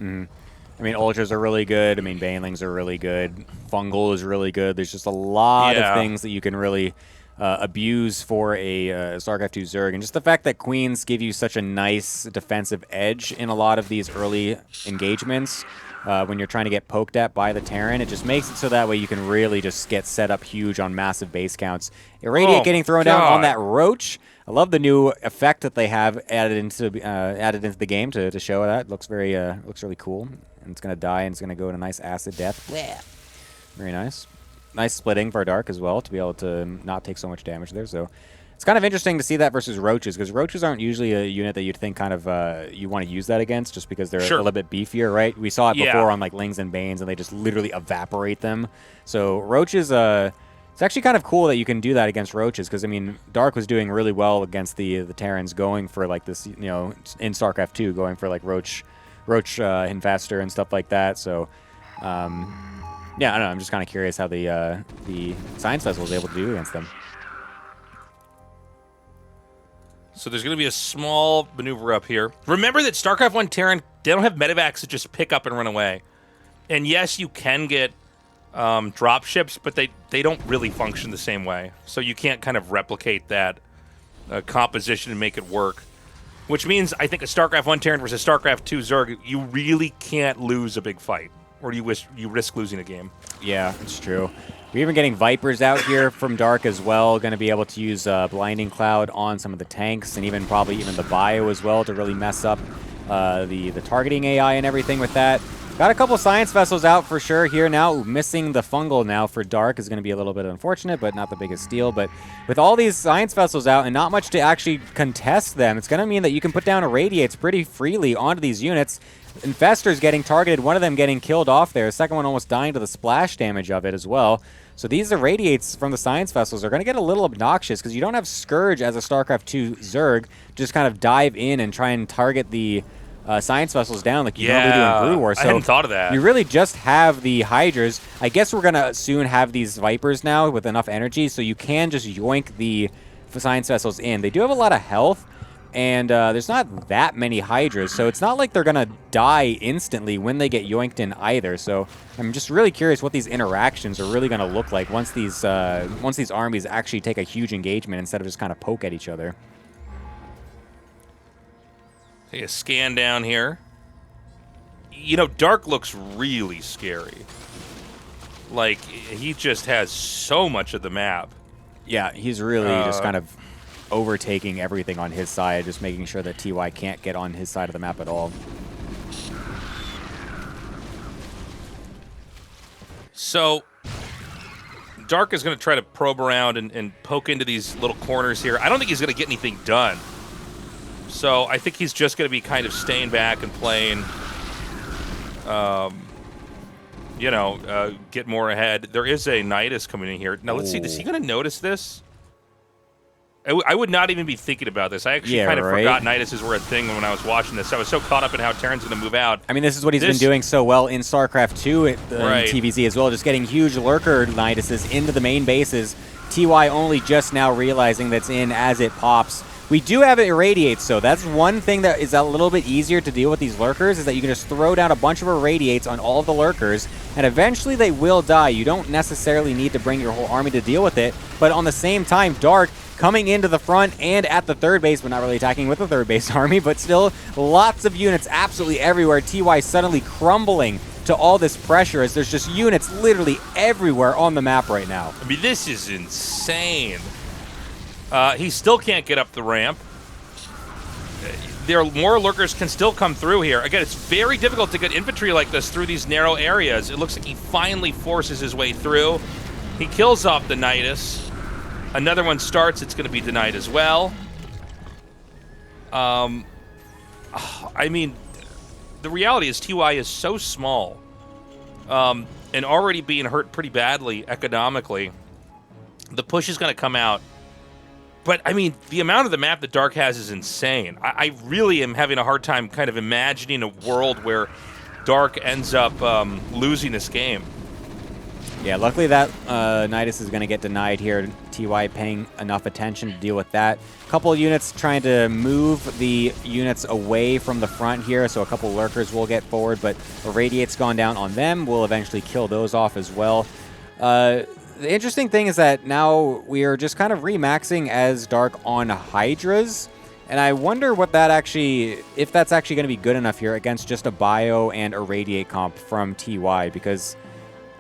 I mean, Ultras are really good. I mean, Banelings are really good. Fungal is really good. There's just a lot of things that you can really abuse for a StarCraft 2 Zerg. And just the fact that Queens give you such a nice defensive edge in a lot of these early engagements when you're trying to get poked at by the Terran, it just makes it so that way you can really just get set up huge on massive base counts. Irradiate getting thrown down on that Roach. I love the new effect that they have added into the game to show that. It looks looks really cool. And it's gonna die and it's gonna go in a nice acid death. Blech. Very nice. Nice splitting for Dark as well to be able to not take so much damage there. So it's kind of interesting to see that versus Roaches, because Roaches aren't usually a unit that you'd think kind of you want to use that against just because they're a little bit beefier, right? We saw it before on like Lings and Banes, and they just literally evaporate them. So Roaches, it's actually kind of cool that you can do that against Roaches, because I mean Dark was doing really well against the Terrans, going for like this, you know, in StarCraft 2, going for like Roach Infestor and stuff like that. So. Yeah, I don't know. I'm just kind of curious how the Science Vessel was able to do against them. So there's going to be a small maneuver up here. Remember that StarCraft 1 Terran, they don't have medevacs that just pick up and run away. And yes, you can get drop ships, but they don't really function the same way. So you can't kind of replicate that composition and make it work. Which means I think a StarCraft 1 Terran versus StarCraft 2 Zerg, you really can't lose a big fight. Or do you risk losing a game? Yeah, it's true. We're even getting Vipers out here from Dark as well. Going to be able to use Blinding Cloud on some of the tanks, and probably even the Bio as well, to really mess up the targeting AI and everything with that. Got a couple Science Vessels out for sure here now. Ooh, missing the Fungal now for Dark is going to be a little bit unfortunate, but not the biggest deal. But with all these Science Vessels out and not much to actually contest them, it's going to mean that you can put down Irradiates pretty freely onto these units. Infestors getting targeted, one of them getting killed off there, the second one almost dying to the splash damage of it as well. So these Irradiates from the Science Vessels are going to get a little obnoxious, because you don't have Scourge as a StarCraft 2 Zerg just kind of dive in and try and target the Science Vessels down like you normally do in Brood War. So I hadn't thought of that. You really just have the Hydras. I guess we're going to soon have these Vipers now with enough energy, so you can just yoink the Science Vessels in. They do have a lot of health, and there's not that many Hydras, so it's not like they're going to die instantly when they get yoinked in either. So I'm just really curious what these interactions are really going to look like once these armies actually take a huge engagement instead of just kind of poke at each other. Take a scan down here. You know, Dark looks really scary. Like, he just has so much of the map. Yeah, he's really just kind of overtaking everything on his side, just making sure that TY can't get on his side of the map at all. So Dark is going to try to probe around and poke into these little corners here. I don't think he's going to get anything done. So I think he's just going to be kind of staying back and playing, you know, get more ahead. There is a Nidus coming in here. Now, let's see. Is he going to notice this? I would not even be thinking about this. I actually kind of forgot Niduses were a thing when I was watching this. I was so caught up in how Terran's going to move out. I mean, this is what he's been doing so well in StarCraft 2 in TVZ as well, just getting huge Lurker Niduses into the main bases. TY only just now realizing that's in as it pops. We do have it Irradiates, so that's one thing that is a little bit easier to deal with these Lurkers, is that you can just throw down a bunch of Irradiates on all of the Lurkers, and eventually they will die. You don't necessarily need to bring your whole army to deal with it, but on the same time, Dark coming into the front and at the third base, but not really attacking with the third base army, but still lots of units absolutely everywhere. TY suddenly crumbling to all this pressure as there's just units literally everywhere on the map right now. I mean, this is insane. He still can't get up the ramp. There are more Lurkers can still come through here. Again, it's very difficult to get infantry like this through these narrow areas. It looks like he finally forces his way through. He kills off the Nidus. Another one starts, it's going to be denied as well. I mean, the reality is TY is so small and already being hurt pretty badly economically. The push is going to come out. But, I mean, the amount of the map that Dark has is insane. I really am having a hard time kind of imagining a world where Dark ends up losing this game. Yeah, luckily that Nidus is going to get denied here. TY paying enough attention to deal with that. A couple of units trying to move the units away from the front here, so a couple lurkers will get forward, but Irradiate's gone down on them. We'll eventually kill those off as well. The interesting thing is that now we are just kind of remaxing as Dark on Hydras. And I wonder what that actually, if that's actually going to be good enough here against just a Bio and Irradiate comp from TY, because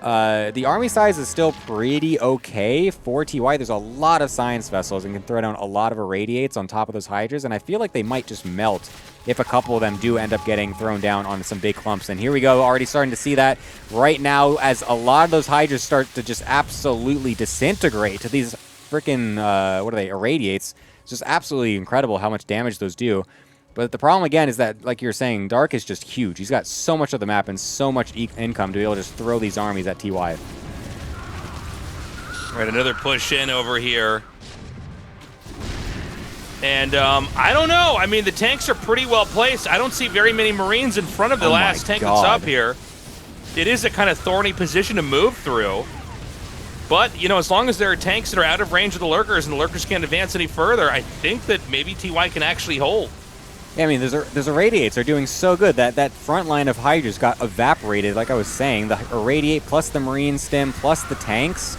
the army size is still pretty okay for TY. There's a lot of Science Vessels and can throw down a lot of Irradiates on top of those Hydras, and I feel like they might just melt if a couple of them do end up getting thrown down on some big clumps. And here we go, already starting to see that right now as a lot of those Hydras start to just absolutely disintegrate. These freaking, what are they, Irradiates. It's just absolutely incredible how much damage those do. But the problem, again, is that, like you're saying, Dark is just huge. He's got so much of the map and so much income to be able to just throw these armies at TY. All right, another push in over here. And I don't know. I mean, the tanks are pretty well placed. I don't see very many Marines in front of the last tank that's up here. It is a kind of thorny position to move through. But, you know, as long as there are tanks that are out of range of the Lurkers and the Lurkers can't advance any further, I think that maybe TY can actually hold. Yeah, I mean, there's Irradiates. They're doing so good. That front line of Hydras got evaporated, like I was saying. The Irradiate plus the Marine Stim plus the tanks.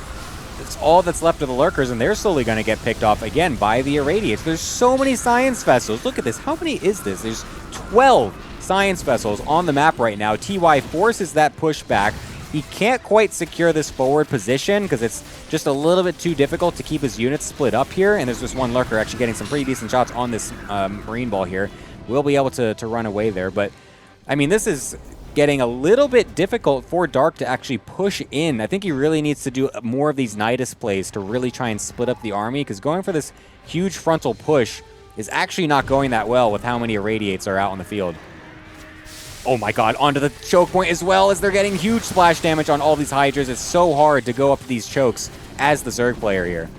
It's all that's left of the Lurkers, and they're slowly going to get picked off again by the Irradiates. There's so many Science Vessels. Look at this. How many is this? There's 12 Science Vessels on the map right now. TY forces that push back. He can't quite secure this forward position because it's just a little bit too difficult to keep his units split up here. And there's just one Lurker actually getting some pretty decent shots on this Marine ball here. We'll be able to run away there. But, I mean, this is getting a little bit difficult for Dark to actually push in. I think he really needs to do more of these Nidus plays to really try and split up the army, because going for this huge frontal push is actually not going that well with how many Irradiates are out on the field. Oh my god, onto the choke point as well, as they're getting huge splash damage on all these Hydras. It's so hard to go up to these chokes as the Zerg player here.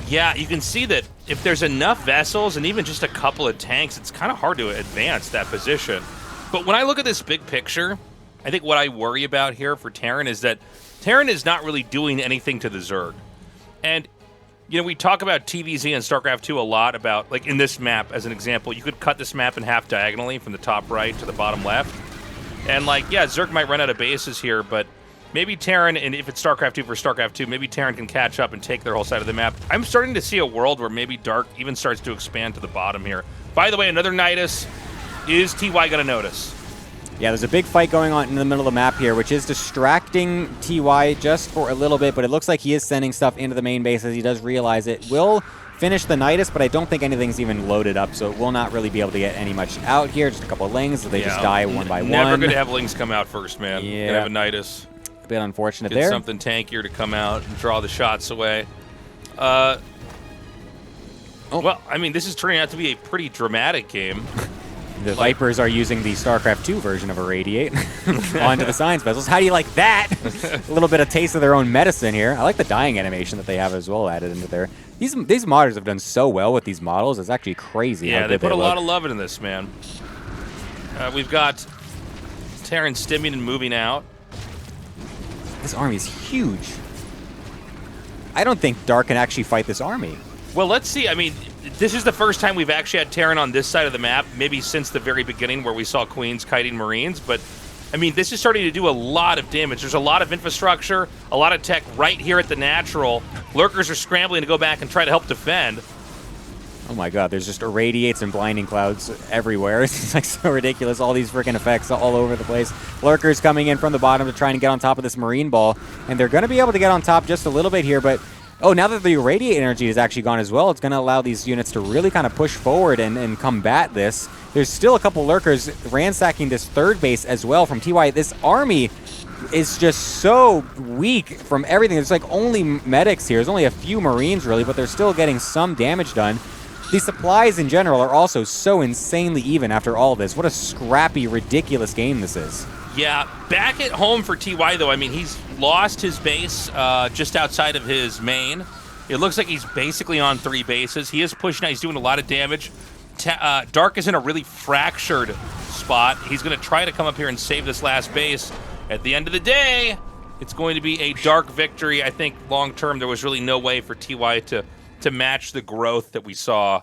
Yeah, you can see that if there's enough vessels and even just a couple of tanks, it's kind of hard to advance that position. But when I look at this big picture, I think what I worry about here for Terran is that Terran is not really doing anything to the Zerg. And, you know, we talk about TVZ and StarCraft 2 a lot about, like, in this map, as an example, you could cut this map in half diagonally from the top right to the bottom left. And, like, yeah, Zerg might run out of bases here, but maybe Terran, and if it's StarCraft 2 for StarCraft 2, maybe Terran can catch up and take their whole side of the map. I'm starting to see a world where maybe Dark even starts to expand to the bottom here. By the way, another Nidus. Is TY going to notice? Yeah, there's a big fight going on in the middle of the map here, which is distracting TY just for a little bit, but it looks like he is sending stuff into the main base as he does realize it. Will finish the Nidus, but I don't think anything's even loaded up, so it will not really be able to get any much out here. Just a couple of Lings, so they just die one by one. Never going to have Lings come out first, man. Yeah. Going to have a Nidus. A bit unfortunate Get there. Something tankier to come out and draw the shots away. Well, I mean, this is turning out to be a pretty dramatic game. The Vipers are using the StarCraft 2 version of Irradiate onto the Science Vessels. How do you like that? A little bit of taste of their own medicine here. I like the dying animation that they have as well added into there. These modders have done so well with these models. It's actually crazy. Yeah, they put a lot of love into this, man. We've got Terran stimming and moving out. This army is huge. I don't think Dark can actually fight this army. Well, let's see. I mean, this is the first time we've actually had Terran on this side of the map, maybe since the very beginning where we saw Queens kiting Marines. But, I mean, this is starting to do a lot of damage. There's a lot of infrastructure, a lot of tech right here at the natural. Lurkers are scrambling to go back and try to help defend. Oh my god, there's just Irradiates and Blinding Clouds everywhere. It's like so ridiculous. All these freaking effects all over the place. Lurkers coming in from the bottom to try and get on top of this Marine ball. And they're going to be able to get on top just a little bit here, but oh, now that the Irradiate energy is actually gone as well, it's going to allow these units to really kind of push forward and combat this. There's still a couple Lurkers ransacking this third base as well from TY. This army is just so weak from everything. There's like only medics here. There's only a few Marines really, but they're still getting some damage done. These supplies in general are also so insanely even after all of this. What a scrappy, ridiculous game this is. Yeah, back at home for TY, though, I mean, he's lost his base just outside of his main. It looks like he's basically on 3 bases. He is pushing out. He's doing a lot of damage. Dark is in a really fractured spot. He's going to try to come up here and save this last base. At the end of the day, It's going to be a dark victory. I think long term there was really no way for TY to match the growth that we saw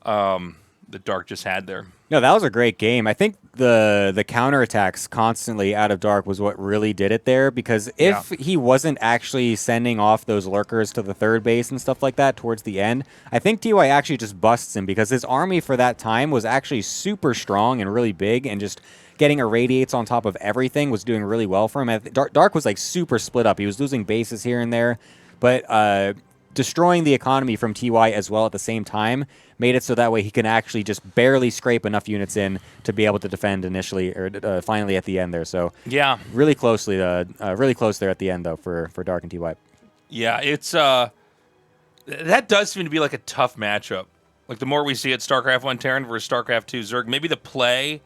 that Dark just had there. No, that was a great game. I think the counterattacks constantly out of Dark was what really did it there, because if he wasn't actually sending off those lurkers to the third base and stuff like that towards the end, I think TY actually just busts him, because his army for that time was actually super strong and really big, and just getting irradiates on top of everything was doing really well for him. Dark was like super split up. He was losing bases here and there, but destroying the economy from TY as well at the same time made it so that way he can actually just barely scrape enough units in to be able to defend initially, or finally at the end there. So yeah, really close there at the end though for Dark and TY. Yeah, it's that does seem to be like a tough matchup. Like the more we see it, StarCraft 1 Terran versus StarCraft 2 Zerg, maybe the play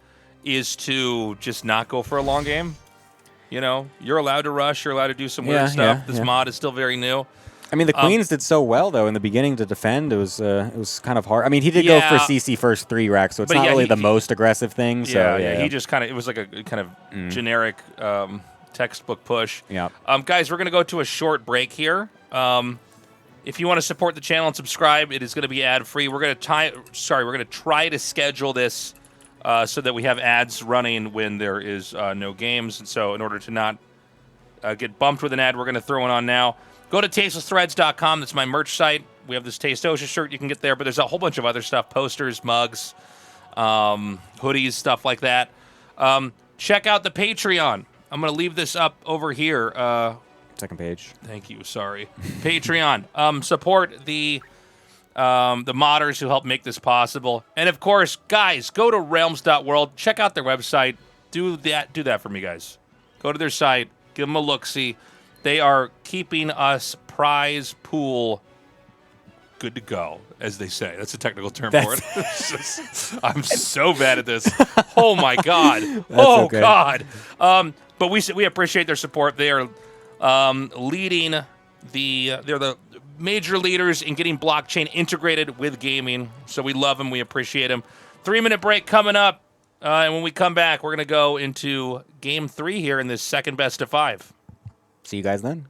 is to just not go for a long game. You know, you're allowed to rush, you're allowed to do some weird stuff. This mod is still very new. I mean, the Queens did so well, though, in the beginning to defend. It was kind of hard. I mean, he did go for CC first 3 racks, so it's not really the most aggressive thing. So, he just kind of, it was like a kind of generic textbook push. Yeah. Guys, we're going to go to a short break here. If you want to support the channel and subscribe, it is going to be ad-free. We're going to try to schedule this so that we have ads running when there is no games. And so in order to not get bumped with an ad, we're going to throw it on now. Go to tastelessthreads.com. That's my merch site. We have this Taste OSHA shirt you can get there, but there's a whole bunch of other stuff, posters, mugs, hoodies, stuff like that. Check out the Patreon. I'm going to leave this up over here. Second page. Thank you. Sorry. Patreon. Support the modders who help make this possible. And, of course, guys, go to realms.world. Check out their website. Do that for me, guys. Go to their site. Give them a look-see. They are keeping us prize pool good to go, as they say. That's a technical term for it. I'm so bad at this. Oh, my God. God. But we appreciate their support. They are leading they're the major leaders in getting blockchain integrated with gaming. So we love them. We appreciate them. 3-minute break coming up. And when we come back, we're going to go into Game 3 here in this second best of 5. See you guys then.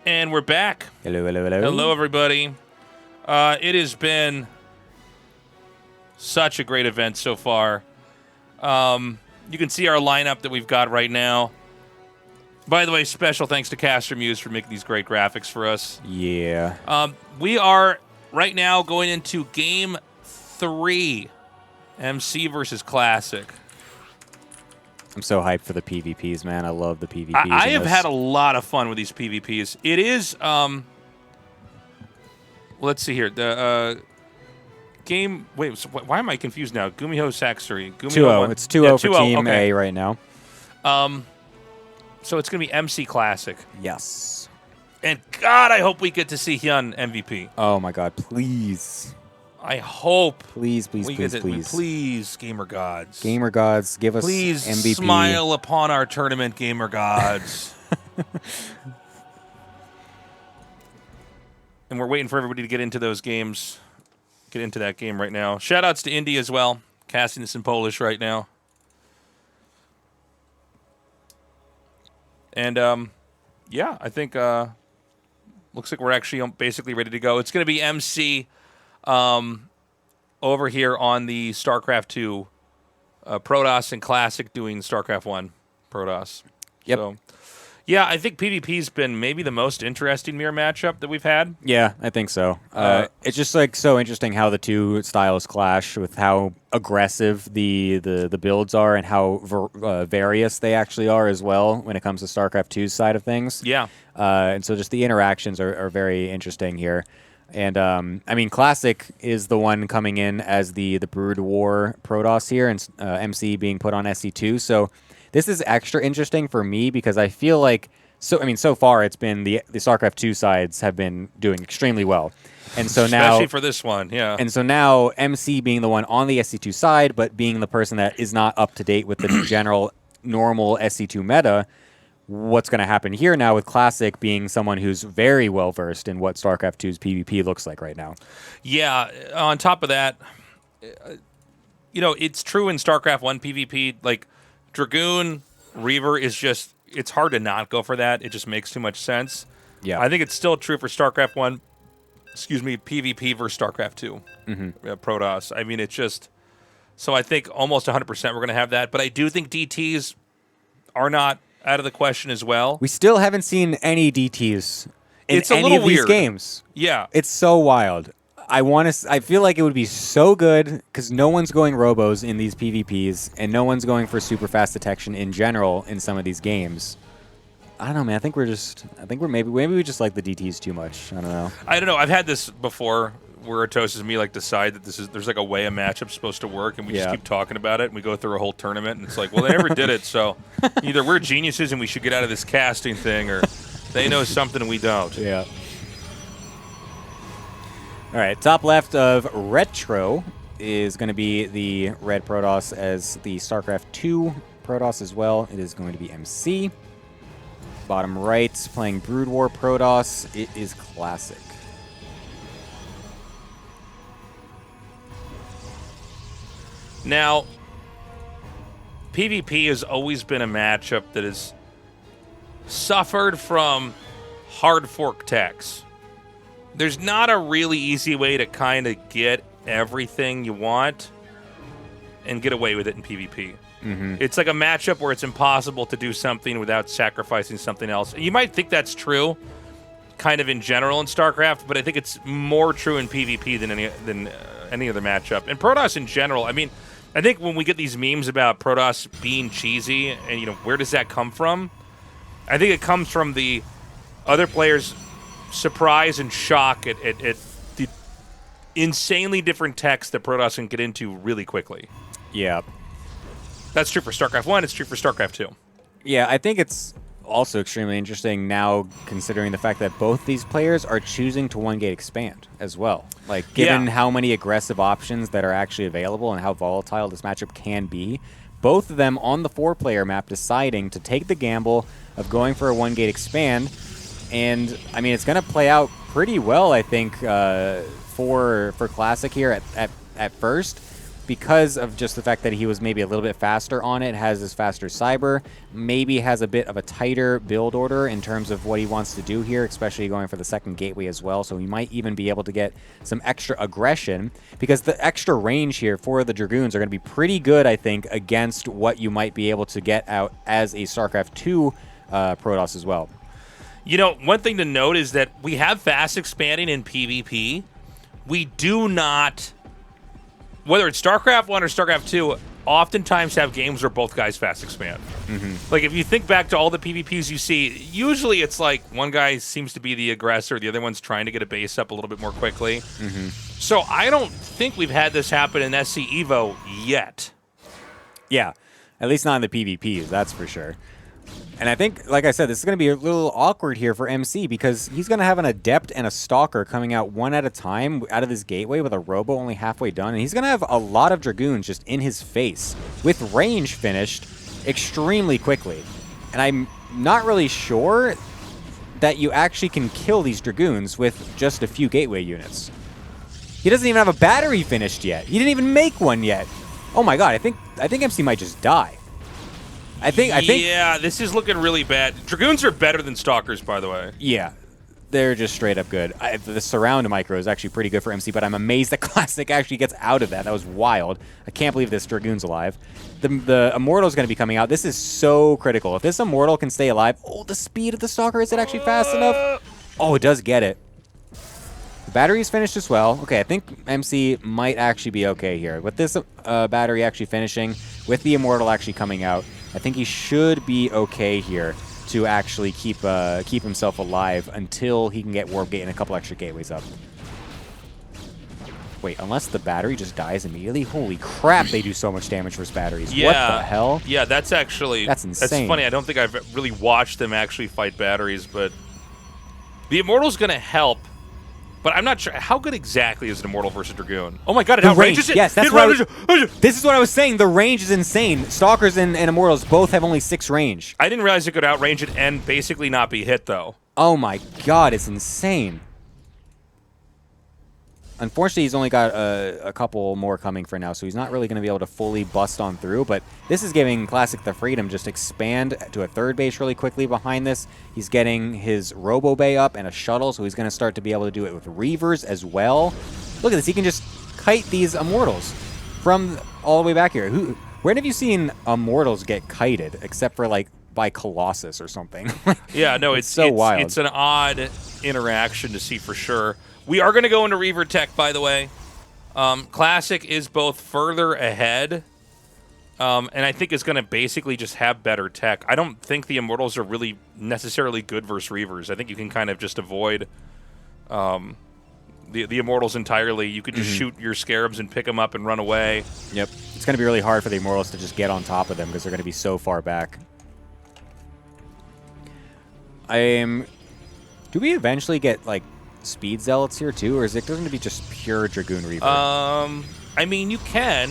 And we're back. Hello, hello, hello. Hello, everybody. It has been such a great event so far. You can see our lineup that we've got right now. By the way, special thanks to Caster Muse for making these great graphics for us. Yeah. We are right now going into Game 3, MC versus Classic. I'm so hyped for the PvPs, man. I love the PvPs. I have had a lot of fun with these PvPs. It is, let's see here. The game, wait, so why am I confused now? Gumiho, Saxer. 2-0. It's 2-0 for Team A right now. So it's going to be MC Classic. Yes. And God, I hope we get to see Hyun MVP. Oh, my God. Please. I hope. Please, please, please, please. Please, Gamer Gods. Gamer Gods, give us please MVP. Please smile upon our tournament, Gamer Gods. And we're waiting for everybody to get into those games. Get into that game right now. Shoutouts to Indy as well. Casting this in Polish right now. And, yeah, I think looks like we're actually basically ready to go. It's going to be MC over here on the StarCraft 2 Protoss and Classic doing StarCraft 1 Protoss. Yep. So, yeah, I think PvP's been maybe the most interesting mirror matchup that we've had. Yeah, I think so. It's just like so interesting how the two styles clash with how aggressive the builds are and how various they actually are as well when it comes to StarCraft 2's side of things. Yeah. And so just the interactions are very interesting here. And, I mean, Classic is the one coming in as the Brood War Protoss here, and MC being put on SC2. So this is extra interesting for me because I feel like, so far it's been the StarCraft 2 sides have been doing extremely well. And so now, especially for this one, yeah. And so now MC being the one on the SC2 side, but being the person that is not up to date with the general normal SC2 meta, what's going to happen here now with Classic being someone who's very well versed in what StarCraft 2's PvP looks like right now. Yeah, on top of that, it's true in StarCraft 1 PvP, like Dragoon, Reaver is just, it's hard to not go for that. It just makes too much sense. Yeah. I think it's still true for StarCraft 1, PvP versus StarCraft 2, Protoss. I mean, it's just, so I think almost 100% we're going to have that, but I do think DTs are not out of the question as well. We still haven't seen any DTs in it's a any little of weird. These games. Yeah. It's so wild. I feel like it would be so good because no one's going robos in these PvPs and no one's going for super fast detection in general in some of these games. I don't know, man. Maybe we just like the DTs too much. I don't know. I've had this before where Atosis and me like decide that there's like a way a matchup's supposed to work, and we just keep talking about it, and we go through a whole tournament, and it's like, well, they never did it, so either we're geniuses and we should get out of this casting thing, or they know something and we don't. Yeah. All right, top left of Retro is going to be the Red Protoss as the StarCraft 2 Protoss as well. It is going to be MC. Bottom right, playing Brood War Protoss, it is Classic. Now, PvP has always been a matchup that has suffered from hard fork techs. There's not a really easy way to kind of get everything you want and get away with it in PvP. It's like a matchup where it's impossible to do something without sacrificing something else. You might think that's true kind of in general in StarCraft, but I think it's more true in PvP than any other matchup. And Protoss in general, I mean, I think when we get these memes about Protoss being cheesy and, where does that come from? I think it comes from the other players' surprise and shock at the insanely different techs that Protoss can get into really quickly. Yeah. That's true for StarCraft 1. It's true for StarCraft 2. Yeah, I think it's also extremely interesting now considering the fact that both these players are choosing to one-gate expand as well. Like, given how many aggressive options that are actually available and how volatile this matchup can be, both of them on the 4-player map deciding to take the gamble of going for a one-gate expand. And, I mean, it's going to play out pretty well, I think, for Classic here at first. because of just the fact that he was maybe a little bit faster on it, has this faster cyber, maybe has a bit of a tighter build order in terms of what he wants to do here, especially going for the second gateway as well. So he might even be able to get some extra aggression, because the extra range here for the Dragoons are going to be pretty good, I think, against what you might be able to get out as a StarCraft 2 Protoss as well. You know, one thing to note is that we have fast expanding in PvP. We do not, whether it's StarCraft 1 or StarCraft 2, oftentimes have games where both guys fast expand. Like, if you think back to all the PvPs you see, usually it's like one guy seems to be the aggressor, the other one's trying to get a base up a little bit more quickly. So I don't think we've had this happen in SC EVO yet. Yeah, at least not in the PvPs, that's for sure. And I think, like I said, this is going to be a little awkward here for MC, because he's going to have an Adept and a Stalker coming out one at a time out of this gateway with a Robo only halfway done. And he's going to have a lot of Dragoons just in his face with range finished extremely quickly. And I'm not really sure that you actually can kill these Dragoons with just a few gateway units. He doesn't even have a battery finished yet. He didn't even make one yet. Oh my god, I think MC might just die. I think yeah, this is looking really bad. Dragoons are better than Stalkers, by the way. Yeah, they're just straight up good. The surround micro is actually pretty good for MC, but I'm amazed that Classic actually gets out of that. That was wild. I can't believe this Dragoon's alive. The Immortal is going to be coming out. This is so critical. If this Immortal can stay alive, oh, the speed of the Stalker, is it actually fast enough? Oh, it does get it. The battery is finished as well. Okay, I think MC might actually be okay here. With this battery actually finishing, with the Immortal actually coming out, I think he should be okay here to actually keep himself alive until he can get Warp Gate and a couple extra gateways up. Wait, unless the battery just dies immediately? Holy crap, they do so much damage versus batteries. Yeah. What the hell? Yeah, that's actually... That's insane. That's funny. I don't think I've really watched them actually fight batteries, but... The Immortal's going to help, but I'm not sure. How good exactly is an Immortal versus Dragoon? Oh my god, it outranges it! Yes, that's what this is what I was saying. The range is insane. Stalkers and Immortals both have only 6 range. I didn't realize it could outrange it and basically not be hit, though. Oh my god, it's insane. Unfortunately, he's only got a couple more coming for now, so he's not really going to be able to fully bust on through, but this is giving Classic the freedom. Just expand to a third base really quickly behind this. He's getting his Robo Bay up and a shuttle, so he's going to start to be able to do it with Reavers as well. Look at this. He can just kite these Immortals from all the way back here. Where have you seen Immortals get kited, except for, like, by Colossus or something? Yeah, no, it's so wild. It's an odd interaction to see for sure. We are going to go into Reaver tech, by the way. Classic is both further ahead, and I think it's going to basically just have better tech. I don't think the Immortals are really necessarily good versus Reavers. I think you can kind of just avoid the Immortals entirely. You could just shoot your Scarabs and pick them up and run away. Yep. It's going to be really hard for the Immortals to just get on top of them because they're going to be so far back. Do we eventually get, like, Speed Zealots here too, or is it going to be just pure Dragoon Reaver? I mean, you can.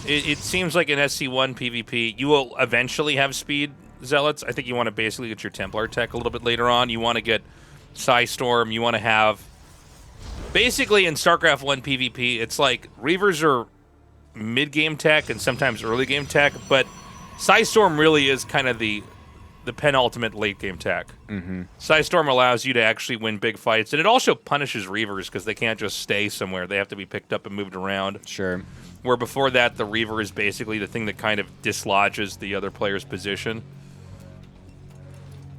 It seems like in SC1 PvP, you will eventually have Speed Zealots. I think you want to basically get your Templar tech a little bit later on. You want to get Psystorm. You want to have... Basically, in StarCraft 1 PvP, it's like Reavers are mid-game tech and sometimes early-game tech, but Psystorm really is kind of the penultimate late-game tech. Psystorm allows you to actually win big fights, and it also punishes Reavers because they can't just stay somewhere. They have to be picked up and moved around. Sure. Where before that, the Reaver is basically the thing that kind of dislodges the other player's position.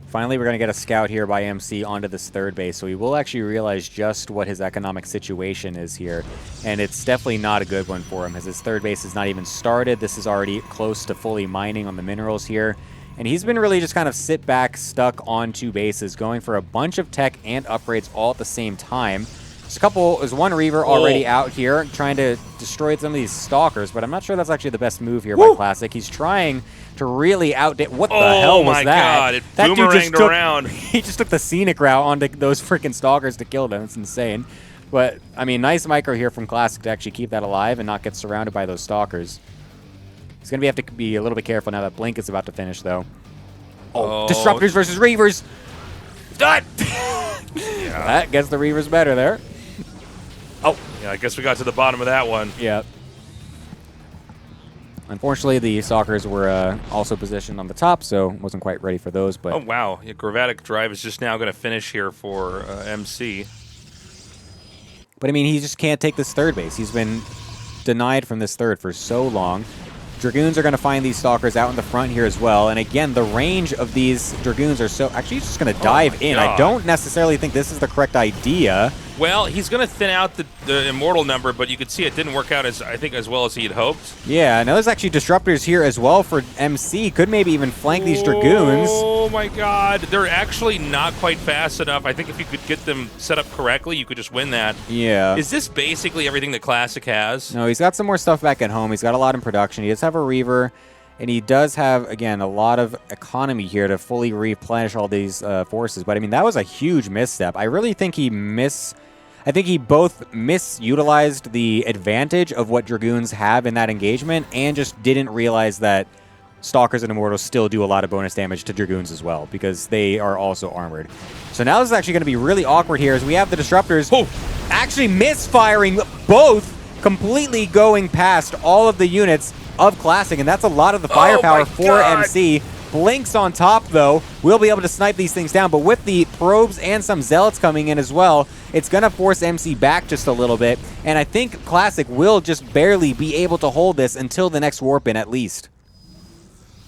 Finally, we're going to get a scout here by MC onto this third base, so we will actually realize just what his economic situation is here, and it's definitely not a good one for him, as his third base is not even started. This is already close to fully mining on the minerals here. And he's been really just kind of sit back, stuck on 2 bases, going for a bunch of tech and upgrades all at the same time. There's one Reaver already out here trying to destroy some of these Stalkers, but I'm not sure that's actually the best move here by Classic. He's trying to really what the hell was that? Oh my god, it boomeranged around. He just took the scenic route onto those freaking Stalkers to kill them. It's insane. But, I mean, nice micro here from Classic to actually keep that alive and not get surrounded by those Stalkers. He's going to have to be a little bit careful now that Blink is about to finish, though. Oh, Disruptors versus Reavers. Done! Yeah. That gets the Reavers better there. Oh, yeah, I guess we got to the bottom of that one. Yeah. Unfortunately, the Stalkers were also positioned on the top, so wasn't quite ready for those. But oh, wow. Yeah, Gravatic Drive is just now going to finish here for MC. But, I mean, he just can't take this third base. He's been denied from this third for so long. Dragoons are going to find these Stalkers out in the front here as well. And again, the range of these Dragoons are so... Actually, he's just going to dive in. I don't necessarily think this is the correct idea. Well, he's going to thin out the Immortal number, but you could see it didn't work out, as well as he had hoped. Yeah, now there's actually Disruptors here as well for MC. Could maybe even flank these Dragoons. Oh, my God. They're actually not quite fast enough. I think if you could get them set up correctly, you could just win that. Yeah. Is this basically everything that Classic has? No, he's got some more stuff back at home. He's got a lot in production. He does have a Reaver, and he does have, again, a lot of economy here to fully replenish all these forces. But, I mean, that was a huge misstep. I really think I think he both misutilized the advantage of what Dragoons have in that engagement and just didn't realize that Stalkers and Immortals still do a lot of bonus damage to Dragoons as well, because they are also armored. So now this is actually going to be really awkward here as we have the Disruptors actually misfiring both, completely going past all of the units of Classic, and that's a lot of the firepower for MC. Blinks on top, though, will be able to snipe these things down, but with the probes and some zealots coming in as well, it's going to force MC back just a little bit, and I think Classic will just barely be able to hold this until the next warp-in at least.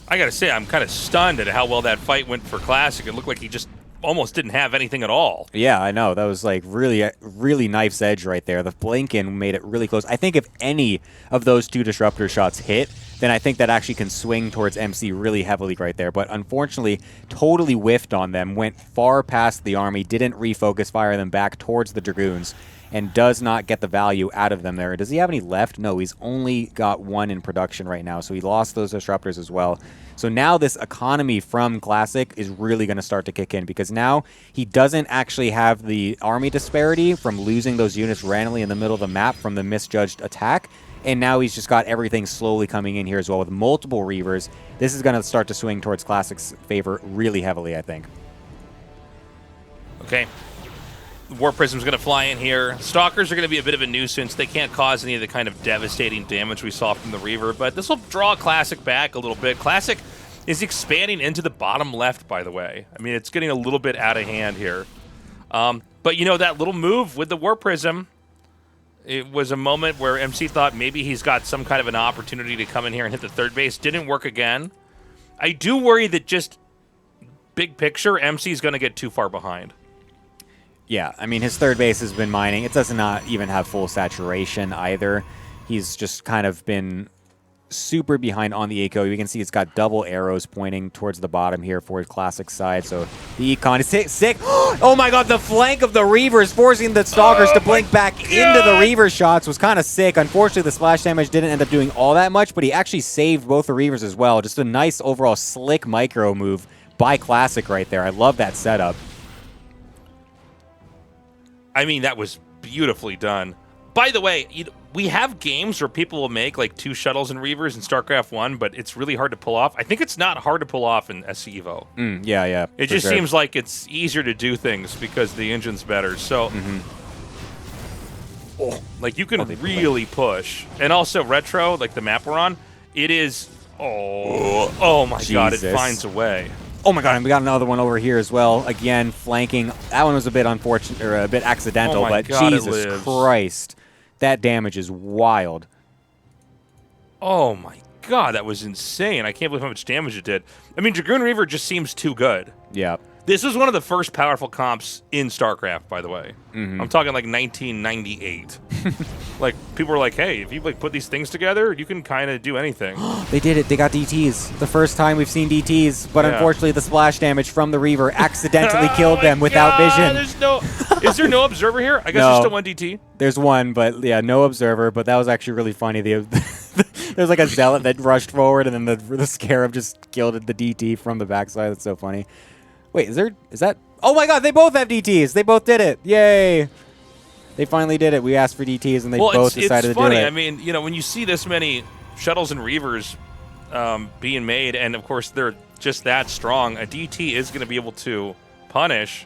I gotta say, I'm kind of stunned at how well that fight went for Classic. It looked like he just almost didn't have anything at all. Yeah, I know. That was like really knife's edge right there. The blink-in made it really close. I think if any of those two Disruptor shots hit, then I think that actually can swing towards MC really heavily right there. But unfortunately, totally whiffed on them, went far past the army, didn't refocus fire them back towards the Dragoons, and does not get the value out of them there. Does he have any left? No, he's only got one in production right now, so he lost those Disruptors as well. So now this economy from Classic is really going to start to kick in, because now he doesn't actually have the army disparity from losing those units randomly in the middle of the map from the misjudged attack, and now he's just got everything slowly coming in here as well with multiple Reavers. This is going to start to swing towards Classic's favor really heavily, I think. Okay. War Prism's going to fly in here. Stalkers are going to be a bit of a nuisance. They can't cause any of the kind of devastating damage we saw from the Reaver, but this will draw Classic back a little bit. Classic is expanding into the bottom left, by the way. I mean, it's getting a little bit out of hand here. But, you know, that little move with the War Prism, it was a moment where MC thought maybe he's got some kind of an opportunity to come in here and hit the third base. Didn't work again. I do worry that just big picture, MC's going to get too far behind. Yeah, I mean, his third base has been mining. It does not even have full saturation either. He's just kind of been super behind on the eco. You can see it's got double arrows pointing towards the bottom here for his Classic side. So the econ is sick. Oh my god, the flank of the Reavers forcing the Stalkers to blink back into the Reaver shots was kind of sick. Unfortunately, the splash damage didn't end up doing all that much, but he actually saved both the Reavers as well. Just a nice overall slick micro move by Classic right there. I love that setup. I mean, that was beautifully done. By the way, we have games where people will make like 2 shuttles and Reavers in StarCraft 1, but it's really hard to pull off. I think it's not hard to pull off in SC EVO. Yeah. It just seems like it's easier to do things because the engine's better. So, like, you can really push. And also, Retro, like the map we're on, it is... Oh my god, it finds a way. Oh my god, and we got another one over here as well. Again, flanking. That one was a bit unfortunate, or a bit accidental, but Jesus Christ. That damage is wild. Oh my god, that was insane. I can't believe how much damage it did. I mean, Dragoon Reaver just seems too good. Yeah. This was one of the first powerful comps in StarCraft, by the way. I'm talking like 1998. Like, people were like, hey, if you like put these things together, you can kind of do anything. They did it. They got DTs. The first time we've seen DTs, but unfortunately the splash damage from the Reaver accidentally killed them without vision. Is there no observer here? I guess there's still one DT. There's one, but yeah, no observer, but that was actually really funny. There's like a zealot that rushed forward, and then the Scarab just killed the DT from the backside. That's so funny. Wait, is that... Oh my god, they both have DTs! They both did it! Yay! They finally did it. We asked for DTs, and they both decided to do it. It's funny. I mean, you know, when you see this many shuttles and Reavers being made, and of course they're just that strong, a DT is going to be able to punish.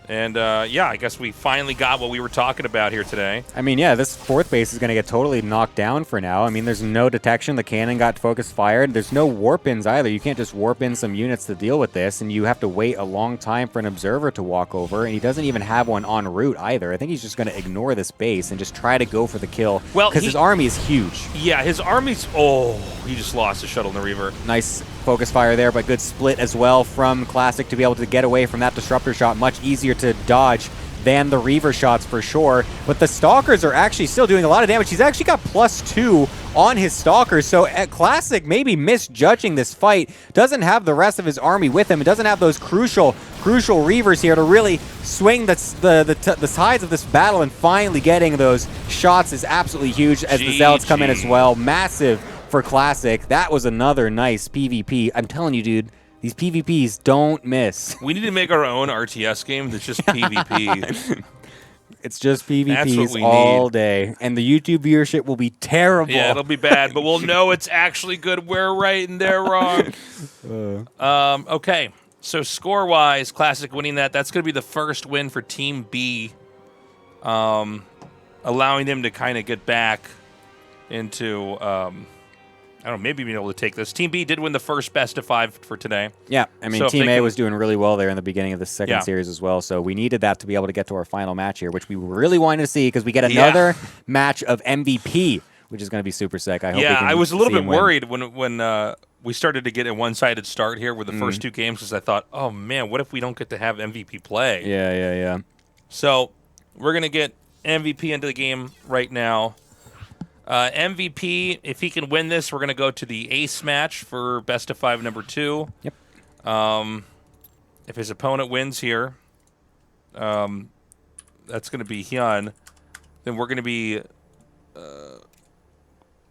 And, yeah, I guess we finally got what we were talking about here today. I mean, yeah, this fourth base is going to get totally knocked down for now. I mean, there's no detection. The cannon got focus fired. There's no warp-ins either. You can't just warp in some units to deal with this, and you have to wait a long time for an observer to walk over, and he doesn't even have one en route either. I think he's just going to ignore this base and just try to go for the kill, because his army is huge. Yeah, his army's... Oh, he just lost the shuttle and the Reaver. Nice focus fire there, but good split as well from Classic to be able to get away from that disruptor shot. Much easier to dodge than the Reaver shots for sure. But the Stalkers are actually still doing a lot of damage. He's actually got +2 on his Stalkers. So at Classic, maybe misjudging this fight, doesn't have the rest of his army with him. It doesn't have those crucial Reavers here to really swing the sides of this battle, and finally getting those shots is absolutely huge as the Zealots come in as well. Massive for Classic. That was another nice PvP. I'm telling you, dude, these PvPs don't miss. We need to make our own RTS game that's just PvP. It's just PvPs all day. And the YouTube viewership will be terrible. Yeah, it'll be bad, but we'll know it's actually good. We're right and they're wrong. Okay, so score-wise, Classic winning that. That's going to be the first win for Team B, allowing them to kind of get back into... I don't know, maybe being able to take this. Team B did win the first best of 5 for today. Yeah, I mean, so Team A was doing really well there in the beginning of the second series as well, so we needed that to be able to get to our final match here, which we really wanted to see, because we get another match of MVP, which is going to be super sick. I hope we can I was a little bit worried win. when we started to get a one-sided start here with the first 2 games, because I thought, oh, man, what if we don't get to have MVP play? Yeah. So we're going to get MVP into the game right now. MVP, if he can win this, we're going to go to the ace match for best of 5 number 2. Yep. If his opponent wins here, that's going to be Hyun. Then we're going to be,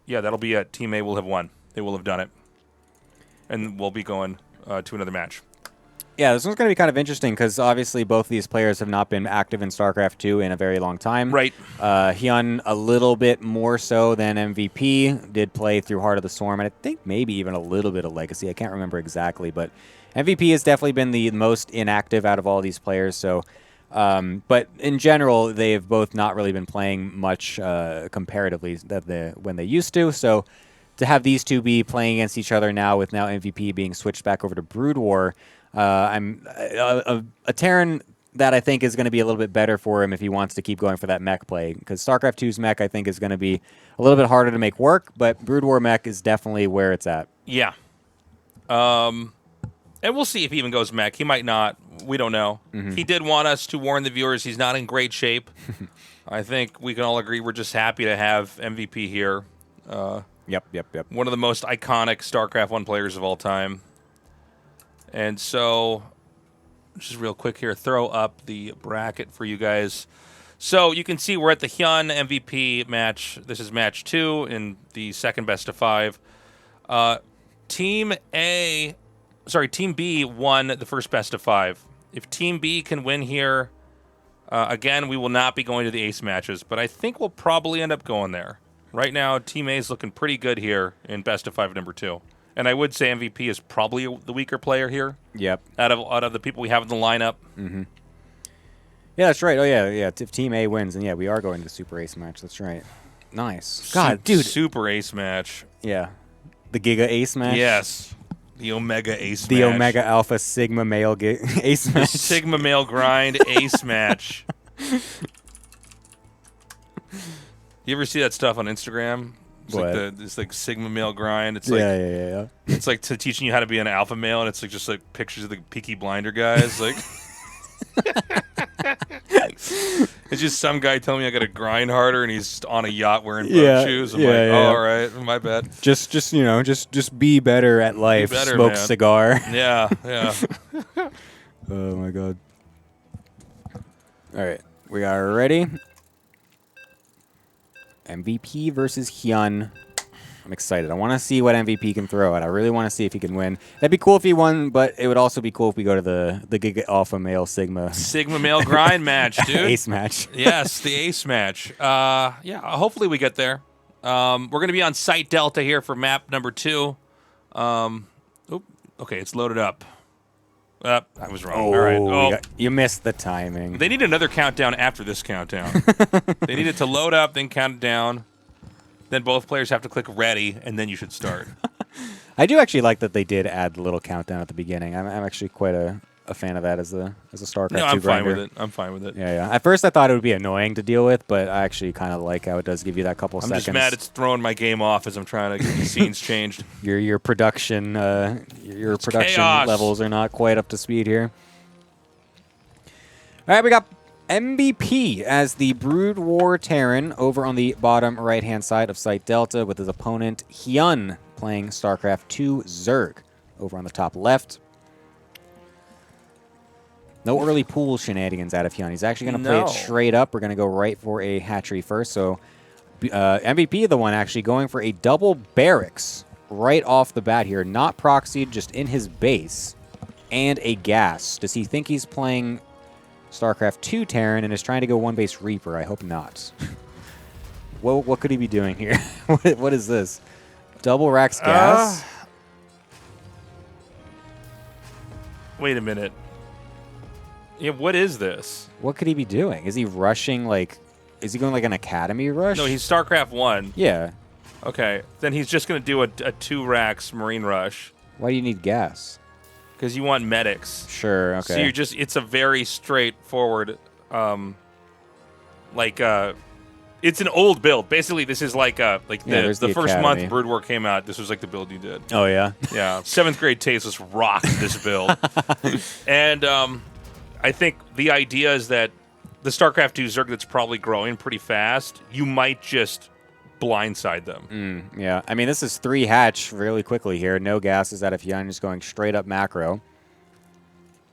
that'll be it. Team A will have won. They will have done it. And we'll be going to another match. Yeah, this one's going to be kind of interesting because obviously both of these players have not been active in StarCraft 2 in a very long time. Right. Hyun a little bit more so than MVP, did play through Heart of the Swarm, and I think maybe even a little bit of Legacy. I can't remember exactly, but MVP has definitely been the most inactive out of all these players. So, but in general, they've both not really been playing much comparatively when they used to. So to have these two be playing against each other now, with now MVP being switched back over to Brood War, I'm a Terran that I think is going to be a little bit better for him if he wants to keep going for that mech play, because StarCraft 2's mech I think is going to be a little bit harder to make work, but Brood War mech is definitely where it's at. Yeah. And we'll see if he even goes mech. He might not. We don't know. He did want us to warn the viewers he's not in great shape. I think we can all agree we're just happy to have MVP here. Yep. One of the most iconic StarCraft 1 players of all time. And so, just real quick here, throw up the bracket for you guys. So you can see we're at the Hyun MVP match. This is match 2 in the second best of 5. Team B won the first best of 5. If Team B can win here, again, we will not be going to the ace matches, but I think we'll probably end up going there. Right now, Team A is looking pretty good here in best of 5 number 2. And I would say MVP is probably the weaker player here. Yep. Out of the people we have in the lineup. Yeah, that's right. Oh, yeah. If Team A wins, then yeah, we are going to the Super Ace match. That's right. Nice. God, dude. Super Ace match. Yeah. The Giga Ace match? Yes. The Omega Ace match. The Omega Alpha Sigma Male Ace match. The Sigma Male Grind Ace match. You ever see that stuff on Instagram? It's like Sigma Male Grind. It's like yeah. It's like teaching you how to be an alpha male, and it's like just like pictures of the Peaky Blinder guys. Like it's just some guy telling me I got to grind harder, and he's just on a yacht wearing boat shoes. I'm like, oh, all right, my bad. Just be better at life. Be better, Smoke man. cigar. Yeah. Oh my god. All right, we got it ready. MVP versus Hyun. I'm excited. I want to see what MVP can throw at. I really want to see if he can win. That'd be cool if he won, but it would also be cool if we go to the Giga Alpha Male Sigma Male Grind match, dude. Ace match. Yes, the Ace match. Hopefully we get there. We're going to be on Site Delta here for map number 2. Okay, it's loaded up. I was wrong. All right. Oh, you missed the timing. They need another countdown after this countdown. They need it to load up, then count it down. Then both players have to click ready, and then you should start. I do actually like that they did add the little countdown at the beginning. I'm actually quite a fan of that as a Starcraft 2 No, I'm fine grinder. with it. I'm fine with it. Yeah. At first, I thought it would be annoying to deal with, but I actually kind of like how it does give you that couple seconds. I'm just mad it's throwing my game off as I'm trying to get these scenes changed. Your production chaos. levels are not quite up to speed here. All right, we got MVP as the Brood War Terran over on the bottom right-hand side of Site Delta with his opponent Hyun playing StarCraft 2 Zerg over on the top left. No early pool shenanigans out of Hyun. He's actually going to play it straight up. We're going to go right for a hatchery first. So MVP, the one actually going for a double barracks right off the bat here. Not proxied, just in his base. And a gas. Does he think he's playing StarCraft 2 Terran and is trying to go one base Reaper? I hope not. What could he be doing here? What is this? Double racks gas? Wait a minute. Yeah, what is this? What could he be doing? Is he rushing, like... Is he going like an academy rush? No, he's StarCraft 1. Yeah. Okay. Then he's just going to do a 2 racks Marine Rush. Why do you need gas? Because you want medics. Sure, okay. So you're just... It's a very straightforward... it's an old build. Basically, this is like the first month Brood War came out. This was like the build you did. Oh, yeah? Yeah. 7th grade Tasteless rocked this build. And I think the idea is that the StarCraft 2 Zerg that's probably growing pretty fast, you might just blindside them. Yeah. I mean, this is 3 hatch really quickly here. No gases out of Hyun, just going straight up macro.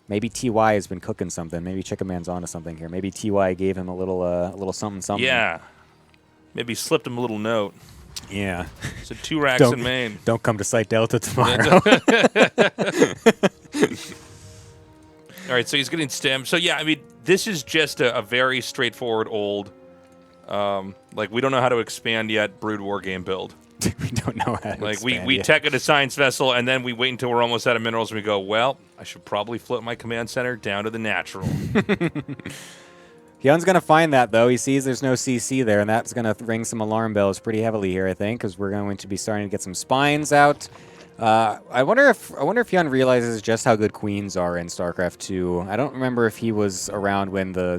Maybe TY has been cooking something. Maybe Chicken Man's onto something here. Maybe TY gave him a little something. Yeah. Maybe slipped him a little note. Yeah. So 2 racks in main. Don't come to Site Delta tomorrow. All right, so he's getting stemmed. So, yeah, I mean, this is just a very straightforward old, we don't know how to expand yet, Brood War game build. We don't know how to expand we yet. tech it a science vessel, and then we wait until we're almost out of minerals, and we go, well, I should probably float my command center down to the natural. Hyun's going to find that, though. He sees there's no CC there, and that's going to ring some alarm bells pretty heavily here, I think, because we're going to be starting to get some spines out. I wonder if Hyun realizes just how good queens are in StarCraft 2. I don't remember if he was around when the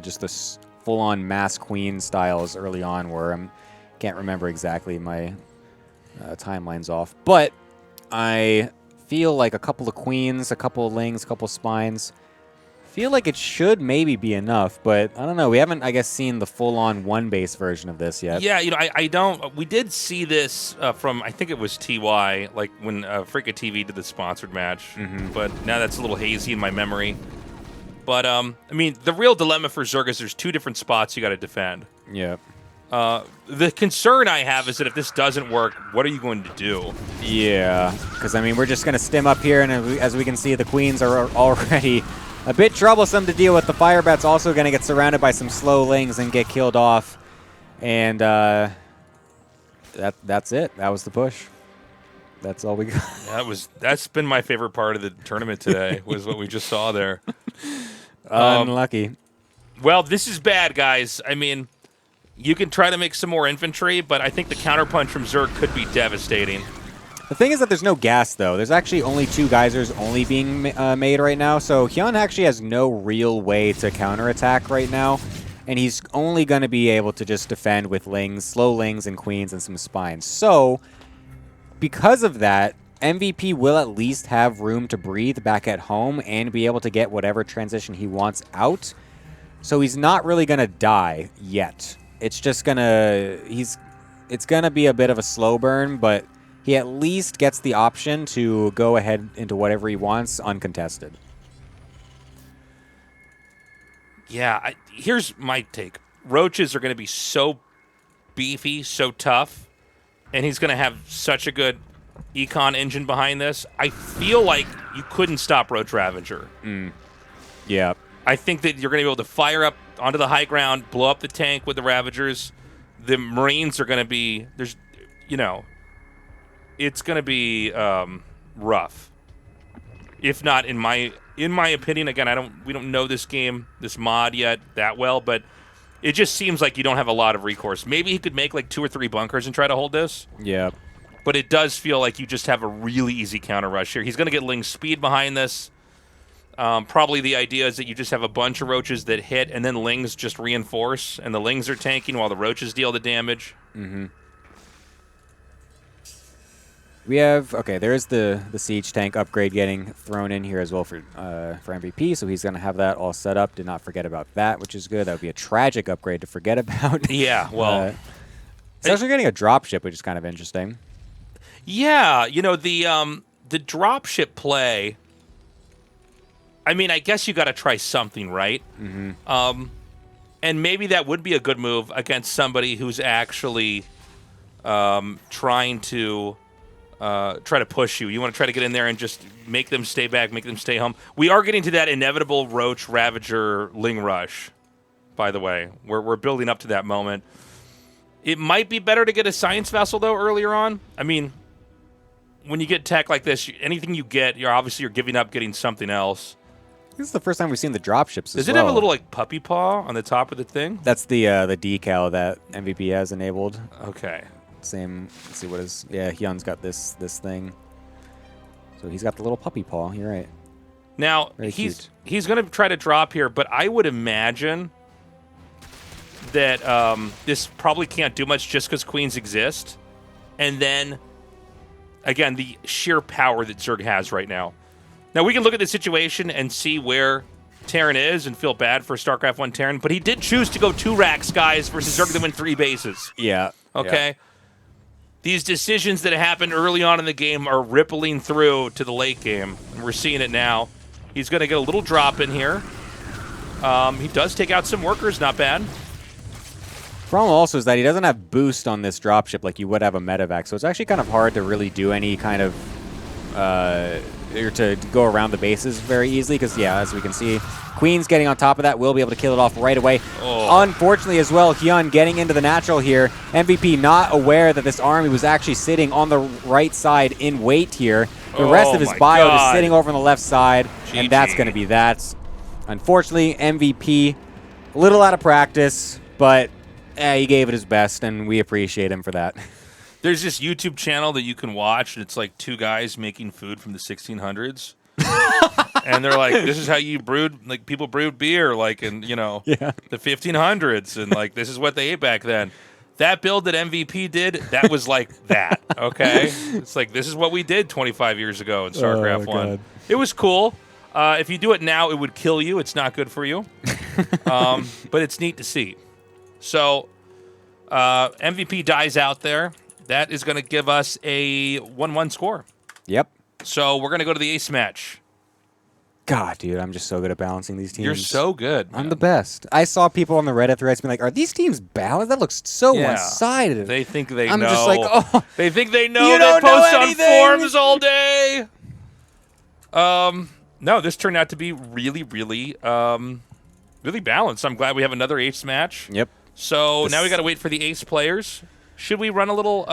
full-on mass queen styles early on were. I can't remember exactly. My timeline's off. But I feel like a couple of queens, a couple of lings, a couple of spines. Feel like it should maybe be enough, but I don't know. We haven't, I guess, seen the full-on one-base version of this yet. Yeah, I don't. We did see this from, I think it was TY, like when Freaka TV did the sponsored match, but now that's a little hazy in my memory. But, I mean, the real dilemma for Zerg is there's 2 different spots you got to defend. Yeah. The concern I have is that if this doesn't work, what are you going to do? Yeah, because, I mean, we're just going to stim up here, and as we can see, the queens are already a bit troublesome to deal with. The Firebat's also going to get surrounded by some slow lings and get killed off. And that's it. That was the push. That's all we got. That's been my favorite part of the tournament today, was what we just saw there. Unlucky. Well, this is bad, guys. I mean, you can try to make some more infantry, but I think the counterpunch from Zerg could be devastating. The thing is that there's no gas, though. There's actually only 2 geysers only being made right now, so Hyun actually has no real way to counterattack right now, and he's only going to be able to just defend with lings, slow lings and queens and some spines. So, because of that, MVP will at least have room to breathe back at home and be able to get whatever transition he wants out. So he's not really going to die yet. It's just going to... It's going to be a bit of a slow burn, but he at least gets the option to go ahead into whatever he wants uncontested. Yeah, here's my take. Roaches are going to be so beefy, so tough, and he's going to have such a good econ engine behind this. I feel like you couldn't stop Roach Ravager. Yeah. I think that you're going to be able to fire up onto the high ground, blow up the tank with the Ravagers. The Marines are going to be... it's going to be rough. If not, in my in my opinion, again, we don't know this game, this mod yet that well, but it just seems like you don't have a lot of recourse. Maybe he could make like 2 or 3 bunkers and try to hold this. Yeah. But it does feel like you just have a really easy counter rush here. He's going to get Ling's speed behind this. Probably the idea is that you just have a bunch of roaches that hit, and then Lings just reinforce, and the Lings are tanking while the roaches deal the damage. Mm-hmm. We have, okay, there's the siege tank upgrade getting thrown in here as well for MVP, so he's going to have that all set up. Did not forget about that, which is good. That would be a tragic upgrade to forget about. Yeah, well. It's actually getting a dropship, which is kind of interesting. Yeah, you know, the dropship play, I mean, I guess you got to try something, right? Mm-hmm. And maybe that would be a good move against somebody who's actually trying to push you. You want to try to get in there and just make them stay back, make them stay home. We are getting to that inevitable Roach Ravager Ling rush, by the way. We're building up to that moment. It might be better to get a Science Vessel, though, earlier on. I mean, when you get tech like this, anything you get, you're giving up getting something else. This is the first time we've seen the dropships as well. Does it have a little, like, puppy paw on the top of the thing? That's the decal that MVP has enabled. Okay. Same. Let's see what is. Yeah, Hyun's got this thing. So he's got the little puppy paw. You're right. Now, he's going to try to drop here, but I would imagine that this probably can't do much just because queens exist. And then, again, the sheer power that Zerg has right now. Now, we can look at the situation and see where Terran is and feel bad for StarCraft 1 Terran, but he did choose to go 2 racks, guys, versus Zerg that win 3 bases. Yeah. Okay? Yeah. These decisions that happened early on in the game are rippling through to the late game, and we're seeing it now. He's going to get a little drop in here. He does take out some workers, not bad. Problem also is that he doesn't have boost on this dropship like you would have a medevac, so it's actually kind of hard to really do any kind of or to go around the bases very easily because, yeah, as we can see, Queen's getting on top of that, will be able to kill it off right away. Oh. Unfortunately as well, Hyun getting into the natural here. MVP not aware that this army was actually sitting on the right side in wait here. The rest of his bio is sitting over on the left side, and that's going to be that. Unfortunately, MVP, a little out of practice, but he gave it his best, and we appreciate him for that. There's this YouTube channel that you can watch, and it's like 2 guys making food from the 1600s. And they're like, this is how you brewed, like, people brewed beer, like, in, you know, the 1500s. And, like, this is what they ate back then. That build that MVP did, that was like that, okay? It's like, this is what we did 25 years ago in StarCraft 1. God. It was cool. If you do it now, it would kill you. It's not good for you. But it's neat to see. So, MVP dies out there. That is going to give us a 1-1 score. Yep. So we're going to go to the ace match. God, dude, I'm just so good at balancing these teams. You're so good, man. I'm the best. I saw people on the Reddit threads being like, are these teams balanced? That looks so one-sided. They think they know. I'm just like, oh. They think they know. They post on forums all day. No, this turned out to be really, really, really balanced. I'm glad we have another ace match. Yep. So now we got to wait for the ace players. Should we run a little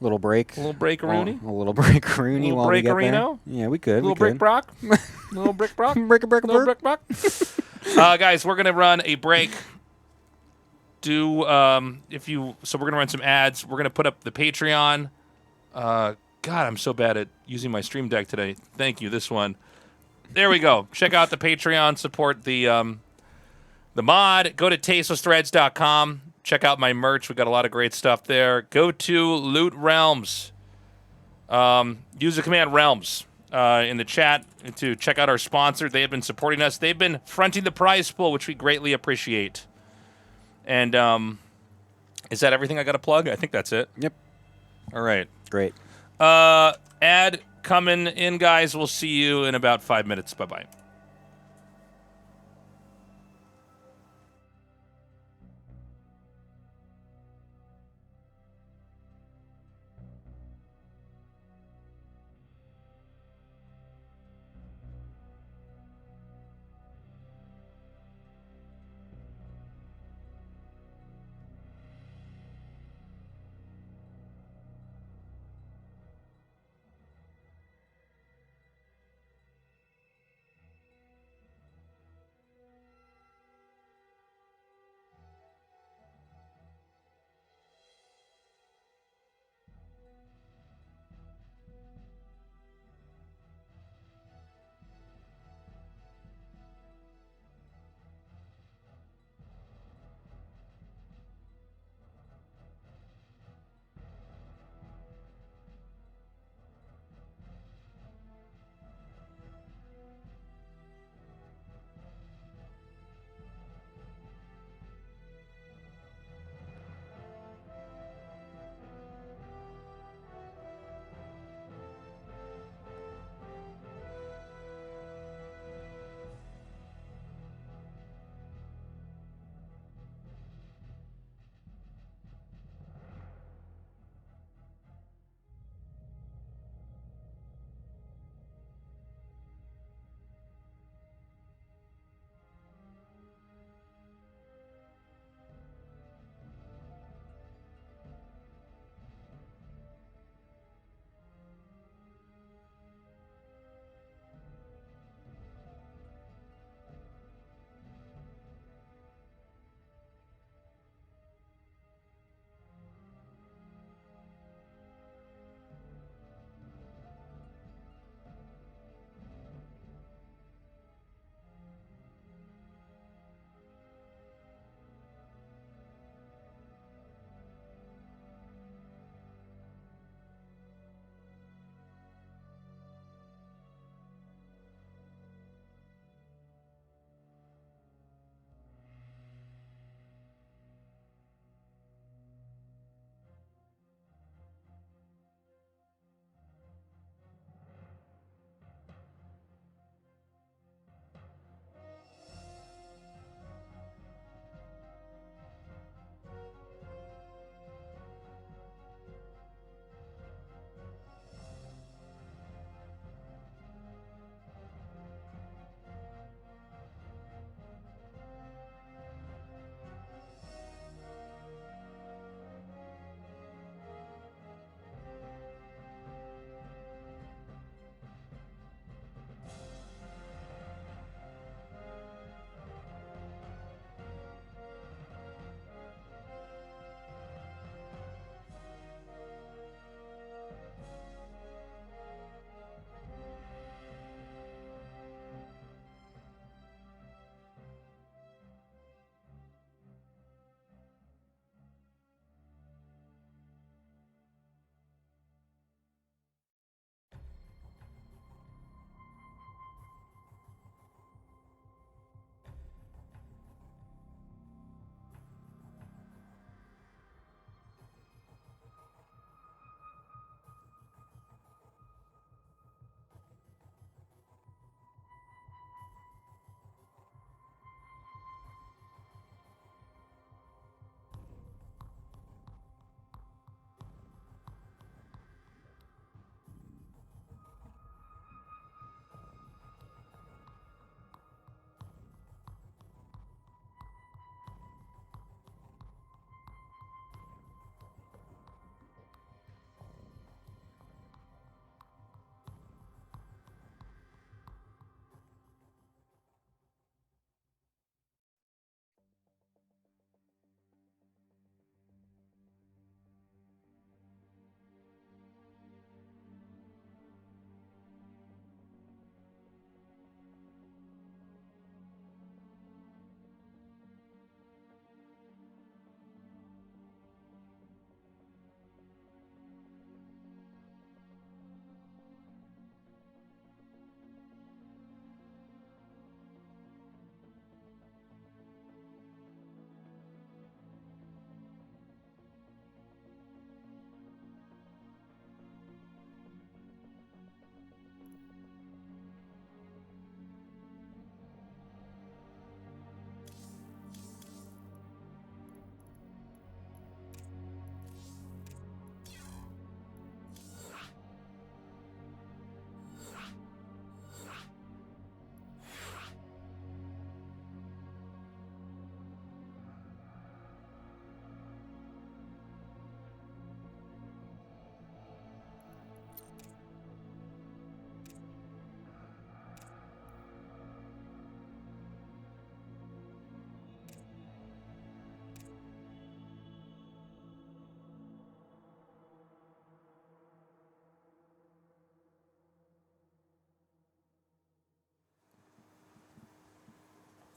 little break? A little break, Rooney? A little break, Rooney. Little break, Areno? Yeah, we could. A little break, Brock? Little break, Brock? Little break, Brock? Guys, we're going to run a break. So we're going to run some ads. We're going to put up the Patreon. God, I'm so bad at using my Stream Deck today. Thank you, this one. There we go. Check out the Patreon. Support the mod. Go to tastelessthreads.com. Check out my merch. We got a lot of great stuff there. Go to Loot Realms. Use the command Realms in the chat to check out our sponsor. They have been supporting us. They've been fronting the prize pool, which we greatly appreciate. And is that everything I got to plug? I think that's it. Yep. All right. Great. Ad coming in, guys. We'll see you in about 5 minutes. Bye-bye.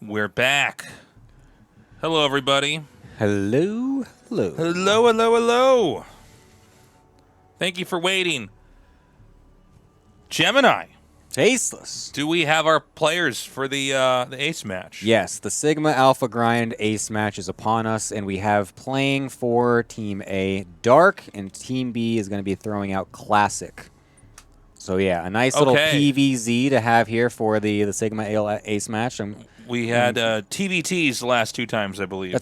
We're back. Hello, everybody. Hello. Hello. Hello, hello, hello. Thank you for waiting. Gemini. Tasteless. Do we have our players for the ace match? Yes, the Sigma Alpha Grind ace match is upon us, and we have playing for Team A Dark, and Team B is going to be throwing out Classic. So yeah, a nice little PVZ to have here for the Sigma ace match. We had TVTs the last 2 times, I believe.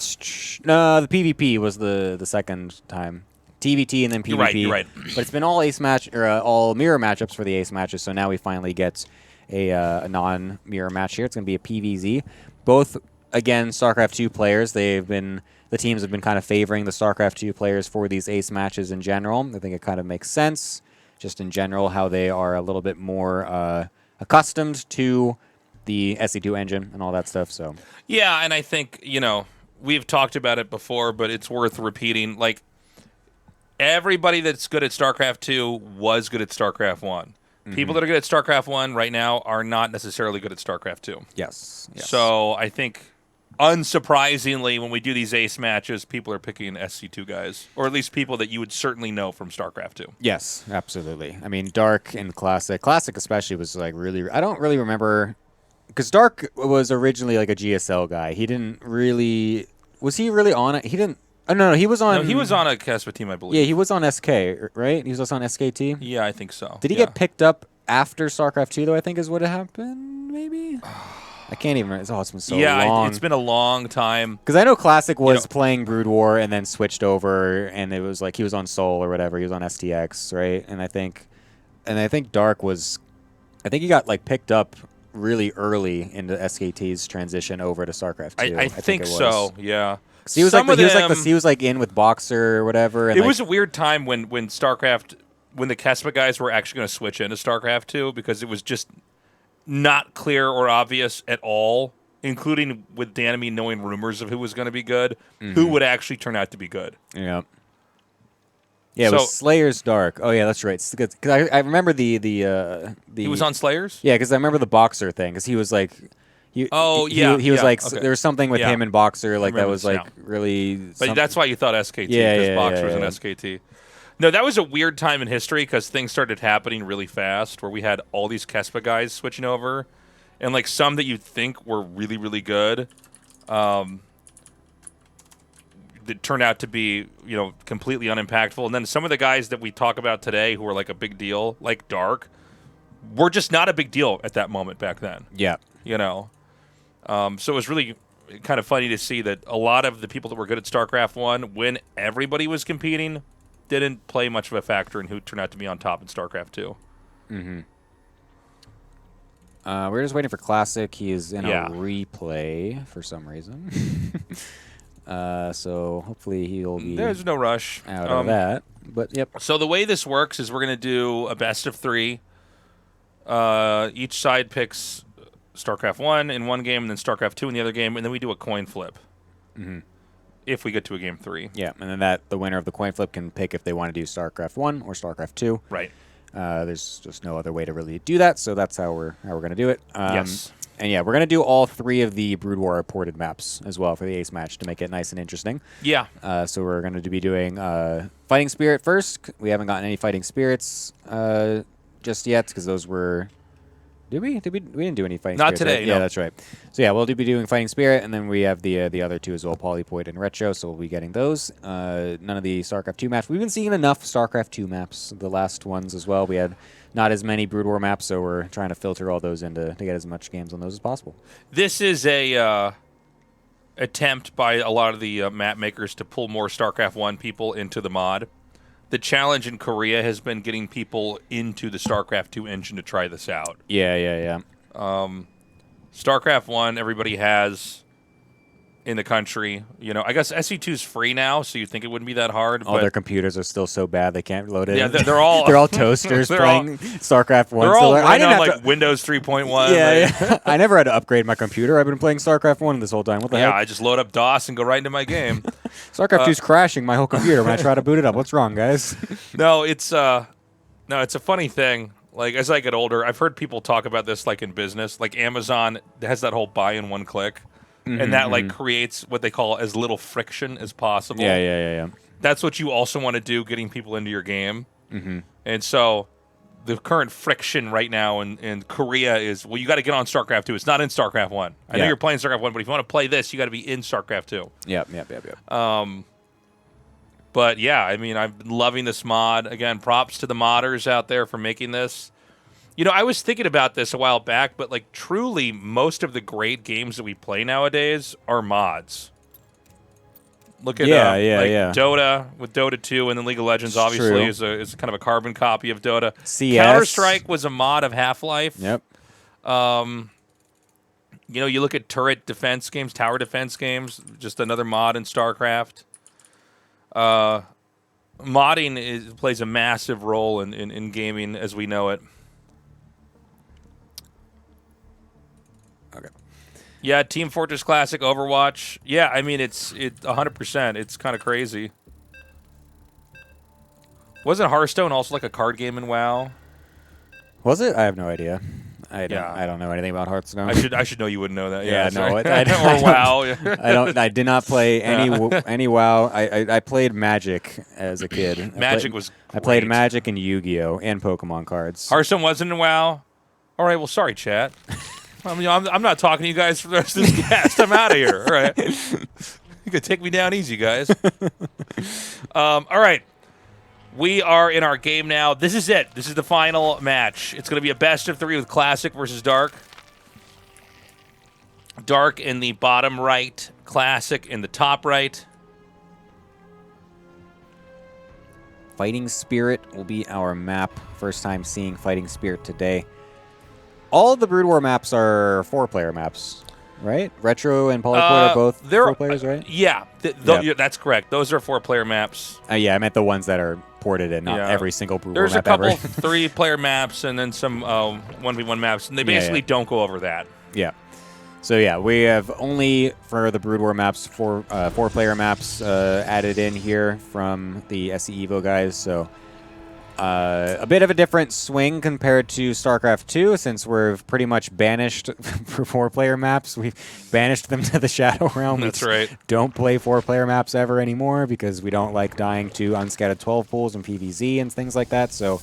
No, the PvP was the second time. TVT and then PvP. You're right. But it's been all ace match or all mirror matchups for the ace matches. So now we finally get a non-mirror match here. It's going to be a PVZ. Both again StarCraft 2 players. The teams have been kind of favoring the StarCraft 2 players for these ace matches in general. I think it kind of makes sense, just in general, how they are a little bit more accustomed to the SC2 engine and all that stuff. So yeah, and I think we've talked about it before, but it's worth repeating. Like, everybody that's good at StarCraft 2 was good at StarCraft 1. People that are good at StarCraft 1 right now are not necessarily good at StarCraft 2. Yes. So I think, unsurprisingly, when we do these ace matches, people are picking SC2 guys, or at least people that you would certainly know from StarCraft 2. Yes, absolutely. I mean, Dark and Classic especially was like really. I don't really remember, because Dark was originally like a GSL guy. He didn't really. Was he really on it? He didn't. Oh, no, he was on... No, he was on a Kespa team, I believe. Yeah, he was on SK, right? He was also on SKT? Yeah, I think so. Did he get picked up after StarCraft 2, though, I think is what happened, maybe? I can't even remember. Oh, it's been so long. Yeah, it's been a long time. Because I know Classic was playing Brood War and then switched over, and it was like he was on Sol or whatever. He was on STX, right? And I think Dark was... I think he got like picked up really early into SKT's transition over to StarCraft 2. I think so, yeah. He was he was like in with Boxer or whatever. And it was a weird time when the Kespa guys were actually going to switch into StarCraft 2, because it was just not clear or obvious at all, including with Danamy knowing rumors of who was going to be good, who would actually turn out to be good. Yeah. Yeah, it was Slayer's Dark. Oh yeah, that's right. Because I remember the he was on Slayers. Yeah, because I remember the Boxer thing, because he was like. He was like there was something with him and Boxer like that was like really. But that's why you thought SKT, because Boxer was an SKT. No, that was a weird time in history, because things started happening really fast, where we had all these Kespa guys switching over, and like some that you'd think were really really good, that turned out to be completely unimpactful, and then some of the guys that we talk about today who were like a big deal, like Dark, were just not a big deal at that moment back then. Yeah. So it was really kind of funny to see that a lot of the people that were good at StarCraft 1, when everybody was competing, didn't play much of a factor in who turned out to be on top in StarCraft 2. We're just waiting for Classic. He is in a replay for some reason. So hopefully he'll be... There's no rush. Out of that. But, yep. So the way this works is we're going to do a best of 3. Each side picks StarCraft 1 in one game, and then StarCraft 2 in the other game, and then we do a coin flip. If we get to a game 3. Yeah, and then the winner of the coin flip can pick if they want to do StarCraft 1 or StarCraft 2. Right. There's just no other way to really do that, so that's how we're going to do it. Yes. And yeah, we're going to do all 3 of the Brood War reported maps as well for the ace match to make it nice and interesting. Yeah. So we're going to be doing Fighting Spirit first. We haven't gotten any Fighting Spirits just yet, because those were... Did we? We didn't do any Fighting Spirits. Not today, right? no. Yeah, that's right. So yeah, we'll be doing Fighting Spirit, and then we have the other 2 as well, Polypoid and Retro, so we'll be getting those. None of the StarCraft 2 maps. We've been seeing enough StarCraft 2 maps, the last ones as well. We had not as many Brood War maps, so we're trying to filter all those in to get as much games on those as possible. This is a attempt by a lot of the map makers to pull more StarCraft 1 people into the mod. The challenge in Korea has been getting people into the StarCraft 2 engine to try this out. Yeah. StarCraft 1, everybody has in the country. I guess SC2 is free now, so you'd think it wouldn't be that hard. All their computers are still so bad they can't load it. Yeah, they're all they're all toasters playing StarCraft 1. They're all I on like Windows 3.1. Yeah. I never had to upgrade my computer. I've been playing StarCraft 1 this whole time. What the heck? Yeah, I just load up DOS and go right into my game. StarCraft 2's crashing my whole computer when I try to boot it up. What's wrong, guys? No, it's a funny thing. Like, as I get older, I've heard people talk about this like in business. Like Amazon has that whole buy in one click. and that like creates what they call as little friction as possible. Yeah. That's what you also want to do, getting people into your game. And so the current friction right now in Korea is, well, you got to get on StarCraft 2. It's not in StarCraft 1. I know you're playing StarCraft 1, but if you want to play this, you got to be in StarCraft 2. Yep. But yeah, I mean, I've been loving this mod. Again, props to the modders out there for making this. You know, I was thinking about this a while back, but like truly most of the great games that we play nowadays are mods. Look at Dota with Dota 2, and then League of Legends obviously is kind of a carbon copy of Dota. CS. Counter-Strike was a mod of Half-Life. Yep. You know, you look at turret defense games, tower defense games, just another mod in StarCraft. Modding plays a massive role in gaming as we know it. Okay. Yeah, Team Fortress Classic, Overwatch. Yeah, I mean, it's 100%. It's kind of crazy. Wasn't Hearthstone also like a card game in WoW? Was it? I have no idea. I don't know anything about Hearthstone. I should know you wouldn't know that. Or WoW. I did not play any WoW. I played Magic as a kid. Magic was great. I played Magic and Yu-Gi-Oh and Pokemon cards. Hearthstone wasn't in WoW. All right. Well, sorry, chat. I mean, I'm not talking to you guys for the rest of this cast. I'm out of here. All right. You could take me down easy, guys. All right. We are in our game now. This is it. This is the final match. It's going to be a best of 3 with Classic versus Dark. Dark in the bottom right, Classic in the top right. Fighting Spirit will be our map. First time seeing Fighting Spirit today. All of the Brood War maps are 4-player maps, right? Retro and Polyport are both 4 players, right? Yeah, that's correct. Those are 4-player maps. Yeah, I meant the ones that are ported in, not every single Brood War map. There's a couple ever. 3-player maps and then some 1v1 maps, and they basically don't go over that. Yeah. So yeah, we have only for the Brood War maps 4-player maps added in here from the SC EVO guys. So a bit of a different swing compared to StarCraft 2, since we've pretty much banished for 4-player maps. We've banished them to the Shadow Realm. That's right. Don't play 4-player maps ever anymore because we don't like dying to unscattered 12 pools and PvZ and things like that. So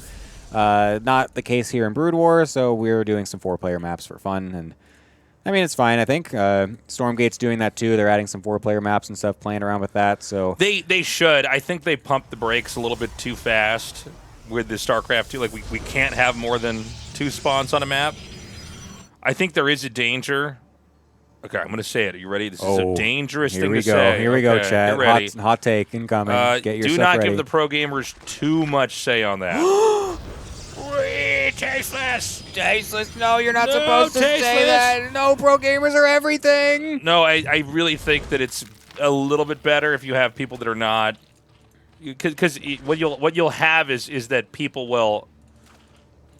not the case here in Brood War. So we're doing some 4-player maps for fun, and I mean, it's fine, I think. Stormgate's doing that too. They're adding some 4-player maps and stuff, playing around with that. So they should. I think they pumped the brakes a little bit too fast with the StarCraft 2. Like, we can't have more than 2 spawns on a map. I think there is a danger. Okay, I'm going to say it. Are you ready? This is a dangerous thing to say. Here we go, Chad. Hot take incoming. Get yourself do not ready. give the pro gamers too much say on that. Tasteless! Tasteless? No, you're not supposed to say that. No, pro gamers are everything. No, I really think that it's a little bit better if you have people that are not. Because what you'll have is that people will.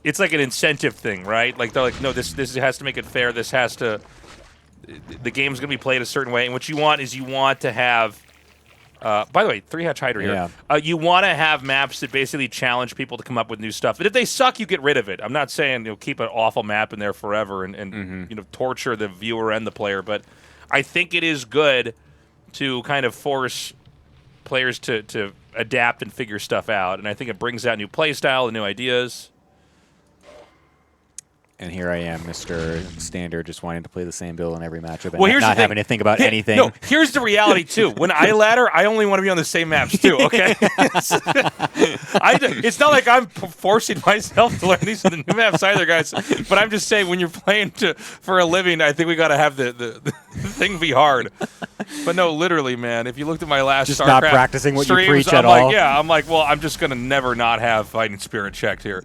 It's like an incentive thing, right? Like they're like, no, this has to make it fair. This has to. The game's going to be played a certain way, and what you want to have. By the way, 3-hatch Hydra here. Yeah. You want to have maps that basically challenge people to come up with new stuff. And if they suck, you get rid of it. I'm not saying keep an awful map in there forever and torture the viewer and the player, but I think it is good to kind of force players to adapt and figure stuff out, and I think it brings out new play style and new ideas. And here I am, Mr. Standard, just wanting to play the same build in every matchup and well, not having to think about anything. No, here's the reality, too. When I ladder, I only want to be on the same maps, too, okay? It's not like I'm forcing myself to learn these new maps either, guys. But I'm just saying, when you're playing for a living, I think we got to have the thing be hard. But no, literally, man, if you looked at my last just StarCraft not practicing what streams, you preach I'm at like, all. Yeah, I'm like, well, I'm just going to never not have Fighting Spirit checked here.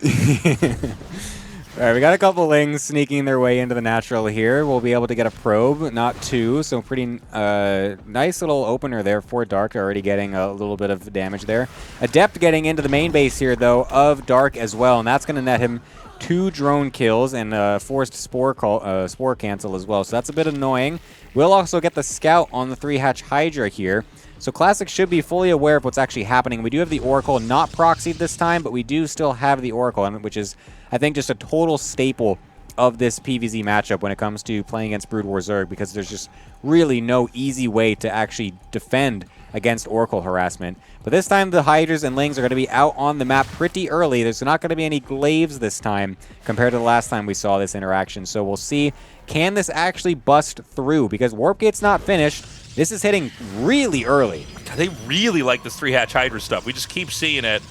All right, we got a couple Lings sneaking their way into the natural here. We'll be able to get a probe, not 2, so pretty nice little opener there for Dark, already getting a little bit of damage there. Adept getting into the main base here, though, of Dark as well, and that's going to net him 2 drone kills and forced spore cancel as well, so that's a bit annoying. We'll also get the scout on the 3-hatch Hydra here. So Classic should be fully aware of what's actually happening. We do have the Oracle not proxied this time, but we do still have the Oracle, which is, I think, just a total staple of this PvZ matchup when it comes to playing against Brood War Zerg, because there's just really no easy way to actually defend against Oracle harassment. But this time the Hydras and Lings are going to be out on the map pretty early. There's not going to be any glaives this time compared to the last time we saw this interaction. So we'll see, can this actually bust through? Because Warp Gate's not finished. This is hitting really early. They really like this 3-hatch Hydra stuff. We just keep seeing it.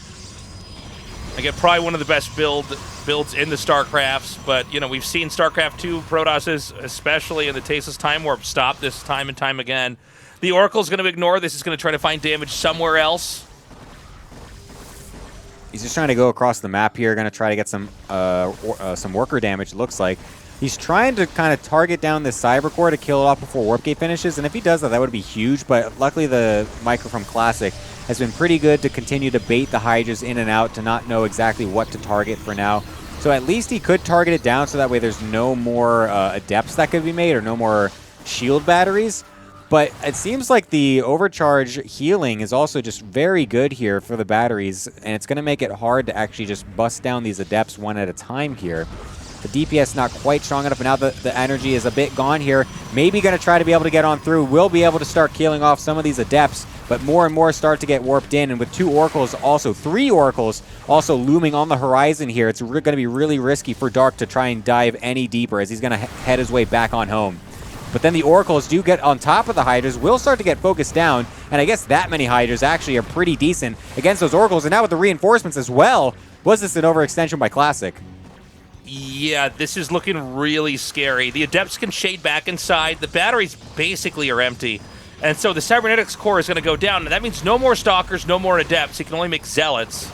Again, probably one of the best builds in the StarCrafts, but, you know, we've seen StarCraft 2 Protosses, especially in the Tasteless Time Warp, stop this time and time again. The Oracle's going to ignore this. He's going to try to find damage somewhere else. He's just trying to go across the map here, going to try to get some worker damage, it looks like. He's trying to kind of target down this Cyber Core to kill it off before Warp Gate finishes, and if he does that, that would be huge, but luckily the Micro from Classic has been pretty good to continue to bait the Hydras in and out, to not know exactly what to target for now. So at least he could target it down so that way there's no more Adepts that could be made, or no more shield batteries. But it seems like the overcharge healing is also just very good here for the batteries, and it's going to make it hard to actually just bust down these Adepts one at a time here. The DPS not quite strong enough, and now the energy is a bit gone here. Maybe going to try to be able to get on through. Will be able to start killing off some of these Adepts, but more and more start to get warped in. And with 2 Oracles, also 3 Oracles, also looming on the horizon here, it's going to be really risky for Dark to try and dive any deeper, as he's going to head his way back on home. But then the Oracles do get on top of the Hydras, will start to get focused down, and I guess that many Hydras actually are pretty decent against those Oracles. And now with the reinforcements as well, was this an overextension by Classic? Yeah, this is looking really scary. The Adepts can shade back inside. The batteries basically are empty. And so the Cybernetics core is going to go down. And that means no more Stalkers, no more Adepts. He can only make Zealots.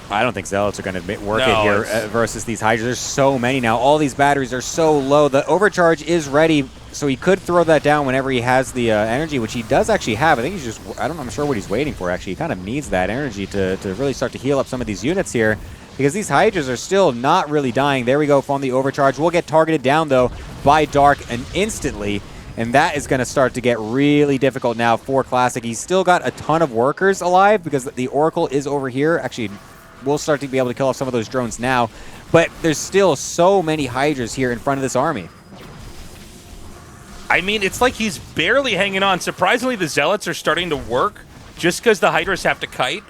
I don't think Zealots are going to work it here versus these Hydras. There's so many now. All these batteries are so low. The overcharge is ready, so he could throw that down whenever he has the energy, which he does actually have. I think he's just, I'm sure what he's waiting for, actually. He kind of needs that energy to really start to heal up some of these units here, because these Hydras are still not really dying. There we go from the overcharge. We'll get targeted down, though, by Dark and instantly, and that is going to start to get really difficult now for Classic. He's still got a ton of workers alive because the Oracle is over here. Actually, we'll start to be able to kill off some of those drones now, but there's still so many Hydras here in front of this army. I mean, it's like he's barely hanging on. Surprisingly, the Zealots are starting to work just because the Hydras have to kite.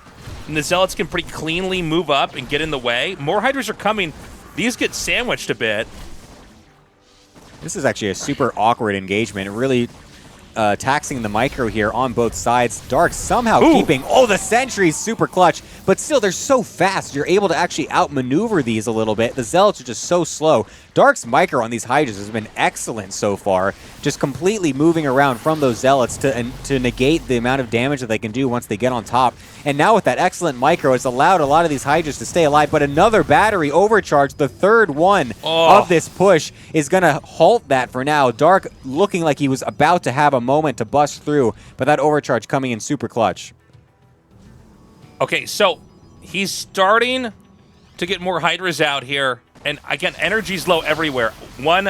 And the Zealots can pretty cleanly move up and get in the way. More Hydras are coming. These get sandwiched a bit. This is actually a super awkward engagement. Really taxing the Micro here on both sides. Dark somehow keeping... Oh, the Sentry's super clutch. But still, they're so fast. You're able to actually outmaneuver these a little bit. The Zealots are just so slow. Dark's Micro on these Hydras has been excellent so far. Just completely moving around from those Zealots to negate the amount of damage that they can do once they get on top. And now with that excellent Micro, it's allowed a lot of these Hydras to stay alive. But another battery overcharge, the third one of this push, is going to halt that for now. Dark looking like he was about to have a moment to bust through, but that overcharge coming in super clutch. Okay, so he's starting to get more Hydras out here. And again, energy's low everywhere. One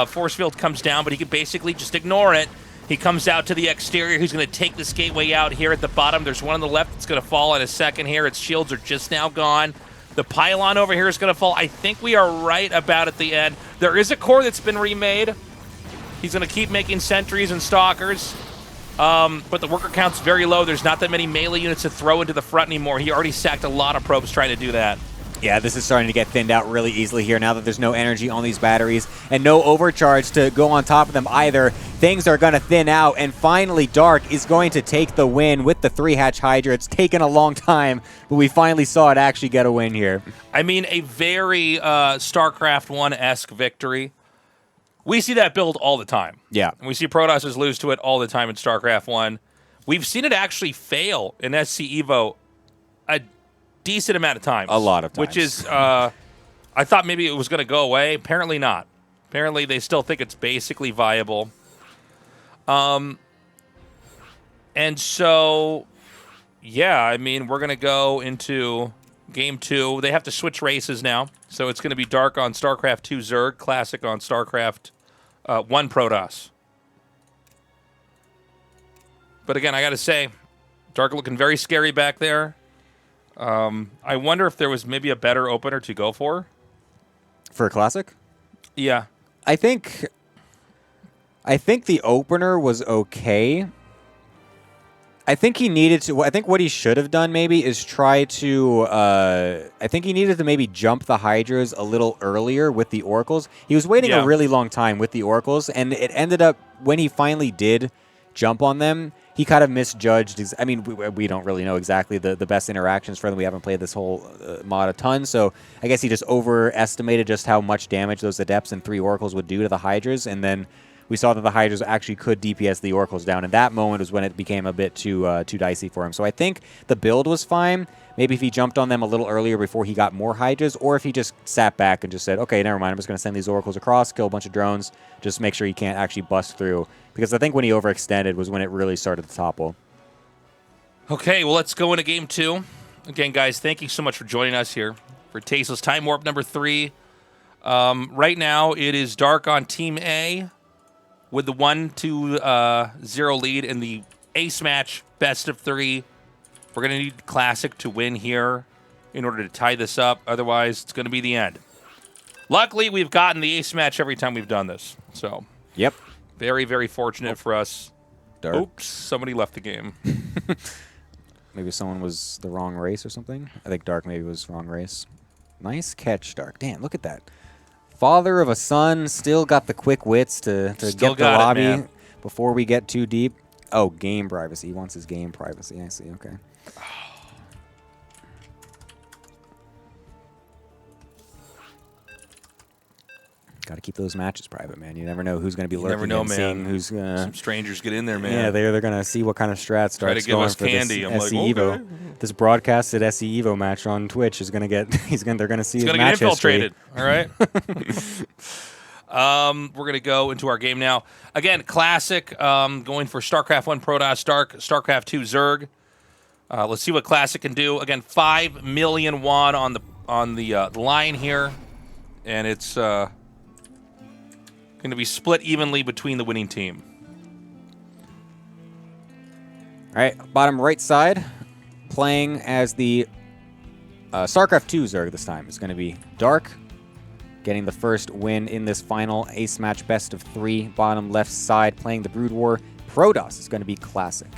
force field comes down, but he can basically just ignore it. He comes out to the exterior. He's going to take this gateway out here at the bottom. There's one on the left that's going to fall in a second here. Its shields are just now gone. The pylon over here is going to fall. I think we are right about at the end. There is a core that's been remade. He's going to keep making sentries and stalkers. But the worker count's very low. There's not that many melee units to throw into the front anymore. He already sacked a lot of probes trying to do that. Yeah, this is starting to get thinned out really easily here now that there's no energy on these batteries and no overcharge to go on top of them either. Things are going to thin out, and finally Dark is going to take the win with the 3-hatch Hydra. It's taken a long time, but we finally saw it actually get a win here. I mean, a very StarCraft 1-esque victory. We see that build all the time. Yeah. And we see Protosses lose to it all the time in StarCraft 1. We've seen it actually fail in SC EVO a decent amount of times. A lot of times. Which is, I thought maybe it was going to go away. Apparently not. Apparently they still think it's basically viable. And so, yeah, I mean, we're going to go into Game 2. They have to switch races now. So it's going to be Dark on StarCraft 2 Zerg, Classic on StarCraft 1 Protoss. But again, I got to say, Dark looking very scary back there. I wonder if there was maybe a better opener to go for. For a Classic? Yeah. I think the opener was okay. I think he needed to. I think what he should have done maybe is try to. I think he needed to maybe jump the Hydras a little earlier with the Oracles. He was waiting a really long time with the Oracles, and it ended up when he finally did jump on them, he kind of misjudged. I mean, we don't really know exactly the best interactions for them. We haven't played this whole mod a ton, so I guess he just overestimated just how much damage those Adepts and 3 Oracles would do to the Hydras, and then we saw that the Hydras actually could DPS the Oracles down, and that moment was when it became a bit too dicey for him. So I think the build was fine. Maybe if he jumped on them a little earlier before he got more Hydras, or if he just sat back and just said, okay, never mind, I'm just going to send these Oracles across, kill a bunch of drones, just make sure he can't actually bust through. Because I think when he overextended was when it really started to topple. Okay, well, let's go into Game 2. Again, guys, thank you so much for joining us here for Tasteless Time Warp number 3. Right now, it is Dark on Team A with the 1-0 lead in the ace match, best of 3. We're going to need Classic to win here in order to tie this up. Otherwise, it's going to be the end. Luckily, we've gotten the ace match every time we've done this. So, yep. Very, very fortunate for us. Dark. Oops, somebody left the game. Maybe someone was the wrong race or something. I think Dark maybe was wrong race. Nice catch, Dark. Damn, look at that. Father of a son, still got the quick wits to get the lobby before we get too deep. Oh, game privacy. He wants his game privacy. I see. Okay. Got to keep those matches private, man. You never know who's going to be lurking. Never know, and man. Seeing who's gonna. Some strangers get in there, man. Yeah, they're going to see what kind of strats try to give going us for candy. This I'm SC like, EVO. okay. This broadcasted SC EVO match on Twitch is going to get. They're going to see. He's going to get infiltrated. All right. We're going to go into our game now. Again, Classic. Going for Starcraft 1 Protoss, Starcraft 2 Zerg. Let's see what Classic can do. Again, 5 million won on the line here, and it's going to be split evenly between the winning team. All right, bottom right side, playing as the StarCraft 2 Zerg this time. It's going to be Dark, getting the first win in this final ace match, best of 3. Bottom left side, playing the Brood War Protoss. It's going to be Classic.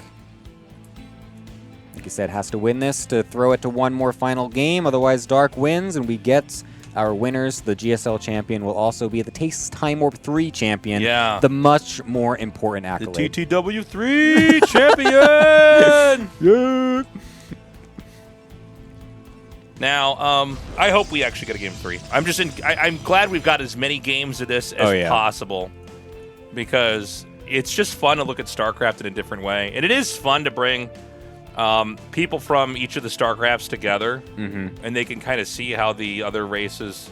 Like I said, has to win this to throw it to one more final game. Otherwise, Dark wins, and we get our winners. The GSL champion will also be the Tasteless Time Warp 3 champion. Yeah. The much more important accolade. The TTW3 champion! Yeah. Now, I hope we actually get a game 3. I'm glad we've got as many games of this as possible, because it's just fun to look at StarCraft in a different way. And it is fun to bring people from each of the StarCrafts together, and they can kind of see how the other races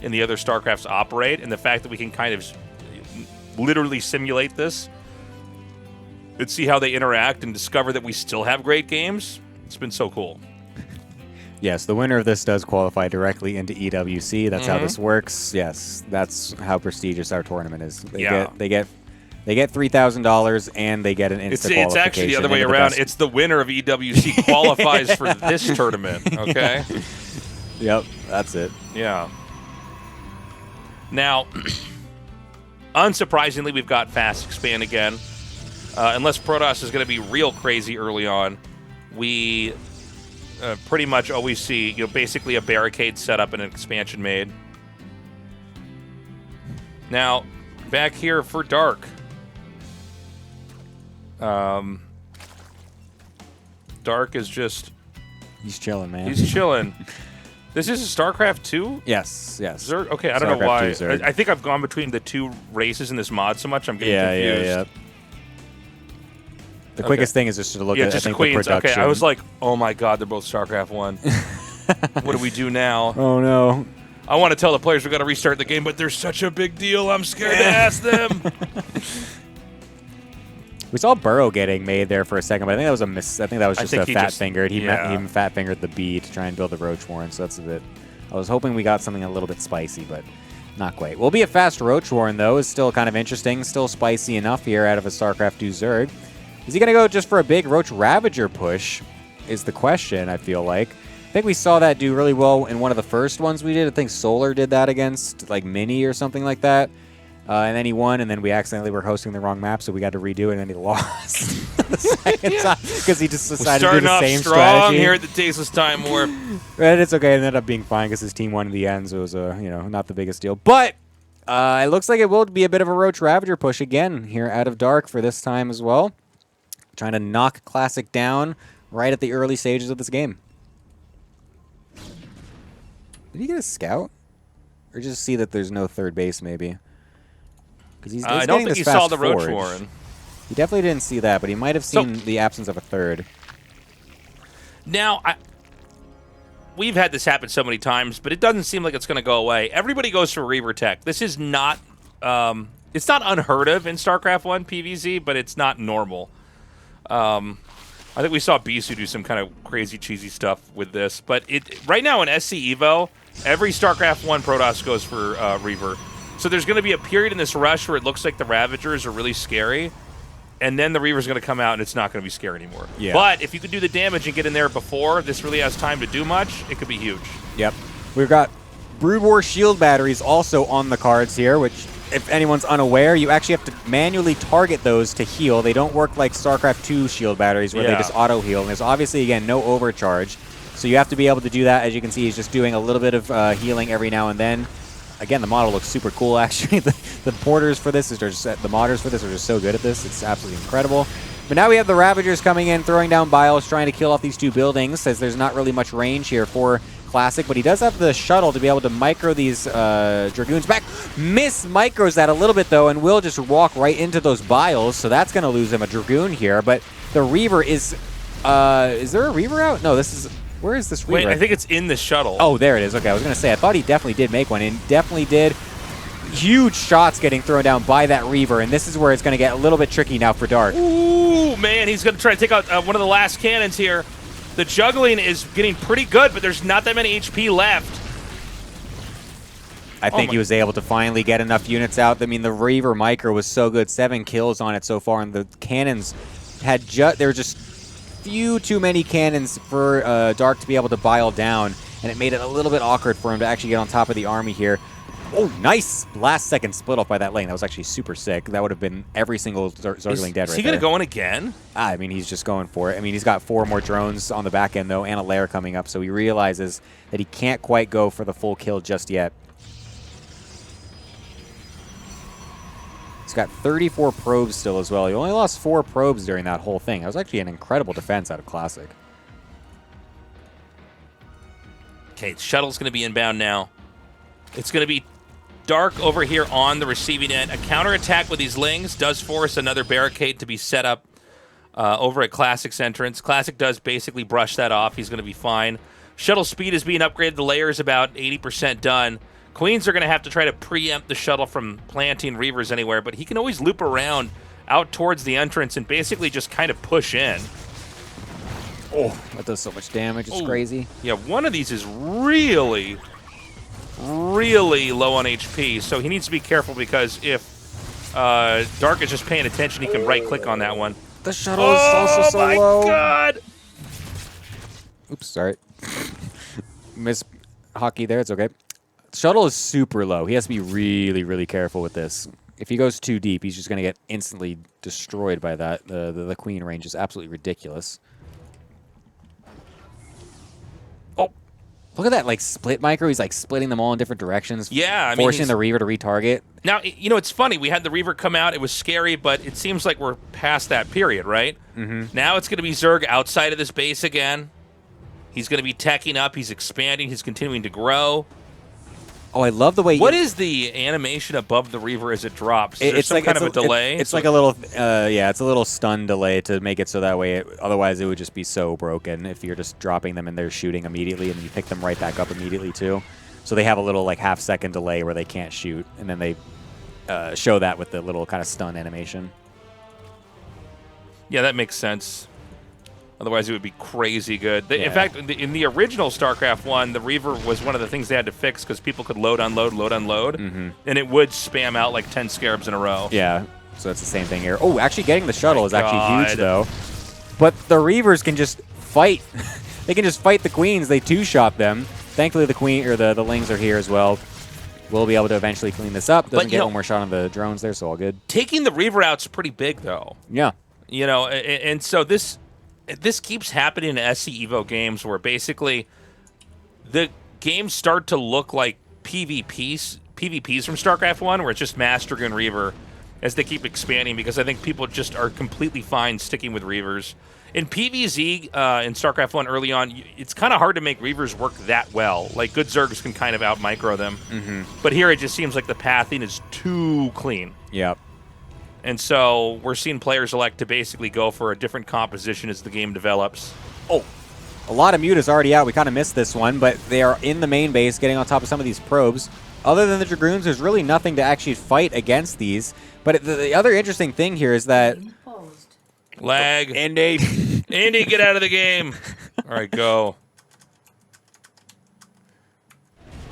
in the other StarCrafts operate, and the fact that we can kind of literally simulate this and see how they interact and discover that we still have great games. It's been so cool. Yes, the winner of this does qualify directly into EWC. That's how this works. Yes, that's how prestigious our tournament is. They get $3,000 and they get an instant qualification. It's actually the other way around. It's the winner of EWC qualifies for this tournament. Okay. Yep, that's it. Yeah. Now, unsurprisingly, we've got fast expand again. Unless Protoss is going to be real crazy early on, we pretty much always see basically a barricade set up and an expansion made. Now, back here for Dark. Dark is just... He's chilling, man. He's chilling. This is a StarCraft 2? Yes. Zerg? Okay, I don't know why. I think I've gone between the two races in this mod so much, I'm getting confused. Yeah. The quickest thing is just to look at just the Queens. production. Okay, I was like, oh my god, they're both StarCraft 1. What do we do now? Oh, no. I want to tell the players we've got to restart the game, but there's such a big deal, I'm scared to ask them. We saw Burrow getting made there for a second, but I think that was a miss. I think that was just a fat-fingered. He fat-fingered the B to try and build the Roach Warren, so that's a bit... I was hoping we got something a little bit spicy, but not quite. Will be a fast Roach Warren, though. Is still kind of interesting. Still spicy enough here out of a StarCraft 2 Zerg. Is he going to go just for a big Roach Ravager push is the question, I feel like. think we saw that do really well in one of the first ones we did. I think Solar did that against like Mini or something like that. And then he won, and then we accidentally were hosting the wrong map, so we got to redo it, and then he lost the second time because he just decided to do the same strategy. Starting off strong here at the Tasteless Time Warp. But it's okay. It ended up being fine because his team won in the end, so it was not the biggest deal. But it looks like it will be a bit of a Roach Ravager push again here out of Dark for this time as well. Trying to knock Classic down right at the early stages of this game. Did he get a scout? Or just see that there's no third base, maybe? Because he's I don't think he saw the Roach Warren. He definitely didn't see that, but he might have seen the absence of a third. Now, we've had this happen so many times, but it doesn't seem like it's going to go away. Everybody goes for Reaver Tech. This is not, it's not unheard of in StarCraft 1 PvZ, but it's not normal. I think we saw Bisu do some kind of crazy, cheesy stuff with this. But right now in SC EVO, every StarCraft 1 Protoss goes for Reaver. So there's going to be a period in this rush where it looks like the Ravagers are really scary, and then the Reaver's going to come out and it's not going to be scary anymore. Yeah. But if you could do the damage and get in there before this really has time to do much, it could be huge. Yep. We've got Brood War shield batteries also on the cards here, which, if anyone's unaware, you actually have to manually target those to heal. They don't work like StarCraft 2 shield batteries where they just auto-heal. And there's obviously, again, no overcharge. So you have to be able to do that. As you can see, he's just doing a little bit of healing every now and then. Again, the model looks super cool, actually. The porters for this, the modders for this are just so good at this. It's absolutely incredible. But now we have the Ravagers coming in, throwing down bios, trying to kill off these two buildings, as there's not really much range here for Classic. But he does have the shuttle to be able to micro these Dragoons back. Micros that a little bit, though, and will just walk right into those bios. So that's going to lose him a Dragoon here. But the Reaver is there a Reaver out? No, this is... Where is this Reaver? Wait, I think it's in the shuttle. Oh, there it is. Okay, I was going to say, I thought he definitely did make one, and definitely did. Huge shots getting thrown down by that Reaver, and this is where it's going to get a little bit tricky now for Dark. Ooh, man, he's going to try to take out one of the last cannons here. The juggling is getting pretty good, but there's not that many HP left. I think he was able to finally get enough units out. I mean, the Reaver micro was so good. 7 kills on it so far, and the cannons had they were just few too many cannons for Dark to be able to bile down, and it made it a little bit awkward for him to actually get on top of the army here. Oh, nice last second split off by that lane. That was actually super sick. That would have been every single Zergling dead right there. Is he going to go in again? I mean, he's just going for it. I mean, he's got 4 more drones on the back end, though, and a lair coming up, so he realizes that he can't quite go for the full kill just yet. He's got 34 probes still as well. He only lost 4 probes during that whole thing. That was actually an incredible defense out of Classic. Okay, shuttle's going to be inbound now. It's going to be Dark over here on the receiving end. A counterattack with these Lings does force another barricade to be set up over at Classic's entrance. Classic does basically brush that off. He's going to be fine. Shuttle speed is being upgraded. The layer is about 80% done. Queens are going to have to try to preempt the shuttle from planting Reavers anywhere, but he can always loop around out towards the entrance and basically just kind of push in. Oh, that does so much damage. It's crazy. Yeah, one of these is really, really low on HP, so he needs to be careful because if Dark is just paying attention, he can right-click on that one. The shuttle is also so low. Oh, my God! Oops, sorry. Miss hockey there. It's okay. Shuttle is super low. He has to be really, really careful with this. If he goes too deep, he's just going to get instantly destroyed by that. The Queen range is absolutely ridiculous. Oh, look at that, like, split micro. He's, like, splitting them all in different directions. Yeah, I mean, forcing the Reaver to retarget. Now, you know, it's funny. We had the Reaver come out. It was scary, but it seems like we're past that period, right? Mm-hmm. Now it's going to be Zerg outside of this base again. He's going to be teching up. He's expanding. He's continuing to grow. Oh, I love the way... What is the animation above the Reaver as it drops? Is there some kind of a delay? It's like a little... yeah, it's a little stun delay to make it so that way... otherwise, it would just be so broken if you're just dropping them and they're shooting immediately, and then you pick them right back up immediately, too. So they have a little, like, half-second delay where they can't shoot, and then they show that with the little kind of stun animation. Yeah, that makes sense. Otherwise, it would be crazy good. In fact, in the original StarCraft 1, the Reaver was one of the things they had to fix because people could load, unload, and it would spam out like 10 Scarabs in a row. Yeah, so it's the same thing here. Oh, actually getting the shuttle is actually huge, though. But the Reavers can just fight they can just fight the queens. They two-shot them. Thankfully, the queen or the lings are here as well. We'll be able to eventually clean this up. Doesn't get one more shot on the drones there, so all good. Taking the Reaver out's pretty big, though. Yeah. You know, and so this keeps happening in SC EVO games where basically the games start to look like PvPs from StarCraft 1, where it's just Master Dragoon Reaver as they keep expanding, because I think people just are completely fine sticking with Reavers. In PvZ in StarCraft 1 early on, it's kind of hard to make Reavers work that well. Like, good Zergs can kind of out-micro them. But here it just seems like the pathing is too clean. Yep. And so we're seeing players elect to basically go for a different composition as the game develops. Oh, a lot of Mutas already out. We kind of missed this one, but they are in the main base getting on top of some of these probes. Other than the Dragoons, there's really nothing to actually fight against these. But the other interesting thing here is that... Lag. Andy. Andy, get out of the game. All right, go.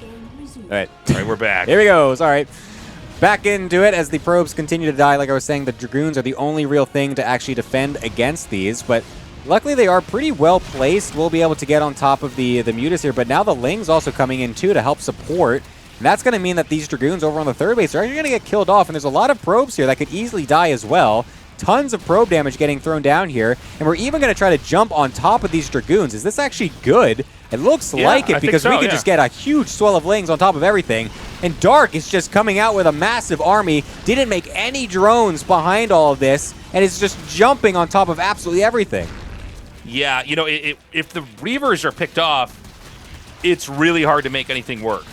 All right, we're back. Here we go. All right. Back into it as the probes continue to die. Like I was saying, the Dragoons are the only real thing to actually defend against these. But luckily, they are pretty well placed. We'll be able to get on top of the Mutas here. But now the Lings also coming in, too, to help support. And that's going to mean that these Dragoons over on the third base are actually going to get killed off. And there's a lot of probes here that could easily die as well. Tons of probe damage getting thrown down here. And we're even going to try to jump on top of these Dragoons. Is this actually good? It looks like it, because we can just get a huge swell of Lings on top of everything. And Dark is just coming out with a massive army. Didn't make any drones behind all of this. And is just jumping on top of absolutely everything. Yeah, you know, if the Reavers are picked off, it's really hard to make anything work.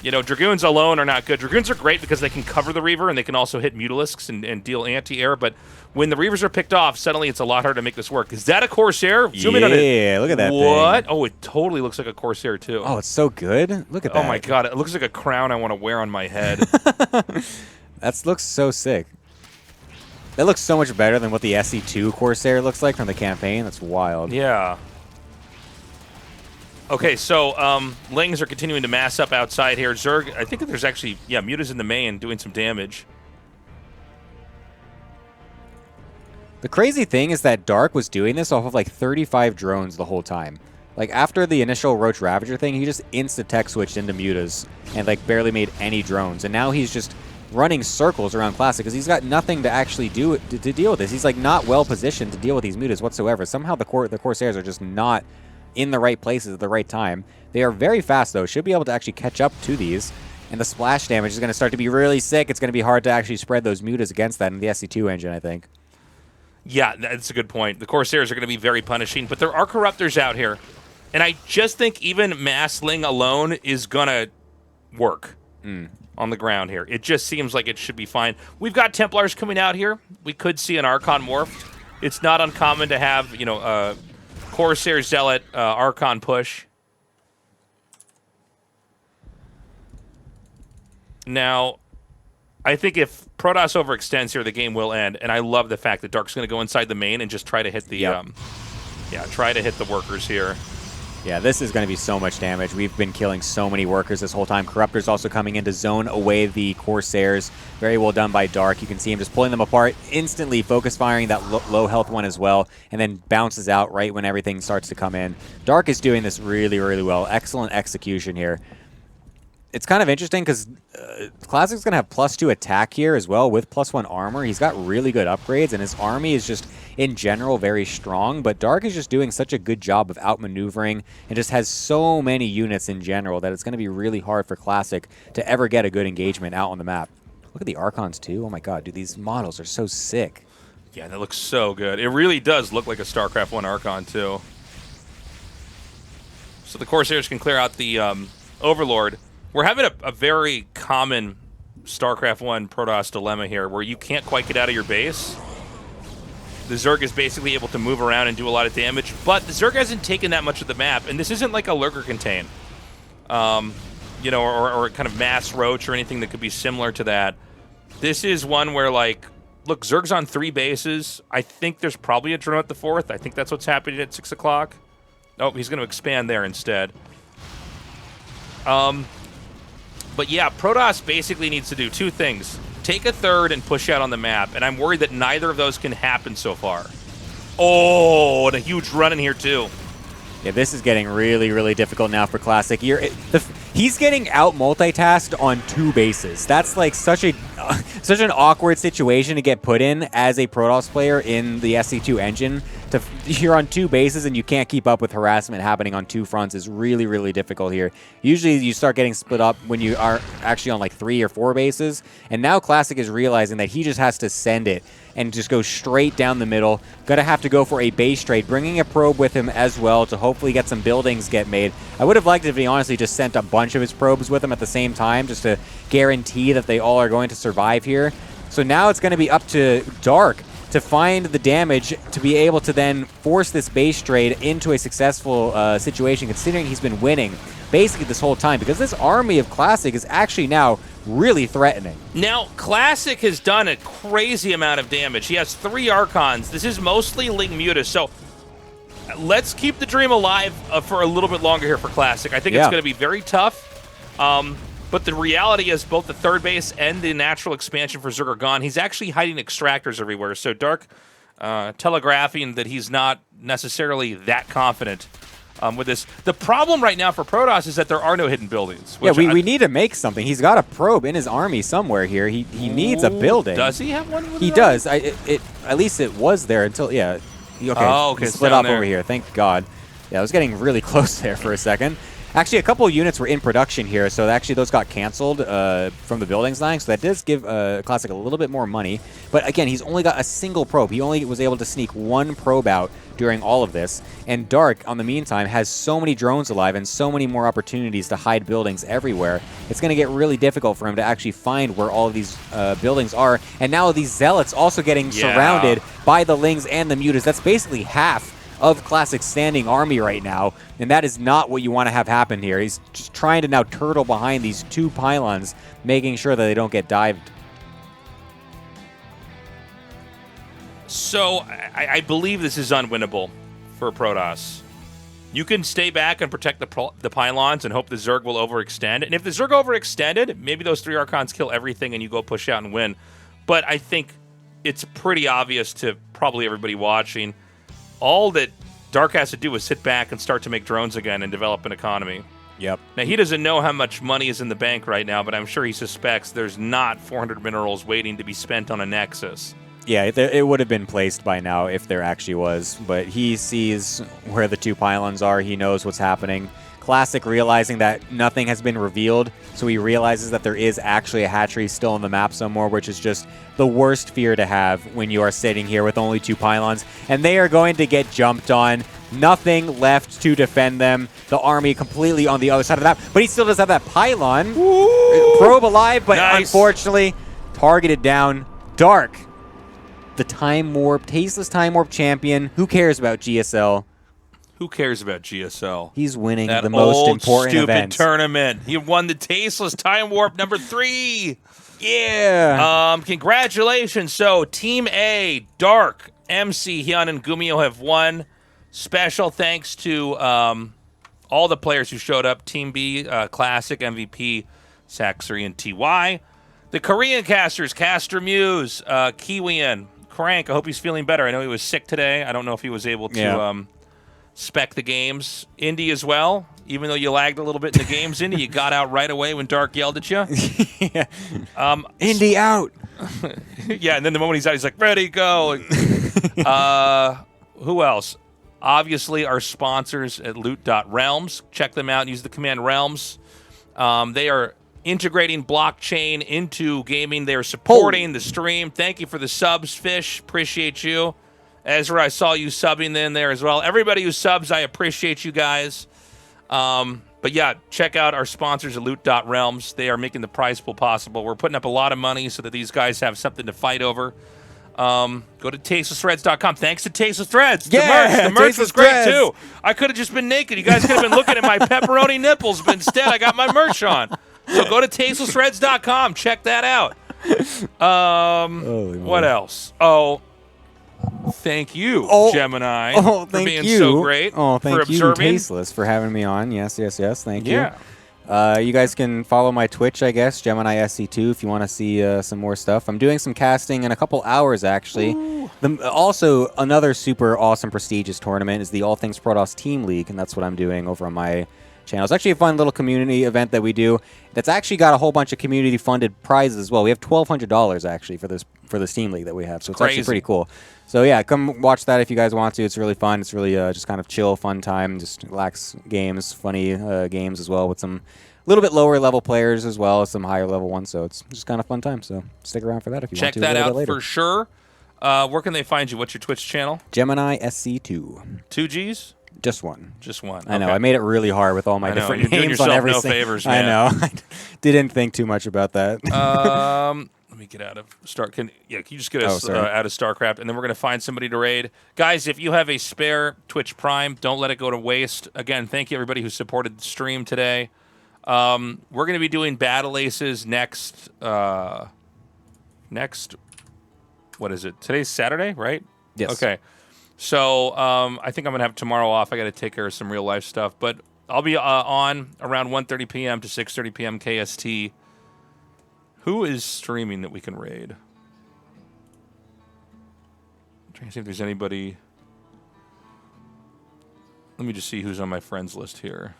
You know, Dragoons alone are not good. Dragoons are great because they can cover the Reaver and they can also hit Mutalisks and deal anti-air. But when the Reavers are picked off, suddenly it's a lot harder to make this work. Is that a Corsair? Zoom in on it. Yeah, look at that What? thing. Oh, it totally looks like a Corsair, too. Oh, it's so good. Look at that. Oh, my God. It looks like a crown I want to wear on my head. That looks so sick. That looks so much better than what the SC2 Corsair looks like from the campaign. That's wild. Yeah. Okay, so Lings are continuing to mass up outside here. Zerg, I think there's actually, Mutas in the main doing some damage. The crazy thing is that Dark was doing this off of like 35 drones the whole time. Like after the initial Roach Ravager thing, he just insta-tech switched into Mutas and like barely made any drones. And now he's just running circles around Classic because he's got nothing to actually do to deal with this. He's like not well positioned to deal with these Mutas whatsoever. Somehow the Corsairs are just not in the right places at the right time. They are very fast, though. Should be able to actually catch up to these. And the splash damage is going to start to be really sick. It's going to be hard to actually spread those Mutas against that in the SC2 engine, I think. Yeah, that's a good point. The Corsairs are going to be very punishing, but there are Corruptors out here. And I just think even Massling alone is going to work on the ground here. It just seems like it should be fine. We've got Templars coming out here. We could see an Archon morphed. It's not uncommon to have, you know, Corsair Zealot Archon push. Now, I think if Protoss overextends here, the game will end. And I love the fact that Dark's going to go inside the main and just try to hit the, try to hit the workers here. Yeah, this is going to be so much damage. We've been killing so many workers this whole time. Corruptor's also coming in to zone away the Corsairs. Very well done by Dark. You can see him just pulling them apart, instantly focus firing that low health one as well, and then bounces out right when everything starts to come in. Dark is doing this really, really well. Excellent execution here. It's kind of interesting because Classic's going to have +2 attack here as well with +1 armor. He's got really good upgrades, and his army is just, in general, very strong. But Dark is just doing such a good job of outmaneuvering and just has so many units in general that it's going to be really hard for Classic to ever get a good engagement out on the map. Look at the Archons, too. Oh, my God, dude, these models are so sick. Yeah, that looks so good. It really does look like a StarCraft 1 Archon, too. So the Corsairs can clear out the Overlord. We're having a very common StarCraft 1 Protoss dilemma here where you can't quite get out of your base. The Zerg is basically able to move around and do a lot of damage, but the Zerg hasn't taken that much of the map, and this isn't like a Lurker Contain, you know, or kind of Mass Roach or anything that could be similar to that. This is one where, like, look, Zerg's on 3 bases. I think there's probably a drone at the 4th. I think that's what's happening at 6 o'clock. Oh, he's going to expand there instead. But yeah, Protoss basically needs to do 2 things. Take a 3rd and push out on the map, and I'm worried that neither of those can happen so far. Oh, and a huge run in here too. Yeah, this is getting really, really difficult now for Classic. He's getting out multitasked on 2 bases. That's like such an awkward situation to get put in as a Protoss player in the SC2 engine. You're on 2 bases and you can't keep up with harassment happening on 2 fronts is really, really difficult here. Usually you start getting split up when you are actually on like 3 or 4 bases. And now Classic is realizing that he just has to send it and just go straight down the middle. Gonna have to go for a base trade, bringing a probe with him as well to hopefully get some buildings get made. I would have liked it if he honestly just sent a bunch of his probes with him at the same time just to guarantee that they all are going to survive here. So now it's going to be up to Dark to find the damage to be able to then force this base trade into a successful situation, considering he's been winning basically this whole time, because this army of Classic is actually now really threatening. Now, Classic has done a crazy amount of damage. He has 3 Archons. This is mostly Ling Mutas, so let's keep the dream alive for a little bit longer here for Classic. I think it's going to be very tough. But the reality is both the 3rd base and the natural expansion for Zerg are gone. He's actually hiding extractors everywhere. So Dark telegraphing that he's not necessarily that confident with this. The problem right now for Protoss is that there are no hidden buildings. Yeah, we need to make something. He's got a probe in his army somewhere here. He needs a building. Does he have one? He does. At least it was there until, yeah. Okay, okay, split up over here. Thank God. Yeah, I was getting really close there for a second. Actually, a couple of units were in production here, so actually those got canceled from the buildings line, so that does give Classic a little bit more money. But again, he's only got a single probe. He only was able to sneak 1 probe out during all of this. And Dark, on the meantime, has so many drones alive and so many more opportunities to hide buildings everywhere. It's going to get really difficult for him to actually find where all of these buildings are. And now these Zealots also getting surrounded by the Lings and the Mutas. That's basically half of Classic's standing army right now, and that is not what you want to have happen here. He's just trying to now turtle behind these 2 pylons, making sure that they don't get dived. So I believe this is unwinnable for Protoss. You can stay back and protect the pylons and hope the Zerg will overextend. And if the Zerg overextended, maybe those 3 Archons kill everything and you go push out and win. But I think it's pretty obvious to probably everybody watching, all that Dark has to do is sit back and start to make drones again and develop an economy. Yep. Now, he doesn't know how much money is in the bank right now, but I'm sure he suspects there's not 400 minerals waiting to be spent on a Nexus. Yeah, it would have been placed by now if there actually was, but he sees where the 2 pylons are. He knows what's happening. Classic realizing that nothing has been revealed, so he realizes that there is actually a hatchery still on the map somewhere, which is just the worst fear to have when you are sitting here with only 2 pylons, and they are going to get jumped on. Nothing left to defend them. The army completely on the other side of that, but he still does have that pylon. Ooh. Probe alive, but unfortunately targeted down. Dark, the Time Warp, Tasteless Time Warp champion. Who cares about GSL? Who cares about GSL? He's winning the most important event. Tournament. He won the Tasteless Time Warp number 3. Yeah. Congratulations. So Team A, Dark, MC, Hyun, and Gumiho have won. Special thanks to all the players who showed up. Team B, Classic, MVP, Saxer, and TY. The Korean casters, Caster Muse, Kiwian, Crank. I hope he's feeling better. I know he was sick today. I don't know if he was able to spec the games. Indy as well. Even though you lagged a little bit in the games, Indy, you got out right away when Dark yelled at you. Yeah. Indy out. Yeah, and then the moment he's out, he's like, ready, go. Who else? Obviously, our sponsors at loot.realms. Check them out and use the command realms. They are integrating blockchain into gaming. They are supporting the stream. Thank you for the subs, Fish. Appreciate you. Ezra, I saw you subbing in there as well. Everybody who subs, I appreciate you guys. But yeah, check out our sponsors at loot.realms. They are making the prize pool possible. We're putting up a lot of money so that these guys have something to fight over. Go to tastelessthreads.com. Thanks to Tasteless Threads. Yeah, the merch was great too. I could have just been naked. You guys could have been looking at my pepperoni nipples, but instead I got my merch on. So go to tastelessthreads.com. Check that out. What else? Oh, thank you, Gemini, for being so great. Oh, thank for you, observing. Tasteless, for having me on. Yes. Thank you. You guys can follow my Twitch, I guess, Gemini SC2, if you want to see some more stuff. I'm doing some casting in a couple hours, actually. Also, another super awesome, prestigious tournament is the All Things Protoss Team League, and that's what I'm doing over on my channel. It's actually a fun little community event that we do that's actually got a whole bunch of community-funded prizes as well. We have $1,200, actually, for this Team League that we have, so it's actually pretty cool. So, yeah, come watch that if you guys want to. It's really fun. It's really just kind of chill, fun time, just relax games, funny games as well with some a little bit lower level players as well as some higher level ones. So it's just kind of fun time. So stick around for that if you want to. Check that out for sure. Where can they find you? What's your Twitch channel? Gemini SC2. 2 Gs? Just one. Just one. I know. I made it really hard with all my different names doing yourself on every no favors, I man. know. I didn't think too much about that. Let me get out of can you just get us out of Starcraft, and then we're going to find somebody to raid. Guys, if you have a spare Twitch Prime, don't let it go to waste. Again, thank you everybody who supported the stream today. We're going to be doing Battle Aces next. What is it? Today's Saturday, right? Yes. Okay. So I think I'm going to have tomorrow off. I got to take care of some real life stuff, but I'll be on around 1:30 p.m. to 6:30 p.m. KST. Who is streaming that we can raid? I'm trying to see if there's anybody. Let me just see who's on my friends list here.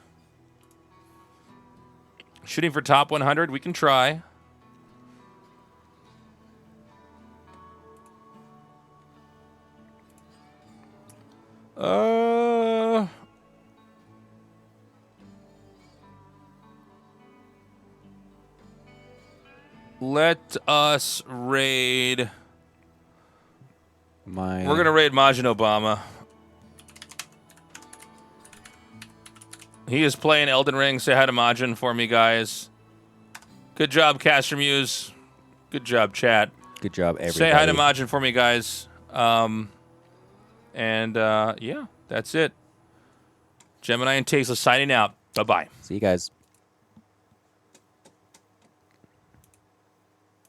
Shooting for top 100, we can try. Let us raid. We're going to raid Majin Obama. He is playing Elden Ring. Say hi to Majin for me, guys. Good job, Caster Muse. Good job, chat. Good job, everybody. Say hi to Majin for me, guys. Yeah, that's it. Gemini and Tasteless signing out. Bye-bye. See you guys.